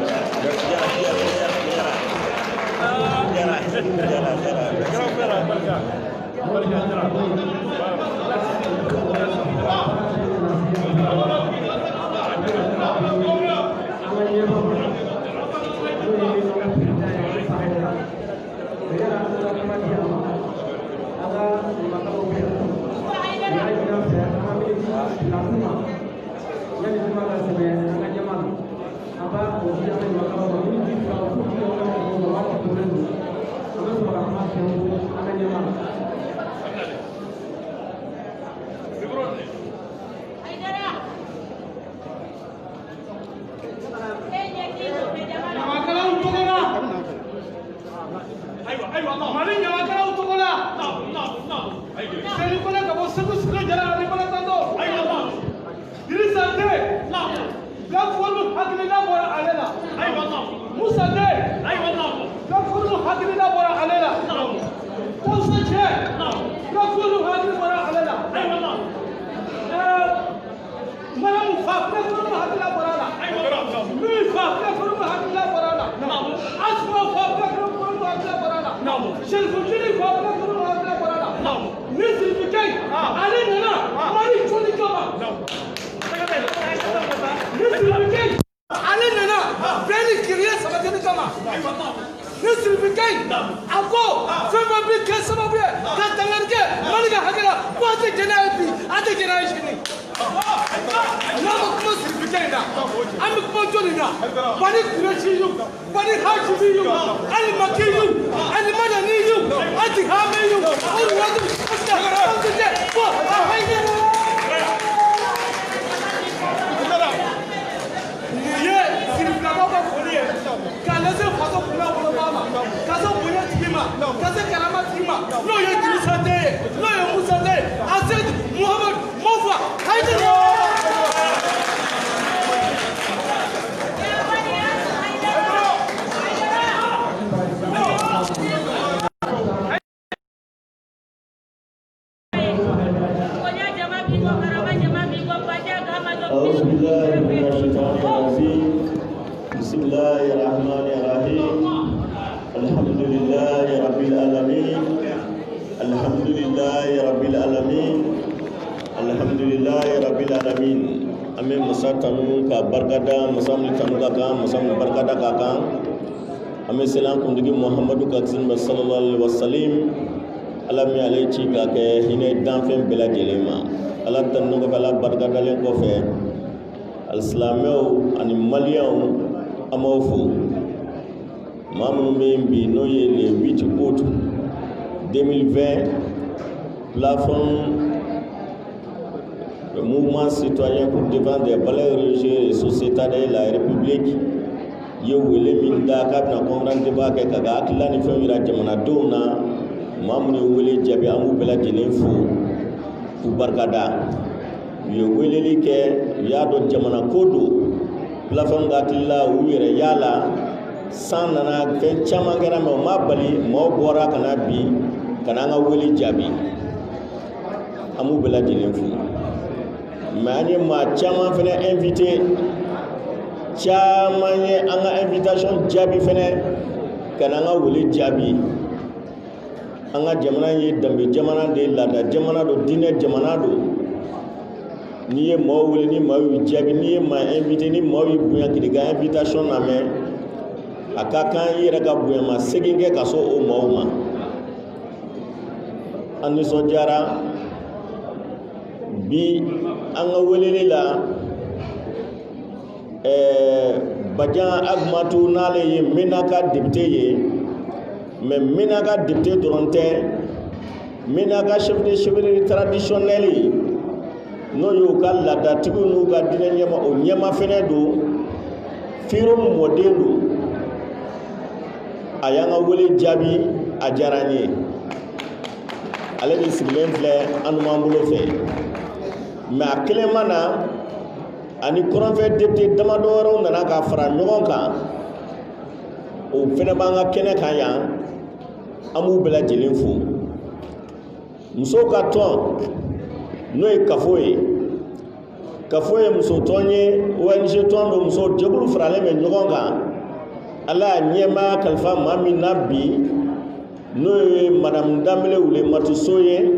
Şerif Ucuni ni sirifikai ale nana mali joli kama ni sirifikai ale nana bɛni kiriya sabatini kama ni sirifikai a ko fɛn fɛn bɛ kɛ sababu ye ka dankari kɛ mali ka hakɛ la ko a tɛ jɛnɛ ye bi a tɛ jɛnɛ ye sini n'an ma kuma sirifikai na an bɛ kuma joli na bani kuresi yu bani hajimi yu ali maki yu ali madani yu ati hame yu olu wadu ɔsɛ ɔsɛ tɛ ko a hayi ye sirifikaba ka foli ye k'a lase faso kunna woloba ma ka se bonya tigi ma ka se karama tigi ma n'o ye dirisa tɛ ye n'o ye musa tɛ ye a se muhamadu mofa hayidara أعوذ بالله من الشيطان الرجيم بسم الله الرحمن الرحيم الحمد لله رب العالمين الحمد لله رب العالمين الحمد لله رب العالمين أمين مساتنو كبركة مسامل تنو كاكا مسامل بركة كاكا أمين سلام كندقي محمد كاتسين صلى الله عليه وسلم ألمي عليه كاكا هنا دانفين بلا جلما ala tannu ko bala barka dalen ko fe alislamew ani maliens amaw fo mamu membi no ye le 8 août 2020 plateforme le mouvement citoyen pour défendre des valeurs religieuses et sociétales de la république ye wele min da ka na comprendre ba ke kaga akila ni fe yira jamana dona mamu ni wele jabi amu bela jelen fo ku barkada ye weleli kɛ y'a dɔn jamana ko do plateforme ka tilala u yɛrɛ yala san nana fɛn caman kɛra mɛ o ma bali maaw bɔra ka na bi ka na an ka wele jaabi an b'u bɛɛ lajɛlen fo mɛ an ye maa caman fɛnɛ invité caman ye an ka invitation jaabi fɛnɛ ka na an ka wele jaabi an ka jamana ye danbe jamana de laada jamana do diinɛ jamana do n'i ye maaw wele ni maaw y'u jaabi n'i ye maa invité ni maaw y'u bonya k'i ka invitation lamɛn a ka kan i yɛrɛ ka bonyama segin kɛ ka so o maaw ma an nisɔndiyara bi an ka weleli la Bajan Agmatu n'ale ye Menaka député ye mais Menaka député dɔrɔn tɛ Menaka chef de chevalerie traditionnel n'o y'u ka laadatigiw n'u ka diinɛ ɲɛma o ɲɛma fɛnɛ don Firo mɔden don a y'an ka wele jaabi a diyara n ye ale de sigilen filɛ an b'an bolo fɛ mais a kelen ma na ani kɔrɔnfɛ député damadɔ wɛrɛw nana ka fara ɲɔgɔn kan o fɛnɛ b'an ka kɛnɛ kan yan an b'u bɛɛ lajɛlen fo musow ka tɔn n'o ye kafo ye muso tɔn ye ONG tɔn do muso jɛkulu faralen bɛ ɲɔgɔn kan ala y'a ɲɛmaa kalifa maa min na bi n'o ye madame Danbele Wulematu So ye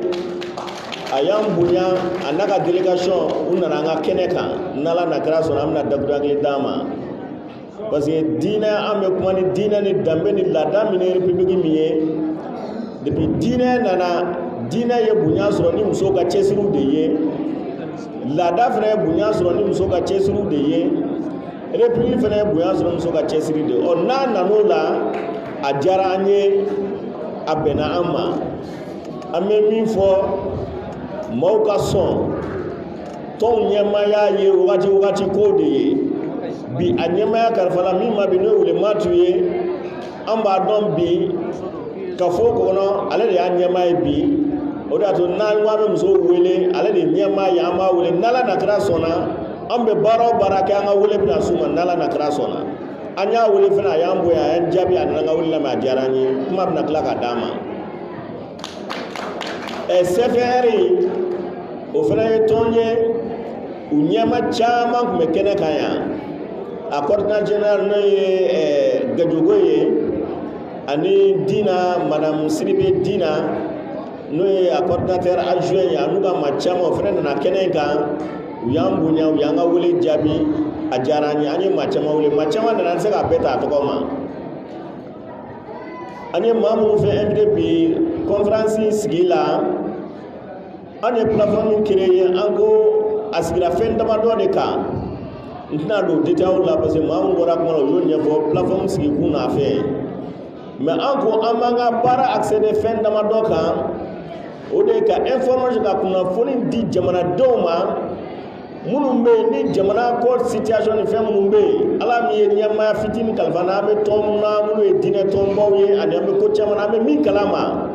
a y'an bonya a n'a ka délégation u nana an ka kɛnɛ kan n'ala na kɛra sɔnna an bɛna dabudakili d'a ma parce que diinɛ an bɛ kuma ni diinɛ ni danbe ni laada min ni république min ye depuis diinɛ nana diinɛ ye bonya sɔrɔ ni musow ka cɛsiriw de ye laada fana ye bonya sɔrɔ ni musow ka cɛsiriw de ye république fana ye bonya sɔrɔ musow ka cɛsiri de ɔ n'a nan'o la a diyara an ye a bɛnna an ma an bɛ min fɔ maaw ka sɔn tɔnw ɲɛmaaya ye wagati ko de ye bi a ɲɛmaaya kalifala min ma bi n'o ye Wulematu ye an b'a dɔn bi kafo kɔnɔ ale de y'a ɲɛmaa ye bi o de y'a to n'an ko an bɛ musow wele ale de ye ɲɛmaa ye an b'a wele n'ala na kira sɔnna an bɛ baara o baara kɛ an ka wele bɛna s'u ma n'ala na kira sɔnna an y'a wele fana a y'an bonya a y'an jaabi a nana an ka wele lamɛn a diyara an ye kuma bɛna tila ka d'a ma CFR o fana ye tɔn ye u ɲɛma caman tun bɛ kɛnɛ kan yan a coordinateur général n'o ye Gajogo ye ani Dina madame Sidibe Dina n'o ye a coordinateur adjoint ye a n'u ka maa caman o fana nana kɛnɛ in kan u y'an bonya u y'an ka wele jaabi a diyara an ye an ye maa caman wele maa caman nana an tɛ se k'a bɛɛ ta a tɔgɔ ma an ye maa minnu fɛ invité bi conférence sigi la an ye plateforme créé an ko a sigira fɛn damadɔ de kan n tɛna don détail la parce que maa minnu bɔra kuma la u y'o ɲɛfɔ plateforme sigi kun n'a fɛ mais an ko an b'an ka baara accéder fɛn damadɔ kan o de ye ka information ka kunnafoni di jamanadenw ma minnu bɛ yen ni jamana ko situation ni fɛn minnu bɛ yen ala min ye ɲɛmaaya fitinin kalifa na an bɛ tɔn minnu na minnu ye diinɛ tɔnbaw ye ani an bɛ ko caman na an bɛ min kalama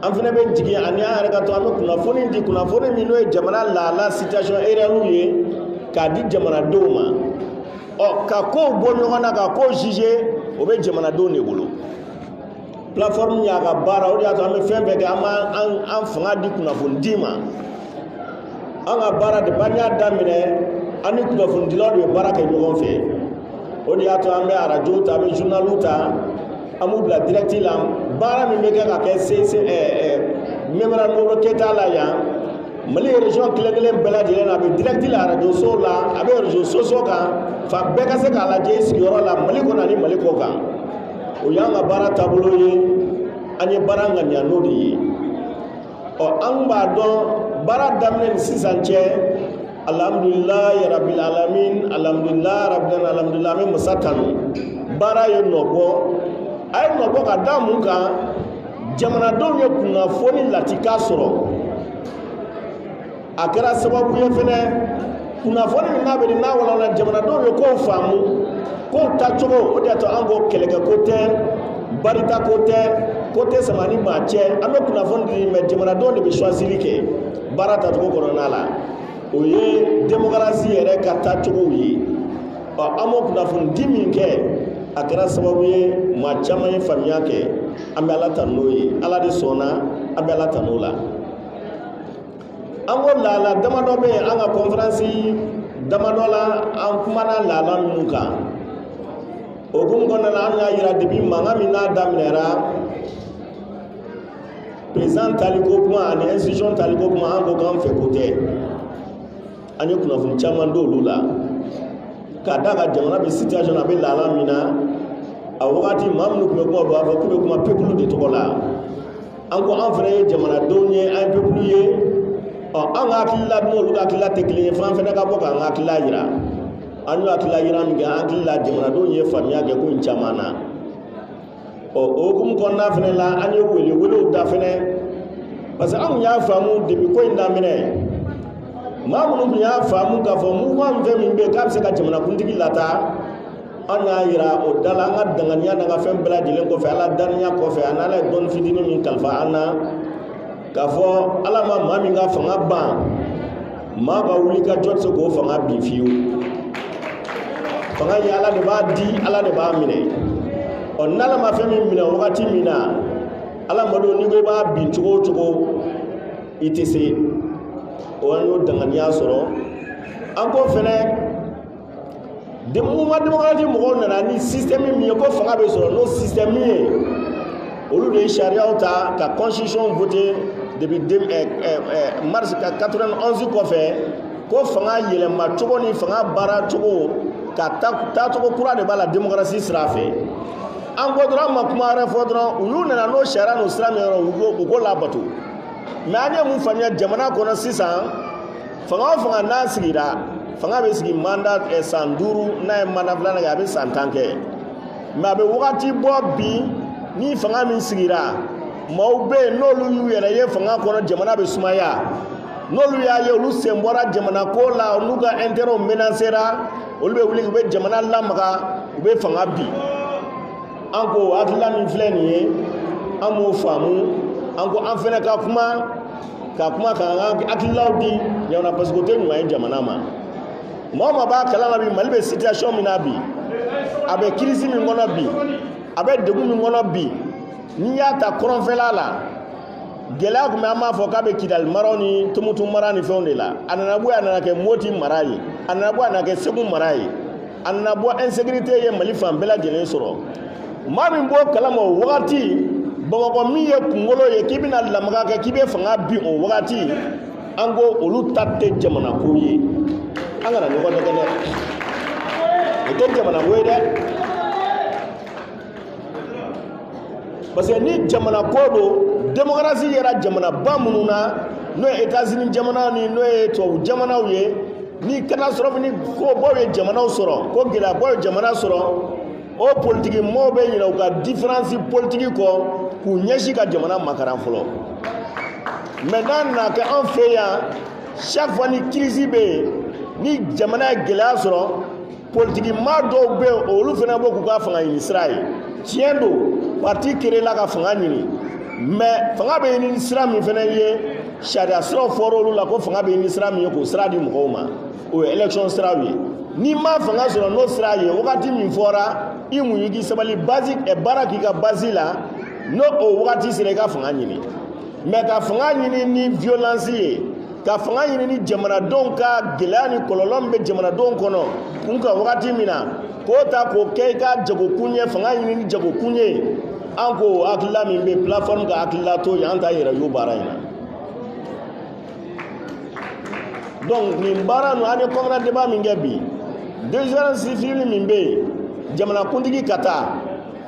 an fana bɛ jigin ani an yɛrɛ ka tɔn an bɛ kunnafoni di kunnafoni min n'o ye jamana lahala situation réelle ye k'a di jamanadenw ma ɔ ka kow bɔ ɲɔgɔn na ka kow juger o bɛ jamanadenw de bolo plateforme y'a ka baara o de y'a to an bɛ fɛn fɛn kɛ an b'an fanga di kunnafoni di ma an ka baara de b'an y'a daminɛ an ni kunnafonidilaw de bɛ baara kɛ ɲɔgɔn fɛ o de y'a to an bɛ arajo ta an bɛ journaliw ta an b'u bila direct la baara min bɛ kɛ ka kɛ memorandum Keita la yan Mali région kelen-kelen bɛɛ lajɛlen na a bɛ direct la arajo so la a bɛ réseaux sociaux kan fa bɛɛ ka se k'a lajɛ sigiyɔrɔ la Mali kɔnɔ ani Mali kɔ kan o y'an ka baara taabolo ye an ye baara ŋaniya n'o de ye ɔ an b'a dɔn baara daminɛ ni sisan cɛ alhamdulilayi rabil alamin alhamdulilayi rabil alamin alhamdulilayi an bɛ masa tanu baara ye nɔ bɔ a ye nɔ bɔ ka da mun kan jamanadenw ye kunnafoni latika sɔrɔ a kɛra sababu ye fɛnɛ kunnafoni min n'a bɛ di n'a walawala jamanadenw ye kow faamu kow tacogo o de y'a to an ko kɛlɛkɛ ko tɛ barita ko tɛ sama ni maa cɛ an bɛ kunnafoni di mɛ jamanadenw de bɛ choisili kɛ baara tacogo kɔnɔna la o ye démocratie yɛrɛ ka tacogow ye ɔ an m'o kunnafoni di min kɛ a kɛra sababu ye maa caman ye faamuya kɛ an bɛ ala ta n'o ye ala de sɔnna an bɛ ala ta n'o la an ko lahala damadɔ bɛ yen an ka conférence damadɔ la an kumana lahala minnu kan o hukumu kɔnɔna la an y'a yira depuis mankan min n'a daminɛra président tali ko kuma ani institution tali ko kuma an ko k'an fɛ ko tɛ an ye kunnafoni caman d'olu la k'a da ka jamana bɛ situation na a bɛ lahala min na a wagati maa minnu tun bɛ kuma b'a fɔ k'u bɛ kuma peuple de tɔgɔ la an ko an fana ye jamanadenw ye an ye peuple ye ɔ an ka hakilila dun olu ka hakilila tɛ kelen ye f'an fana ka bɔ k'an ka hakilila yira an y'o hakilila yira min kɛ an hakili la jamanadenw ye faamuya kɛ ko in caman na ɔ o hukumu kɔnɔna fana la an ye welew da fana parce que an kun y'a faamu depuis ko in daminɛ maa minnu kun y'a faamu k'a fɔ mouvement fɛn min bɛ yen k'a bɛ se ka jamanakuntigi lataa an y'a yira o da la an ka danganiya n'an ka fɛn bɛɛ lajɛlen kɔfɛ ala daniya kɔfɛ ani ala ye dɔnni fitinin min kalifa an na k'a fɔ ala ma maa min ka fanga ban maa ka wuli ka jɔ tɛ se k'o fanga bin fiyewu fanga ye ala de b'a di ala de b'a minɛ ɔ n'ala ma fɛn min minɛ wagati min na ala malo n'i ko i b'a bin cogo o cogo i tɛ se o an y'o danganiya sɔrɔ an ko fɛnɛ mouvement démocratique mɔgɔw nana ni système min ye ko fanga bɛ sɔrɔ n'o système min ye olu de ye sariyaw ta ka constitution voté depuis mars 91 kɔfɛ ko fanga yɛlɛma cogo ni fanga baara cogo ka taa cogo kura de b'a la démocratie sira fɛ an ko dɔrɔn an ma kuma wɛrɛ fɔ dɔrɔn u y'u nana n'o sariya n'o sira min yɔrɔ u ko labato mais an ye mun faamuya jamana kɔnɔ sisan fanga o fanga n'a sigira fanga bɛ sigi mandat san 5 n'a ye mandat filanan kɛ a bɛ san 10 kɛ mais a bɛ wagati bɔ bi ni fanga min sigira maaw bɛ yen n'olu y'u yɛrɛ ye fanga kɔnɔ jamana bɛ sumaya n'olu y'a ye olu sen bɔra jamana ko la n'u ka intérêt menacera olu bɛ wuli u bɛ jamana lamaga u bɛ fanga bi an ko hakilila min filɛ nin ye an m'o faamu an ko an fɛnɛ ka kuma k'an ka hakililaw di ɲamana parce que o tɛ ɲuman ye jamana ma maa o maa b'a kalama bi mali bɛ situation min na bi a bɛ crise min kɔnɔ bi a bɛ degun min kɔnɔ bi n'i y'a ta kɔrɔnfɛla la gɛlɛya tun bɛ an b'a fɔ k'a bɛ kidali maraw ni tumutu mara ni fɛnw de la a nana bɔ yen a nana kɛ moti mara ye a nana bɔ a nana kɛ segu mara ye a nana bɔ insécurité ye mali fan bɛɛ lajɛlen sɔrɔ maa min b'o kalama o wagati Bamakɔ min ye kunkolo ye k'i bɛna lamaga kɛ k'i bɛ fanga bin o wagati an ko olu ta tɛ jamana ko ye an kana ɲɔgɔn nɛgɛ dɛ o tɛ jamana ko ye dɛ parce que ni jamana ko don démocratie yɛrɛ jamanaba minnu na n'o ye États-Unis jamana ni n'o ye tubabu jamanaw ye ni catastrophe ni ko bɔ ye jamanaw sɔrɔ ko gɛlɛyaba ye jamana sɔrɔ o politiki mɔgɔw bɛ ɲinɛ u ka différence politique kɔ k'u ɲɛsin ka jamana makaran fɔlɔ maintenant na kɛ an fɛ yan chaque fois ni crise bɛ yen ni jamana ye gɛlɛya sɔrɔ politiki maa dɔw bɛ yen olu fana bɔ k'u ka fanga ɲini sira ye tiɲɛ don parti créé la ka fanga ɲini mais fanga bɛ ɲini sira min fana ye sariya siraw fɔra olu la ko fanga bɛ ɲini sira min ye k'o sira di mɔgɔw ma o ye élection siraw ye ni ma fanga sɔrɔ n'o sira ye wagati min fɔra i muɲu k'i sabali base baara k'i ka base la n'o o wagati sera i ka fanga ɲini mais ka fanga ɲini ni violence ye ka fanga ɲini ni jamanadenw ka gɛlɛya ni kɔlɔlɔ min bɛ jamanadenw kɔnɔ kun ka wagati min na k'o ta k'o kɛ i ka jagokun ye fanga ɲini ni jagokun ye an ko hakilila min bɛ plateforme ka hakilila to ye an ta yɛrɛ y'o baara in na donc nin baara ninnu an ye commandant débat min kɛ bi désobéissance civile min bɛ yen jamanakuntigi ka taa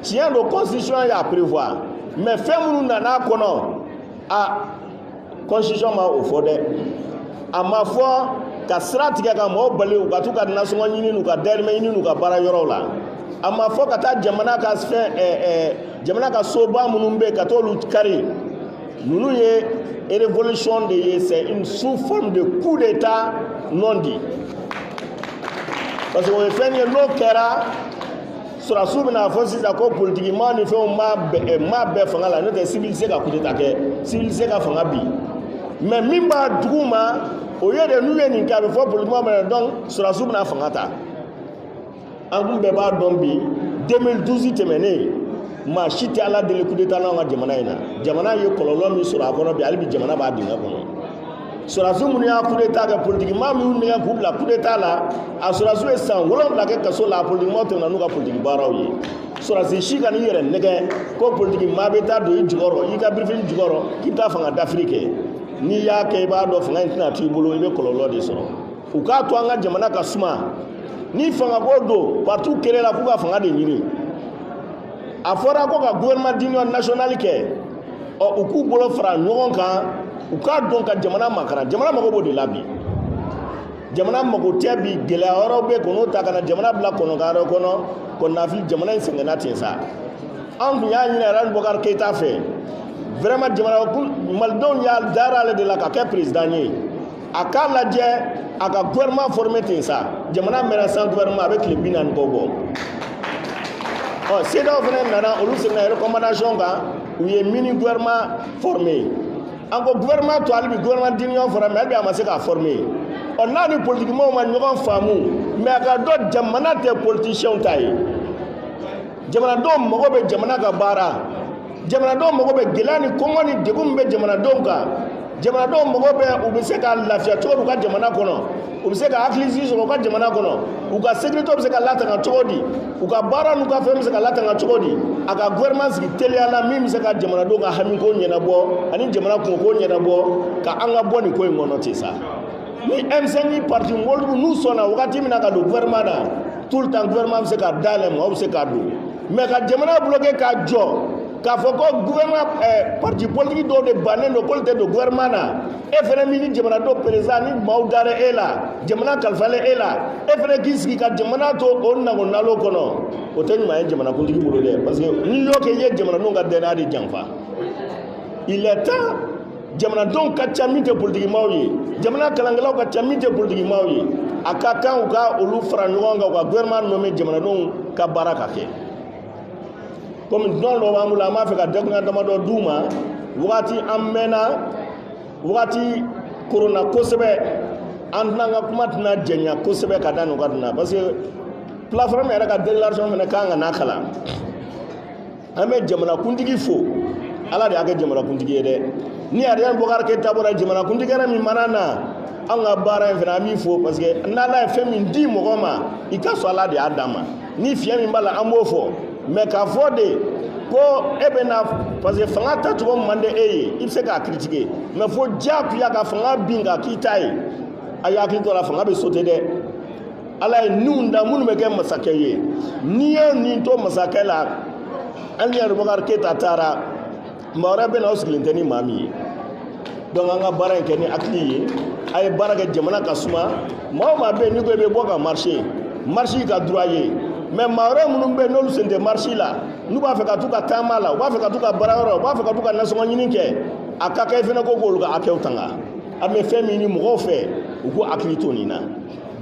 tiɲɛ don constitution y'a prévoir mais fɛn minnu nana kɔnɔ a constitution ma o fɔ dɛ a ma fɔ ka sira tigɛ ka mɔgɔw bali u ka t'u ka nasɔngɔ ɲini n'u ka dayirimɛ ɲini n'u ka baara yɔrɔw la a ma fɔ ka taa jamana ka fɛn jamana ka soba minnu bɛ yen ka t'olu kari ninnu ye révolution de ye c'est une sous forme de coup d'état non dit parce que o ye fɛn ye n'o kɛra sɔrɔsiw bɛna fɔ sisan ko politiki maa ni fɛnw maa bɛɛ fanga la n'o tɛ civil tɛ se ka coup d'état kɛ civil tɛ se ka fanga bin mais min b'a dugu ma o ye de n'u ye nin kɛ a bɛ fɔ politiki maa bɛna donc sɔrɔsiw bɛna fanga ta an kun bɛɛ b'a dɔn bi 2012 tɛmɛnen maa si tɛ ala deli coup d'état n'anw ka jamana in na jamana ye kɔlɔlɔ min sɔrɔ a kɔnɔ bi hali bi jamana b'a dingɛ kɔnɔ sɔrɔsiw minnu y'a coup d'état kɛ politiki maa minnu nɛgɛ k'u bila coup d'état la a sɔrɔsiw ye san 7 kɛ kaso la a politiki maaw tɛmɛna n'u ka politiki baaraw ye sɔrɔsi si ka n'i yɛrɛ nɛgɛ ko politiki maa bɛ taa don i jukɔrɔ i ka birifini jukɔrɔ k'i bɛ taa fanga dafiri kɛ n'i y'a kɛ i b'a dɔn fanga in tɛna to i bolo i bɛ kɔlɔlɔ de sɔrɔ u k'a to an ka jamana ka suma ni fangako don parti kɛlɛ la k'u ka fanga de ɲini a fɔra ko ka gouvernement d'union nationale kɛ ɔ u k'u bolo fara ɲɔgɔn kan u k'a dɔn ka jamana makaran jamana mago b'o de la bi jamana mago tɛ bi gɛlɛya wɛrɛw bɛ k'o ta ka na jamana bila kɔnɔkara kɔnɔ ko nafili jamana in sɛgɛnna ten sa an tun y'a ɲini Alain Bokar Keita fɛ vraiment jamana malidenw y'a dara ale de la ka kɛ président ye a k'a lajɛ a ka gouvernement formé ten sa jamana mɛnna sans gouvernement a bɛ tile 40 kɔ bɔ ɔ CEDEAO fana nana olu seginna recommandation kan u ye mini gouvernement formé an ko gouvernement to hali bi gouvernement d'union fɔra mais hali bi a ma se k'a formé ɔ n'a ni politiki maaw ma ɲɔgɔn faamu mais a ka dɔn jamana tɛ politiciens ta ye jamanadenw mago bɛ jamana ka baara jamanadenw mago bɛ gɛlɛya ni kɔngɔ ni degun min bɛ jamanadenw kan jamanadenw mago bɛ u bɛ se ka lafiya cogo di u ka jamana kɔnɔ u bɛ se ka hakilisigi sɔrɔ u ka jamana kɔnɔ u ka sécurité bɛ se ka latanga cogo di u ka baara n'u ka fɛn bɛ se ka latanga cogo di a ka gouvernement sigi teliya la min bɛ se ka jamanadenw ka hamiko ɲɛnabɔ ani jamana kungo ɲɛnabɔ ka an ka bɔ nin ko in kɔnɔ ten sa ni M5 parti mɔlugu n'u sɔnna wagati min na ka don gouvernement na tout le temps gouvernement bɛ se ka dayɛlɛ mɔgɔw bɛ se ka don mais ka jamana bloqué ka jɔ k'a fɔ ko gouvernement parti politique dɔw de bannen don k'olu tɛ don gouvernement na e fana min ni jamanadenw président ni maaw dara e la jamana kalifalen e la e fana k'i sigi ka jamana to o nagonalo kɔnɔ o tɛ ɲuman ye jamanakuntigi bolo dɛ parce que n'i y'o kɛ i ye jamanadenw ka danaya de janfa il est temps jamanadenw ka ca min tɛ politiki maaw ye jamana kalankɛlaw ka ca min tɛ politiki maaw ye a ka kan u ka olu fara ɲɔgɔn kan u ka gouvernement nommé jamanadenw ka baara ka kɛ comme dɔn dɔ b'an bolo an b'a fɛ ka dakunya damadɔ d'u ma wagati an mɛnna wagati koronna kosɛbɛ an tɛna an ka kuma tɛna jɛnya kosɛbɛ ka da nin wagati na parce que plateforme yɛrɛ ka délégation fana kan ka n'a kalan an bɛ jamanakuntigi fo ala de y'a kɛ jamanakuntigi ye dɛ ni Alain Bokar Keita bɔra jamanakuntigi yɛrɛ min mana na an ka baara in fana an b'i fo parce que n'ala ye fɛn min di mɔgɔ ma i ka sɔn ala de y'a d'a ma ni fiɲɛ min b'a la an b'o fɔ mais k'a fɔ de ko e bɛ na parce que fanga tacogo man di e ye i bɛ se k'a critiquer mais fo diyagoya ka fanga bin ka k'i ta ye a y'a hakili to la fanga bɛ sauter dɛ ala ye ninw da minnu bɛ kɛ masakɛ ye n'i ye nin to masakɛ la Alioune Boubacar Keita taara maa wɛrɛ bɛ na aw sigilen tɛ ni maa min ye donc an ka baara in kɛ ni hakili ye a ye baara kɛ jamana ka suma maa o maa bɛ yen n'i ko i bɛ bɔ ka marche ka droit ye mais maa wɛrɛ minnu bɛ yen n'olu sen tɛ marche la n'u b'a fɛ ka t'u ka taama la u b'a fɛ ka t'u ka baara yɔrɔ u b'a fɛ ka t'u ka nasɔngɔ ɲini kɛ a ka kɛ fɛnɛ ko k'olu ka hakɛw tanga a bɛ fɛn min ɲini mɔgɔw fɛ u k'u hakili to nin na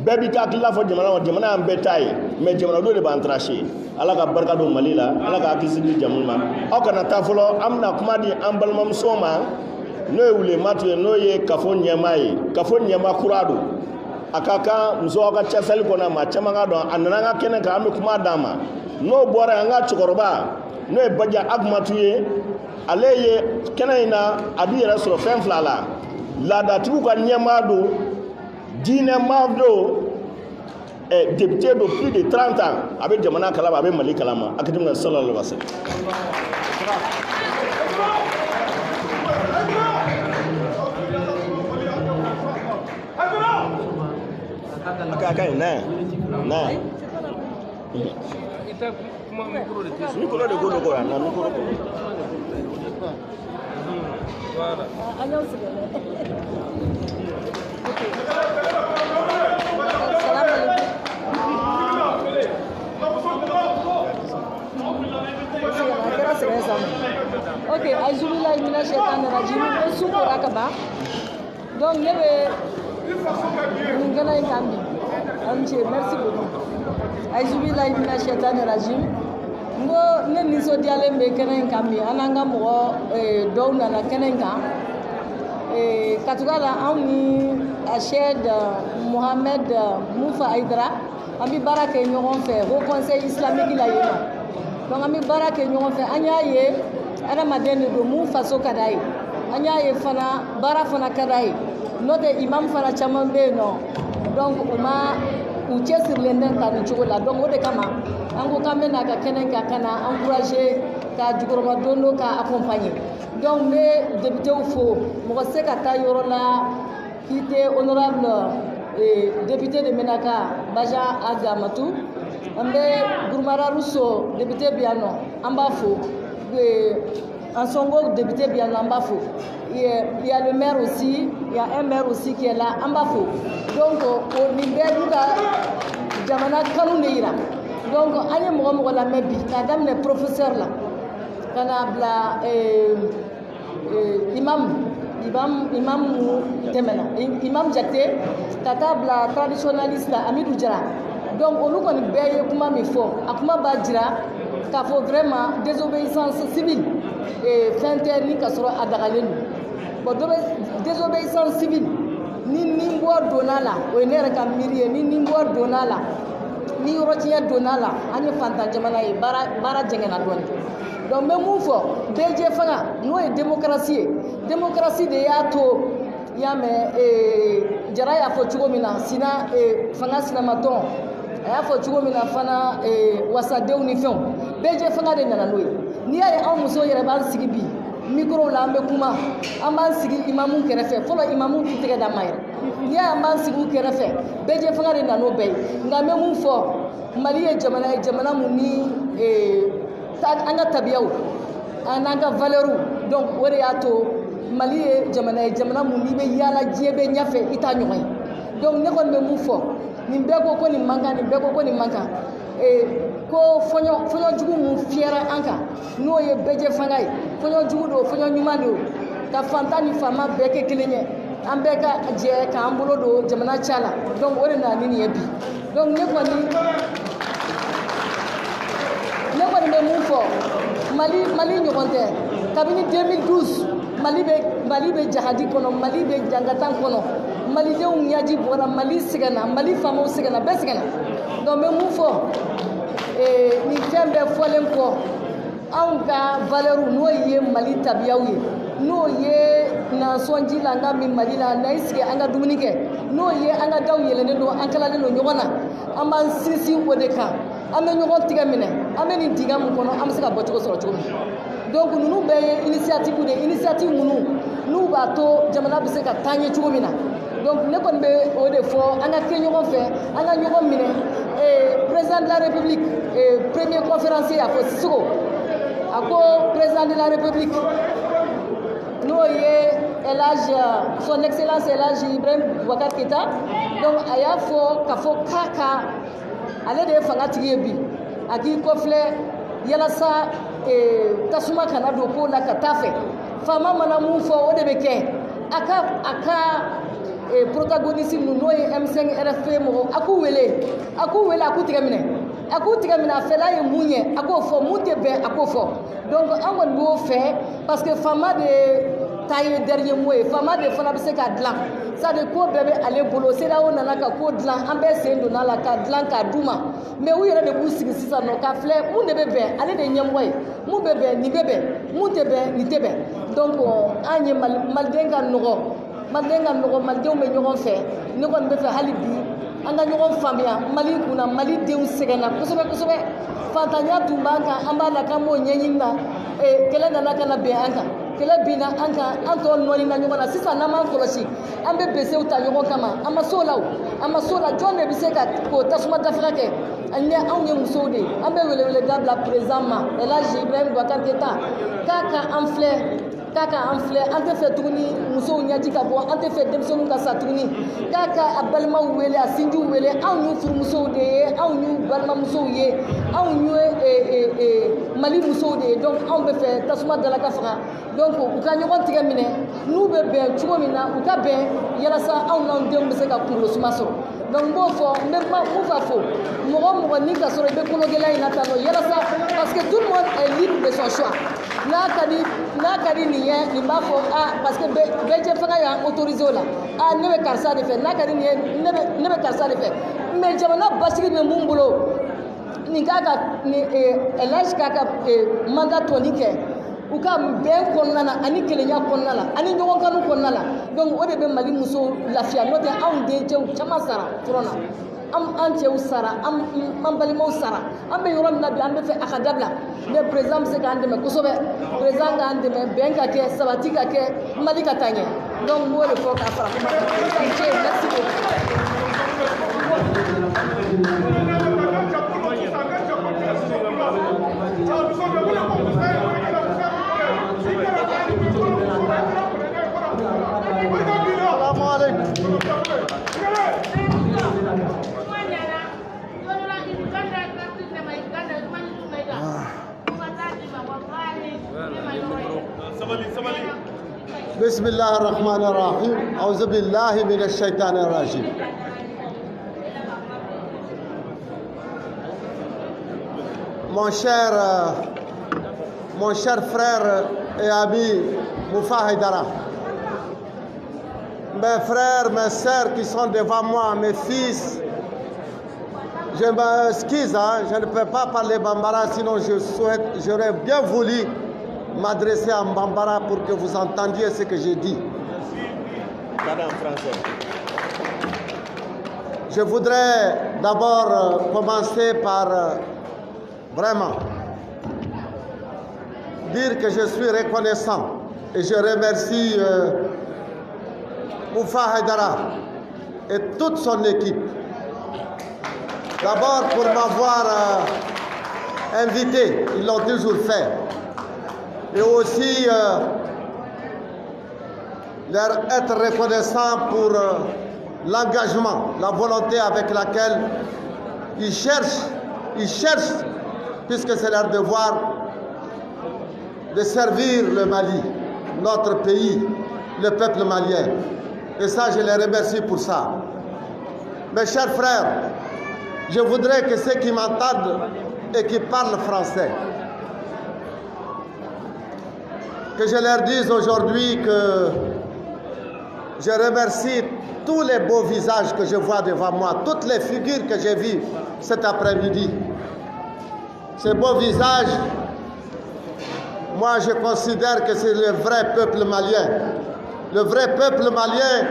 bɛɛ b'i ka hakilila fɔ jamana ma jamana y'an bɛɛ ta ye mais jamanadenw de b'an tracher ala ka barika don Mali la ala ka hakili sigi jamu ma aw kana taa fɔlɔ an bɛna kuma di an balimamusow ma n'o ye wulematu ye n'o ye kafo ɲɛmaa ye kafo ɲɛmaa kura don a ka kan musow ka casali kɔnɔ maa caman ka dɔn a nana an ka kɛnɛ kan an bɛ kuma d'a ma n'o bɔra an ka cɛkɔrɔba n'o ye Baja Agumatu ye ale ye kɛnɛ in na a b'i yɛrɛ sɔrɔ fɛn fila la laadatigiw ka ɲɛmaa don diinɛmaa don député don plus de 30 ans a bɛ jamana kalama a bɛ Mali kalama a kiti mina sallallahu alaihi wa sallam Akak nah. Micro de godo goya, na micro. Voilà. Ok, ajubilahi mina shaitani rajim. Osuko rakaba. Donc ne be ngana ikambi. Amche, merci beaucoup. Ajubilahi mina shaitani rajim. Ngo ne niso diale mbe kene ikambi. Ananga mo do na kene ikambi. Katugala ami Ached Mohamed Moufa Aïdara ami baraka ñogon fait au conseil islamique la yema donc ami baraka ñogon fait anya ye ana madene do mu faso kadai anya ye fana bara fana kadai note imam fana chamambe no donc uma uche sur l'enden kan chogola donc ode kama ango kamena ka kenen ka kana encourager ka jugoroma dono ka accompagner donc mais député au faux mo se ka ta yorola qui était honorable député de Menaka Baja Agamatou ambe Gourmara Rousseau député Biano Ambafo en Songo député Biano Ambafo il y a le maire aussi il y a un maire aussi qui est là Ambafo donc au niveau de jamana kanuneira donc anye mo la mebi kadam le professeur là kana bla imam temena imam jate katabla traditionnaliste Amidou Diarra donc olu koni beye kuma mi fo akuma ba jira ka fo vraiment désobéissance civile et fente ni kasoro adagalen bon désobéissance civile ni nimbo donala o nere ka mirie ni nimbo donala ni rotiya donala ani fanta jamana e bara jengena doni donc me mun fo beje fanga no e démocratie de yato yame jara ya fo chugo mina sina fanga sina maton ya fo chugo mina fana wasadeu ni fon beje fanga de nana noy ni ay aw muso yere ban sigi bi micro la ambe kuma amban sigi imamu kerefe folo imamu kitege da mayre ni ay amban sigi kerefe beje fanga de nano be ngame mun fo mali e jamana muni anga tabiyaw ananga valeuru donc wore yato mali e jamana muni be yala jebe nyafe ita nyoy donc ne kon be mu fo ni bego ko ni manka ko fonyo jugu mu fiera anka no ye beje fangay fonyo jugu do fonyo nyumando ka fantani fama beke kilenye ambeka je ka ambulo do jamana chala donc wore na nini yebi donc ne kon be mu fo mali nyokonte kabini 2012 mali be jahadi kono mali be jangatan kono mali de unyaji bora mali sigana mali famo sigana be sigana donc me mu fo ni tembe folen ko anga valeur no ye mali tabiyawi no ye na sonji la ngami mali la na iske anga dumunike no ye anga daw yele no ankala no nyona amban sisi wodeka an bɛ ɲɔgɔn tigɛ minɛ an bɛ nin dingɛ min kɔnɔ an bɛ se ka bɔ cogo sɔrɔ cogo min donc ninnu bɛɛ ye initiative de ye initiative minnu n'u b'a to jamana bɛ se ka taa ɲɛ cogo min na donc ne kɔni bɛ o de fɔ an ka kɛ ɲɔgɔn fɛ an ka ɲɔgɔn minɛ président de la république premier conférencier a fɔ Sisoko a ko président de la république n'o ye son excellence El Hadji Ibrahim Boubacar Keita donc a y'a fɔ k'a fɔ k'a ka ale de ye fangatigi ye bi a k'i kɔfilɛ yalasa tasuma kana don ko la ka taa fɛ faama mana mun fɔ o de bɛ kɛ a ka protagoniste ninnu n'o ye M5 RFP mɔgɔ a k'u wele a k'u tigɛ minɛ a fɛla ye mun ye a k'o fɔ mun tɛ bɛn a k'o fɔ donc an kɔni b'o fɛ parce que faama de ta ye dernier mot ye faama de fana bɛ se k'a dilan c'est-à-dire ko bɛɛ bɛ ale bolo CEDEAO nana ka ko dilan an bɛɛ sen donna la k'a dilan k'a d'u ma mais u yɛrɛ de b'u sigi sisan nɔ k'a filɛ mun de bɛ bɛn ale de ye ɲɛmɔgɔ ye mun bɛ bɛn nin bɛ bɛn mun tɛ bɛn nin tɛ bɛn donc an ye maliden ka nɔgɔ malidenw bɛ ɲɔgɔn fɛ ne kɔni bɛ fɛ hali bi an ka ɲɔgɔn faamuya mali kunna malidenw sɛgɛnna kosɛbɛ kosɛbɛ fantanya tun b'an kan an b'a la k'an b'o ɲɛɲini na kɛlɛ nana ka na bɛn an kan kɛlɛ binna an kan an tɔ nɔɔnina ɲɔgɔn na sisan n'an m'an kɔlɔsi an bɛ besew ta ɲɔgɔn kama an ma s'o la jɔn de bɛ se ka k'o tasuma dafaga kɛ anw ye musow de ye an bɛ weleweleda bila président ma El Hadji Ibrahim Boubacar Keita k'a ka an filɛ an tɛ fɛ tuguni musow ɲɛji ka bɔ an tɛ fɛ denmisɛnninw ka sa tuguni k'a ka a balimaw wele a sinjiw wele anw y'u furumusow de ye anw y'u balimamusow ye anw ye mali musow de ye donc anw bɛ fɛ tasuma dala ka faga donc u ka ɲɔgɔn tigɛ minɛ n'u bɛ bɛn cogo min na u ka bɛn yalasa anw n'anw denw bɛ se ka kunkolo suma sɔrɔ donc n b'o fɔ n bɛ mun fɔ mɔgɔ ni ka sɔrɔ i bɛ kologɛlɛya in na tan nɔ yalasa parce que tout le monde est libre de son choix n'a ka di nin ye nin b'a fɔ parce que bɛɛ jɛ fanga y'an autorisé o la ne bɛ karisa de fɛ n'a ka di nin ye ne bɛ karisa de fɛ mais jamana basigi bɛ mun bolo nin k'a ka El Hadji k'a ka mandat tɔni kɛ u ka bɛn kɔnɔna na ani kelenya kɔnɔna la ani ɲɔgɔn kanu kɔnɔna la donc o de bɛ mali muso lafiya n'o tɛ anw den cɛw caman sara fɔlɔ na an cɛw sara an balimaw sara an bɛ yɔrɔ min na bi an bɛ fɛ a ka dabila mais président bɛ se k'an dɛmɛ kosɛbɛ président k'an dɛmɛ bɛn ka kɛ sabati ka kɛ mali ka taa ɲɛ donc n b'o de fɔ k'a fara kuma kan merci بسم الله الرحمن الرحيم أعوذ بالله من الشيطان الرجيم mon cher frère et ami Moufa Haïdara, mes frères, mes sœurs qui sont devant moi, mes fils, je m'excuse, je ne peux pas parler bambara, sinon j'aurais bien voulu m'adresser en bambara pour que vous entendiez ce que j'ai dit. Madame français. Je voudrais d'abord commencer par vraiment dire que je suis reconnaissant et je remercie Moufa Haïdara et toute son équipe. D'abord pour m'avoir invité, ils l'ont toujours fait. Et aussi leur être reconnaissant pour l'engagement, la volonté avec laquelle ils cherchent, puisque c'est leur devoir, de servir le Mali, notre pays, le peuple malien. Et ça, je les remercie pour ça. Mes chers frères, je voudrais que ceux qui m'entendent et qui parlent français, que je leur dise aujourd'hui que je remercie tous les beaux visages que je vois devant moi, toutes les figures que j'ai vues cet après-midi. Ces beaux visages, moi je considère que c'est le vrai peuple malien. Le vrai peuple malien,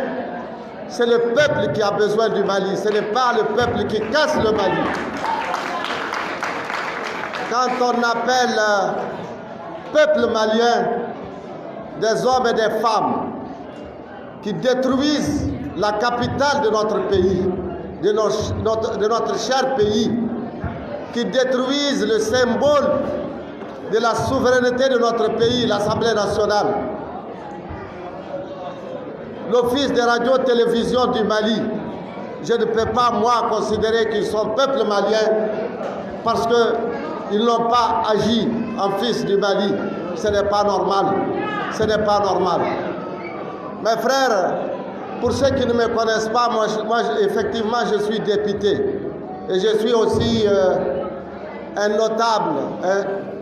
c'est le peuple qui a besoin du Mali, ce n'est pas le peuple qui casse le Mali. quand on appelle peuple malien des hommes et des femmes qui détruisent la capitale de notre pays, de notre cher pays, qui détruisent le symbole de la souveraineté de notre pays, l'Assemblée nationale, l'Office de radio-télévision du Mali. Je ne peux pas, moi, considérer qu'ils sont peuple malien parce qu'ils n'ont pas agi en fils du Mali. Ce n'est pas normal. Ce n'est pas normal. Mes frères, pour ceux qui ne me connaissent pas, moi effectivement, je suis député. Et je suis aussi un notable,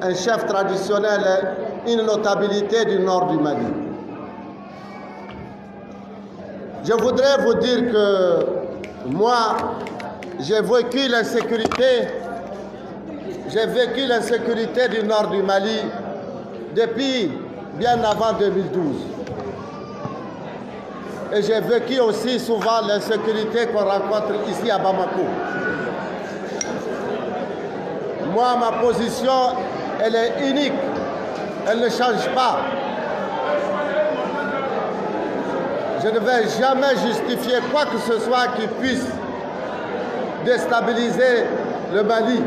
un chef traditionnel, une notabilité du nord du Mali. Je voudrais vous dire que moi, j'ai vécu l'insécurité du nord du Mali depuis bien avant 2012. Et j'ai vécu aussi souvent l'insécurité qu'on rencontre ici à Bamako. Moi, ma position, elle est unique. Elle ne change pas. Je ne vais jamais justifier quoi que ce soit qui puisse déstabiliser le Mali.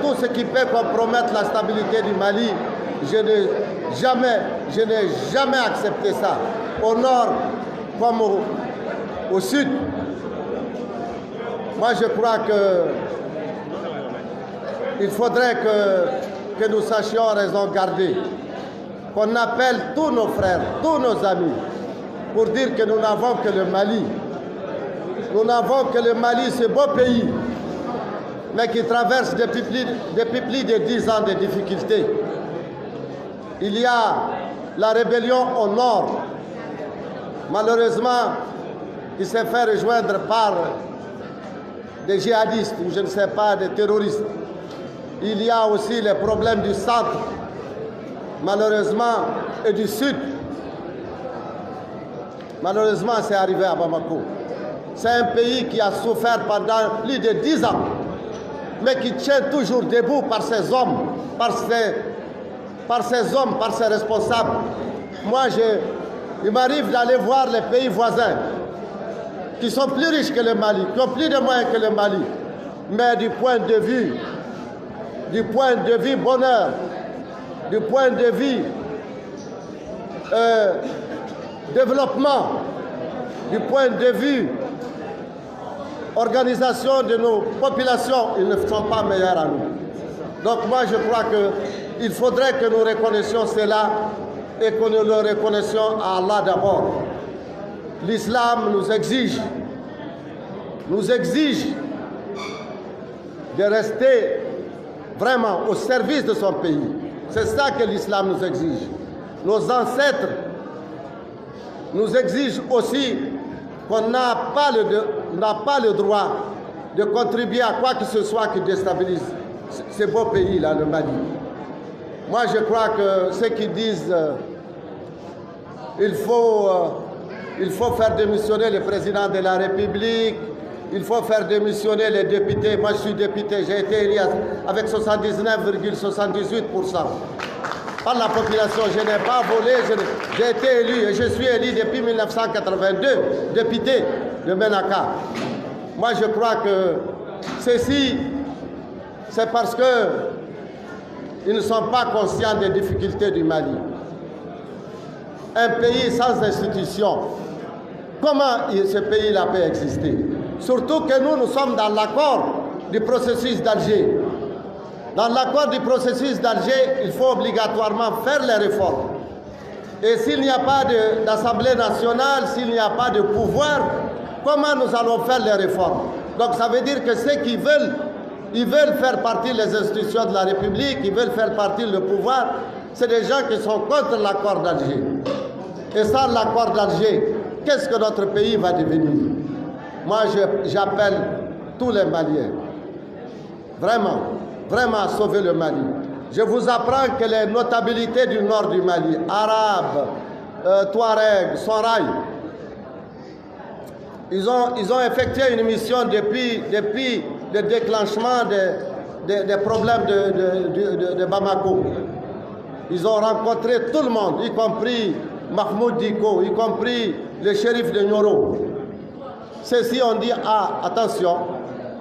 Tout ce qui peut compromettre la stabilité du Mali, je n'ai jamais accepté ça. Au nord comme au sud. Moi, je crois qu'il faudrait que nous sachions raison garder. Qu'on appelle tous nos frères, tous nos amis, pour dire que nous n'avons que le Mali. Nous n'avons que le Mali, ce beau pays, mais qui traverse depuis plus de 10 ans de difficultés. Il y a la rébellion au nord, malheureusement, qui s'est fait rejoindre par des djihadistes, ou je ne sais pas, des terroristes. Il y a aussi les problèmes du centre, malheureusement, et du sud. Malheureusement, c'est arrivé à Bamako. C'est un pays qui a souffert pendant plus de 10 ans, mais qui tient toujours debout par ses hommes, par ses responsables. Moi, il m'arrive d'aller voir les pays voisins, qui sont plus riches que le Mali, qui ont plus de moyens que le Mali. Mais du point de vue bonheur, du point de vue développement, du point de vue organisation de nos populations, ils ne sont pas meilleurs à nous. Donc moi je crois qu'il faudrait que nous reconnaissions cela et que nous le reconnaissions à Allah d'abord. L'islam nous exige de rester vraiment au service de son pays. C'est ça que l'islam nous exige. Nos ancêtres nous exigent aussi qu'on n'a pas le droit de contribuer à quoi que ce soit qui déstabilise ce beau pays-là, le Mali. Moi, je crois que ceux qui disent il faut faire démissionner le président de la République, il faut faire démissionner les députés. Moi, je suis député, j'ai été élu avec 79,78% par la population. Je n'ai pas volé, j'ai été élu et je suis élu depuis 1982, député de Menaka. Moi, je crois que ceci, c'est parce qu'ils ne sont pas conscients des difficultés du Mali. Un pays sans institution, comment ce pays-là peut exister? Surtout que nous sommes dans l'accord du processus d'Alger. Dans l'accord du processus d'Alger, il faut obligatoirement faire les réformes. Et s'il n'y a pas d'Assemblée nationale, s'il n'y a pas de pouvoir, comment nous allons faire les réformes? Donc ça veut dire que ceux qui veulent faire partie des institutions de la République, ils veulent faire partie du pouvoir, c'est des gens qui sont contre l'accord d'Alger. Et sans l'accord d'Alger, qu'est-ce que notre pays va devenir? Moi, j'appelle tous les Maliens, vraiment à sauver le Mali. Je vous apprends que les notabilités du nord du Mali, Arabes, Touaregs, Soraï, ils ont effectué une mission depuis le déclenchement des problèmes de Bamako. Ils ont rencontré tout le monde, y compris Mahmoud Diko, y compris le shérif de Nioro. Ceux-ci ont dit, ah, attention,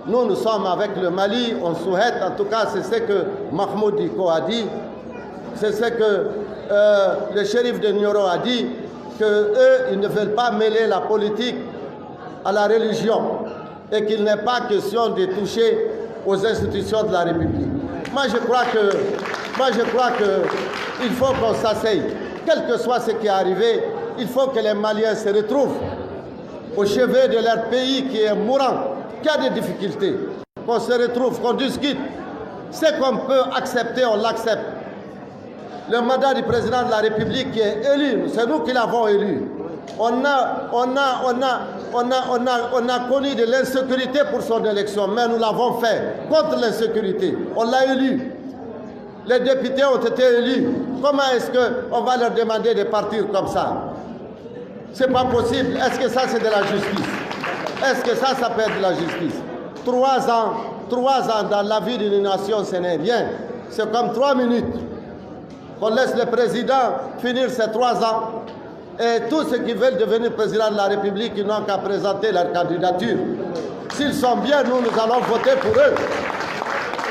nous sommes avec le Mali, on souhaite, en tout cas c'est ce que Mahmoud Diko a dit, c'est ce que le shérif de Nioro a dit, qu'eux, ils ne veulent pas mêler la politique à la religion et qu'il n'est pas question de toucher aux institutions de la République. Moi je crois qu'il faut qu'on s'asseye. Quel que soit ce qui est arrivé, il faut que les Maliens se retrouvent au chevet de leur pays qui est mourant, qui a des difficultés. Qu'on se retrouve, qu'on discute. Ce qu'on peut accepter, on l'accepte. Le mandat du président de la République qui est élu, c'est nous qui l'avons élu. On a connu de l'insécurité pour son élection, mais nous l'avons fait contre l'insécurité. On l'a élu. Les députés ont été élus. Comment est-ce qu'on va leur demander de partir comme ça? C'est pas possible. Est-ce que ça c'est de la justice? Est-ce que ça peut être de la justice? 3 ans dans la vie d'une nation, ce n'est rien. C'est comme 3 minutes. On laisse le président finir ses 3 ans. Et tous ceux qui veulent devenir président de la République, ils n'ont qu'à présenter leur candidature. S'ils sont bien, nous allons voter pour eux.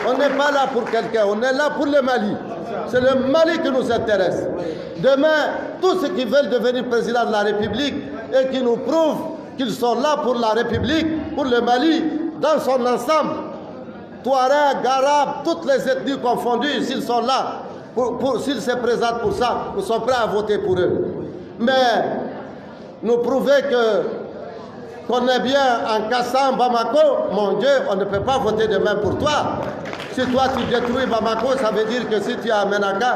On n'est pas là pour quelqu'un, on est là pour le Mali. C'est le Mali qui nous intéresse. Demain, tous ceux qui veulent devenir président de la République et qui nous prouvent qu'ils sont là pour la République, pour le Mali, dans son ensemble, Touareg, Arabes, toutes les ethnies confondues, s'ils sont là, s'ils se présentent pour ça, nous sommes prêts à voter pour eux. Mais nous prouver qu'on est bien en cassant Bamako, mon Dieu, on ne peut pas voter demain pour toi. Si toi tu détruis Bamako, ça veut dire que si tu es à Menaka,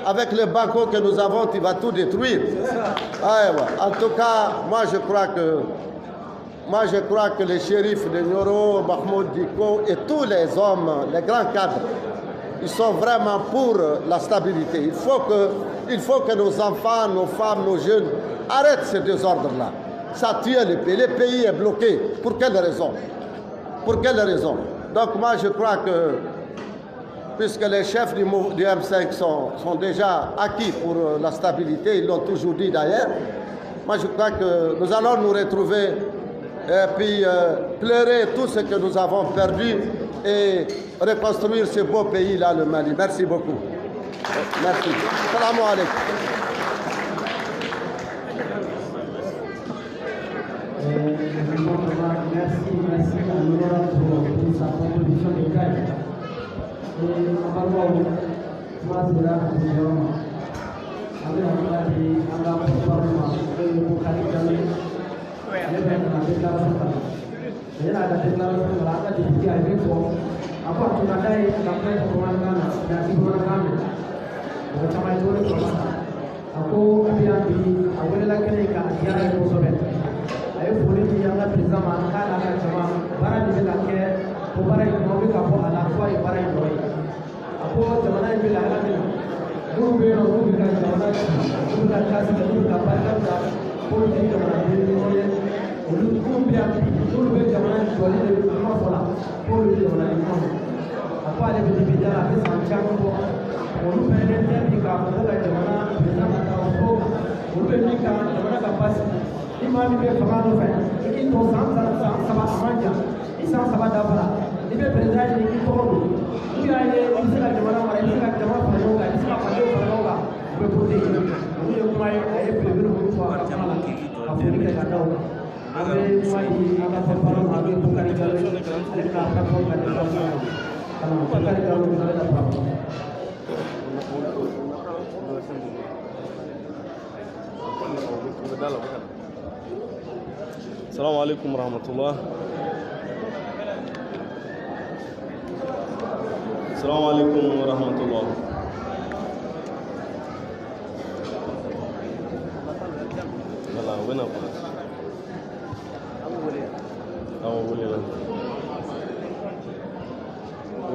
avec le Bamako que nous avons, tu vas tout détruire. Ah, ouais. En tout cas, moi je crois que les shérifs de Nioro, Mahmoud Diko et tous les hommes, les grands cadres, ils sont vraiment pour la stabilité. Il faut que nos enfants, nos femmes, nos jeunes arrêtent ce désordre-là. Ça tue le pays. Le pays est bloqué. Pour quelle raison? Pour quelle raison? Donc moi je crois que, puisque les chefs du M5 sont déjà acquis pour la stabilité, ils l'ont toujours dit d'ailleurs, moi je crois que nous allons nous retrouver et puis pleurer tout ce que nous avons perdu et reconstruire ce beau pays-là, le Mali. Merci beaucoup. Merci. Salam alaikum. Merci à l'honorable pour sa proposition de cadre. Et normalement, moi, c'est là que je vais avec la déclaration. A ye foli di an ka président ma k'a n'a ka jama baara de bɛ ka kɛ ko baara in nɔ bɛ ka bɔ a la fo a ye baara in nɔ ye a ko jamana in bɛ lahala min na minnu bɛ yen nɔ n'u bɛ ka jamana ci n'u bɛ ka taasi kɛ n'u bɛ ka barika bila k'olu tɛ jamanaden ɲɔgɔn ye olu minnu bɛ yan n'olu bɛ jamana in jɔli de kuma fɔ la k'olu ye jamanaden ɲɔgɔn ye a ko ale bɛ dibi da la a bɛ san caman bɔ olu fɛnɛ tɛ bi k'a fɔ ko ka jamana président ka taa fo olu bɛ min kan jamana ka basi. I maa min bɛ fanga nɔfɛ i k'i to san 3 a man jan i san 3 dafara i bɛ président ɲini i k'i tɔgɔ don n'u y'a ye i bɛ se ka jamana mara i bɛ se ka jama fara ɲɔgɔn kan i bɛ se ka fadenw fara ɲɔgɔn kan u bɛ voter olu ye kuma ye a ye belebele minnu fɔ a ka jama la ka foli kɛ ka da o kan an bɛ kuma di an ka porte-parole ma an bɛ Bukari Jalo ale bɛna a ka fɔ ka di Bukari Jalo bɛ na parole. السلام عليكم ورحمة الله. السلام عليكم ورحمة الله. يلا وين أبغى؟ أول يلا.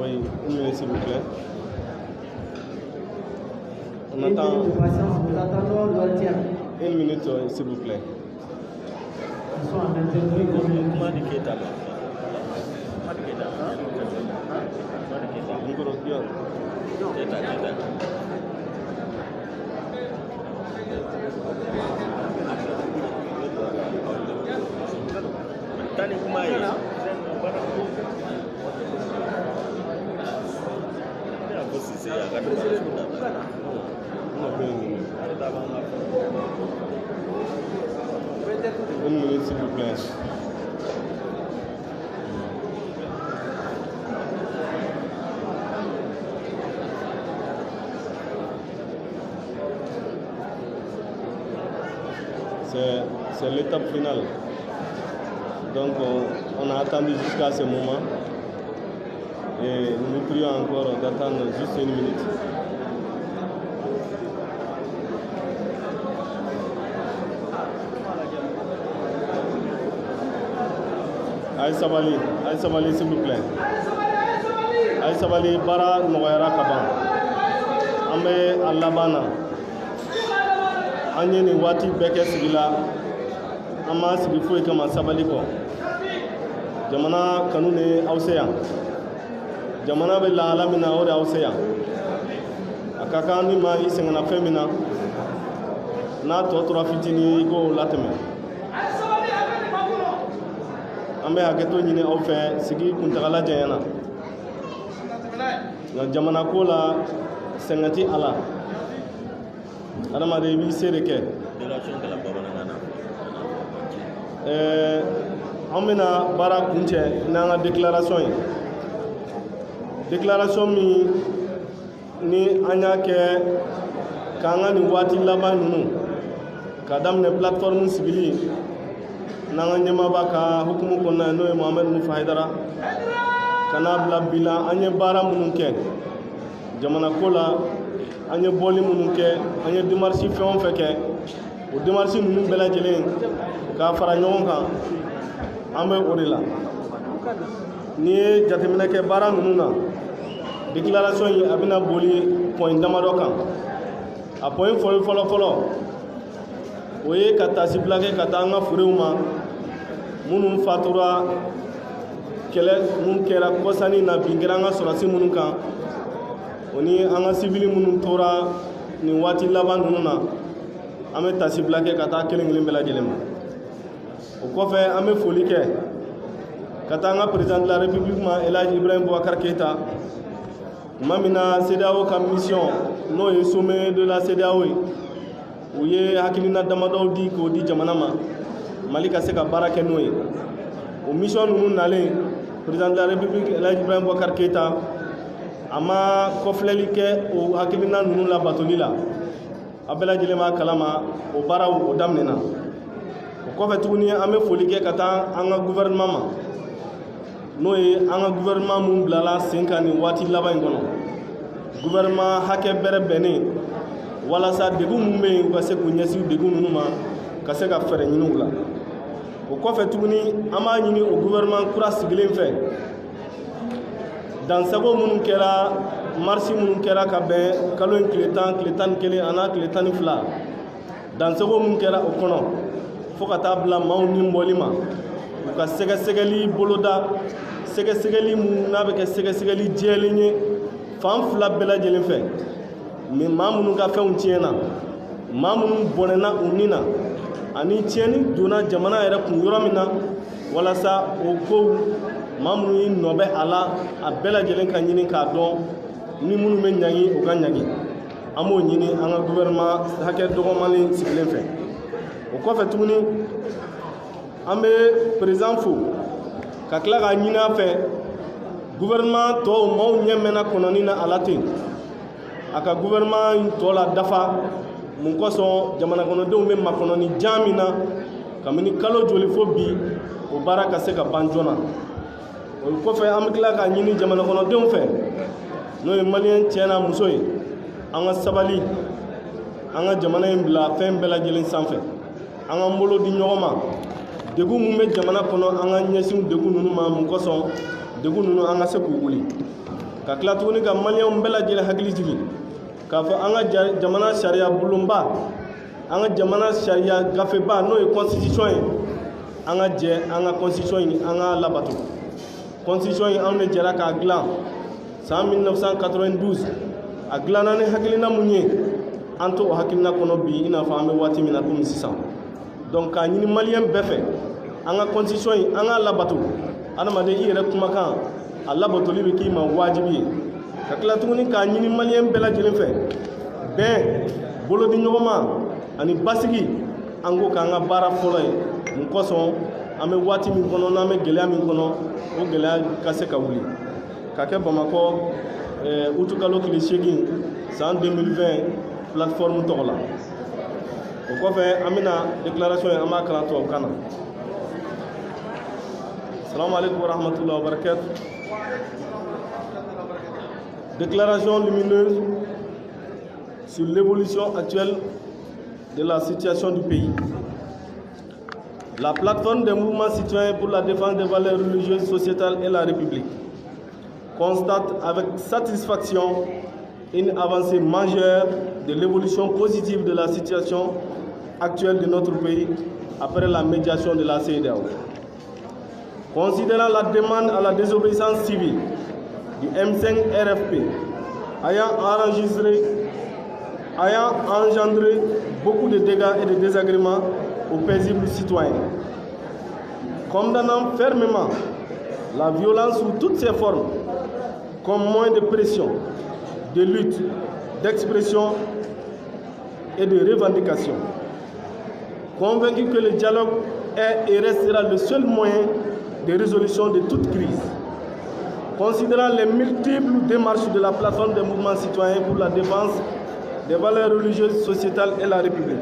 Oui, une minute s'il vous plaît. On attend. Une minute s'il vous plaît. Une minute, s'il vous plaît. C'est l'étape finale. Donc on a attendu jusqu'à ce moment et nous prions encore d'attendre juste une minute. Aïe Sabali, s'il vous plaît. Aïe Sabali, bara Noyara Kaban. Ambe Alabana. Anye ni wati beke sigila. Ama sigifu kama sabali ko. Jamana kanune auseya. Jamana be la alamina ore auseya. Akaka ni ma isengana femina. Na totora fitini ko lateme. Ambe haketo nyine au fe sigi kuntagala jayana. Na jamana ko la sengati ala. Adama de bi sereke. Amena bara kunche na déclaration. Déclaration mi ni anya ke kanga ni wati laba nunu. Kadam ne plateforme civile nanga nyama baka hukumu konna no Mohamed Mufa Haidara kana bla bila anye bara mununke jamana kola anye boli mununke anye dimarsi fon feke o dimarsi nunu bela jelen ka fara ɲɔgɔn kan an bɛ o de la ni ye jateminɛ kɛ baara ninnu na déclaration yi a bɛna boli point damadɔ kan a point fɔlɔ o ye ka tasibila kɛ ka taa an ka furew ma minnu fatura kɛlɛ mun kɛra kɔsani na bin kɛra an ka sɔrɔsi minnu kan o ni an ka sibili minnu tora nin waati laban ninnu na an bɛ tasibila kɛ ka taa kelen kelen bɛɛ lajɛlen ma o kɔfɛ an bɛ foli kɛ ka taa an ka président de la république ma Elhaji Ibrahim Boubacar Keita tuma min na CEDEAO ka mission n'o ye sommet de la CEDEAO ye u ye hakilina damadɔw di k'o di jamana ma Mali ka se ka baara kɛ n'o ye o mission ninnu nalen président de la république Elhaji Ibrahim Boubacar Keita a ma kɔfilɛli kɛ o hakilina ninnu labatoli la a bɛɛ lajɛlen b'a kalama o baaraw o daminɛna o kɔfɛ tuguni an bɛ foli kɛ ka taa an ka gouvernement ma n'o ye an ka gouvernement mun bilala sen kan nin waati laban in kɔnɔ gouvernement hakɛ bɛrɛ bɛnnen walasa degun mun bɛ yen u ka se k'u ɲɛsin degun ninnu ma ka se ka fɛɛrɛ ɲini u la o kɔfɛ tuguni an b'a ɲini o gouvernement kura sigilen fɛ dansago minnu kɛra marche minnu kɛra ka bɛn kalo in tile 10 tile 11 a n'a tile 12 dansago minnu kɛra o kɔnɔ fo ka taa bila maaw ni bɔli ma u ka sɛgɛsɛgɛli boloda sɛgɛsɛgɛli mun n'a bɛ kɛ sɛgɛsɛgɛli jɛlen ye fan fila bɛɛ lajɛlen fɛ mais maa minnu ka fɛnw tiɲɛna maa minnu bɔnɛna u ni na ani tiɲɛni donna jamana yɛrɛ kun yɔrɔ min na walasa o kow maa minnu y'i nɔ bɛ a la a bɛɛ lajɛlen ka ɲini k'a dɔn ni minnu bɛ ɲagi u ka ɲagi an b'o ɲini an ka gouvernement hakɛ dɔgɔmalen sigilen fɛ o kɔfɛ tuguni an bɛ président fo ka tila k'a ɲini a fɛ gouvernement tɔw maaw ɲɛ mɛnna kɔnɔni na a la ten a ka gouvernement tɔ la dafa mun kosɔn jamana kɔnɔdenw bɛ makɔnɔni jan min na kabini kalo joli fo bi o baara ka se ka ban joona o kɔfɛ an bɛ tila k'a ɲini jamana kɔnɔdenw fɛ n'o ye maliyɛn cɛ n'a muso ye an ka sabali an ka jamana in bila fɛn bɛɛ lajɛlen sanfɛ an ka bolo di ɲɔgɔn ma degun mun bɛ jamana kɔnɔ an ka ɲɛsin degun ninnu ma mun kosɔn degun ninnu an ka se k'u wuli ka tila tuguni ka maliyɛnw bɛɛ lajɛlen hakili jigin k'a fɔ an ka jamana sariya bulonba an ka jamana sariya gafeba n'o ye constitution ye an ka jɛ an ka constitution in an ka labato constitution yi anw ne jɛra k'a dilan san 1992 a dilanna ni hakilina mun ye an to o hakilina kɔnɔ bi i n'a fɔ an bɛ waati min na komi sisan donc k'a ɲini maliyɛn bɛɛ fɛ an ka constitution yi an k'a labato adamaden i yɛrɛ kumakan a labatoli bɛ k'i ma wajibi ye ka tila tuguni k'a ɲini maliyɛn bɛɛ lajɛlen fɛ bɛn bolodiɲɔgɔnma ani basigi an ko k'an ka baara fɔlɔ ye mun kosɔn an bɛ waati min kɔnɔ n'an bɛ gɛlɛya min kɔnɔ o gɛlɛya ka se ka wuli ka kɛ bamakɔ utu kalo tile 8 san 2020 plateforme tɔgɔ la o kɔfɛ an bɛna déclaration ye an b'a kalan tubabukan na. Assalamu alaikum wa rahmatullahi wa barakatuh. Déclaration lumineuse sur l'évolution actuelle de la situation du pays. La plateforme des mouvements citoyens pour la défense des valeurs religieuses, sociétales et la République constate avec satisfaction une avancée majeure de l'évolution positive de la situation actuelle de notre pays après la médiation de la CEDEAO. Considérant la demande à la désobéissance civile du M5 RFP ayant engendré beaucoup de dégâts et de désagréments aux paisibles citoyens, condamnant fermement la violence sous toutes ses formes comme moyen de pression, de lutte, d'expression et de revendication. Convaincu que le dialogue est et restera le seul moyen de résolution de toute crise. Considérant les multiples démarches de la plateforme des mouvements citoyens pour la défense des valeurs religieuses, sociétales et la République,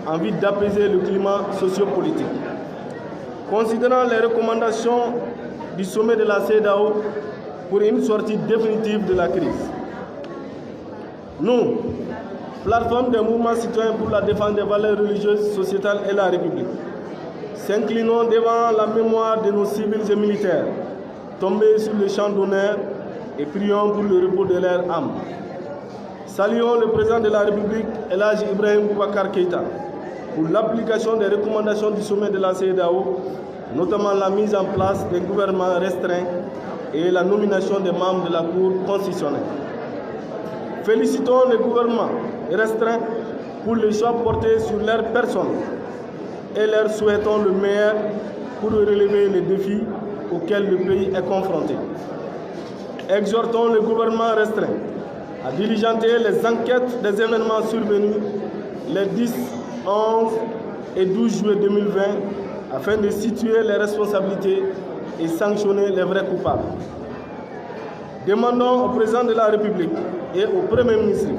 en vue d'apaiser le climat sociopolitique. Considérant les recommandations du sommet de la CEDEAO pour une sortie définitive de la crise. Nous, plateforme des mouvements citoyens pour la défense des valeurs religieuses, sociétales et la République, s'inclinons devant la mémoire de nos civils et militaires tombés sur le champ d'honneur et prions pour le repos de leur âme. Saluons le président de la République, El Hadji Ibrahim Boubacar Keïta, pour l'application des recommandations du sommet de la CEDEAO, notamment la mise en place des gouvernements restreints et la nomination des membres de la Cour constitutionnelle. Félicitons les gouvernements restreints pour les choix portés sur leur personne et leur souhaitons le meilleur pour relever les défis auxquels le pays est confronté. Exhortons le gouvernement restreint à diligenter les enquêtes des événements survenus les 10, 11 et 12 juillet 2020 afin de situer les responsabilités et sanctionner les vrais coupables. Demandons au président de la République et au Premier ministre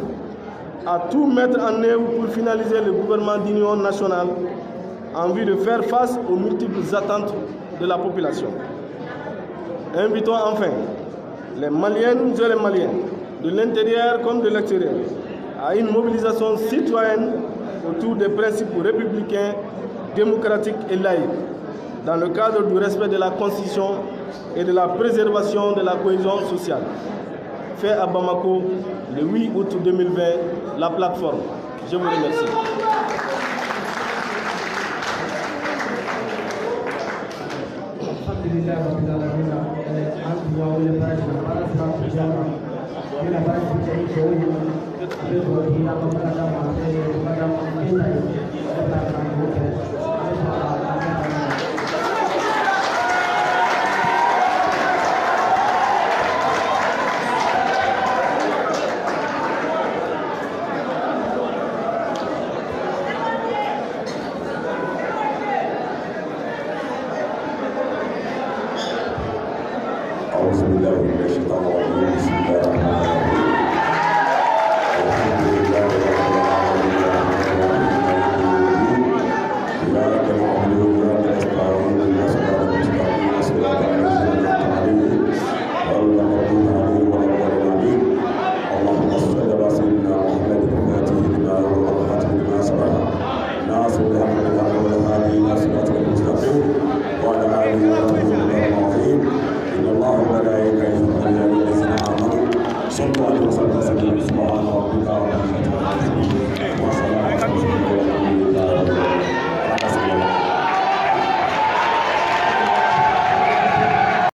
à tout mettre en œuvre pour finaliser le gouvernement d'union nationale en vue de faire face aux multiples attentes de la population. Invitons enfin les Maliennes et les Maliens, de l'intérieur comme de l'extérieur, à une mobilisation citoyenne autour des principes républicains, démocratiques et laïques, dans le cadre du respect de la Constitution et de la préservation de la cohésion sociale. Fait à Bamako le 8 août 2020, la plateforme. Je vous remercie. صلوا عليه وسلم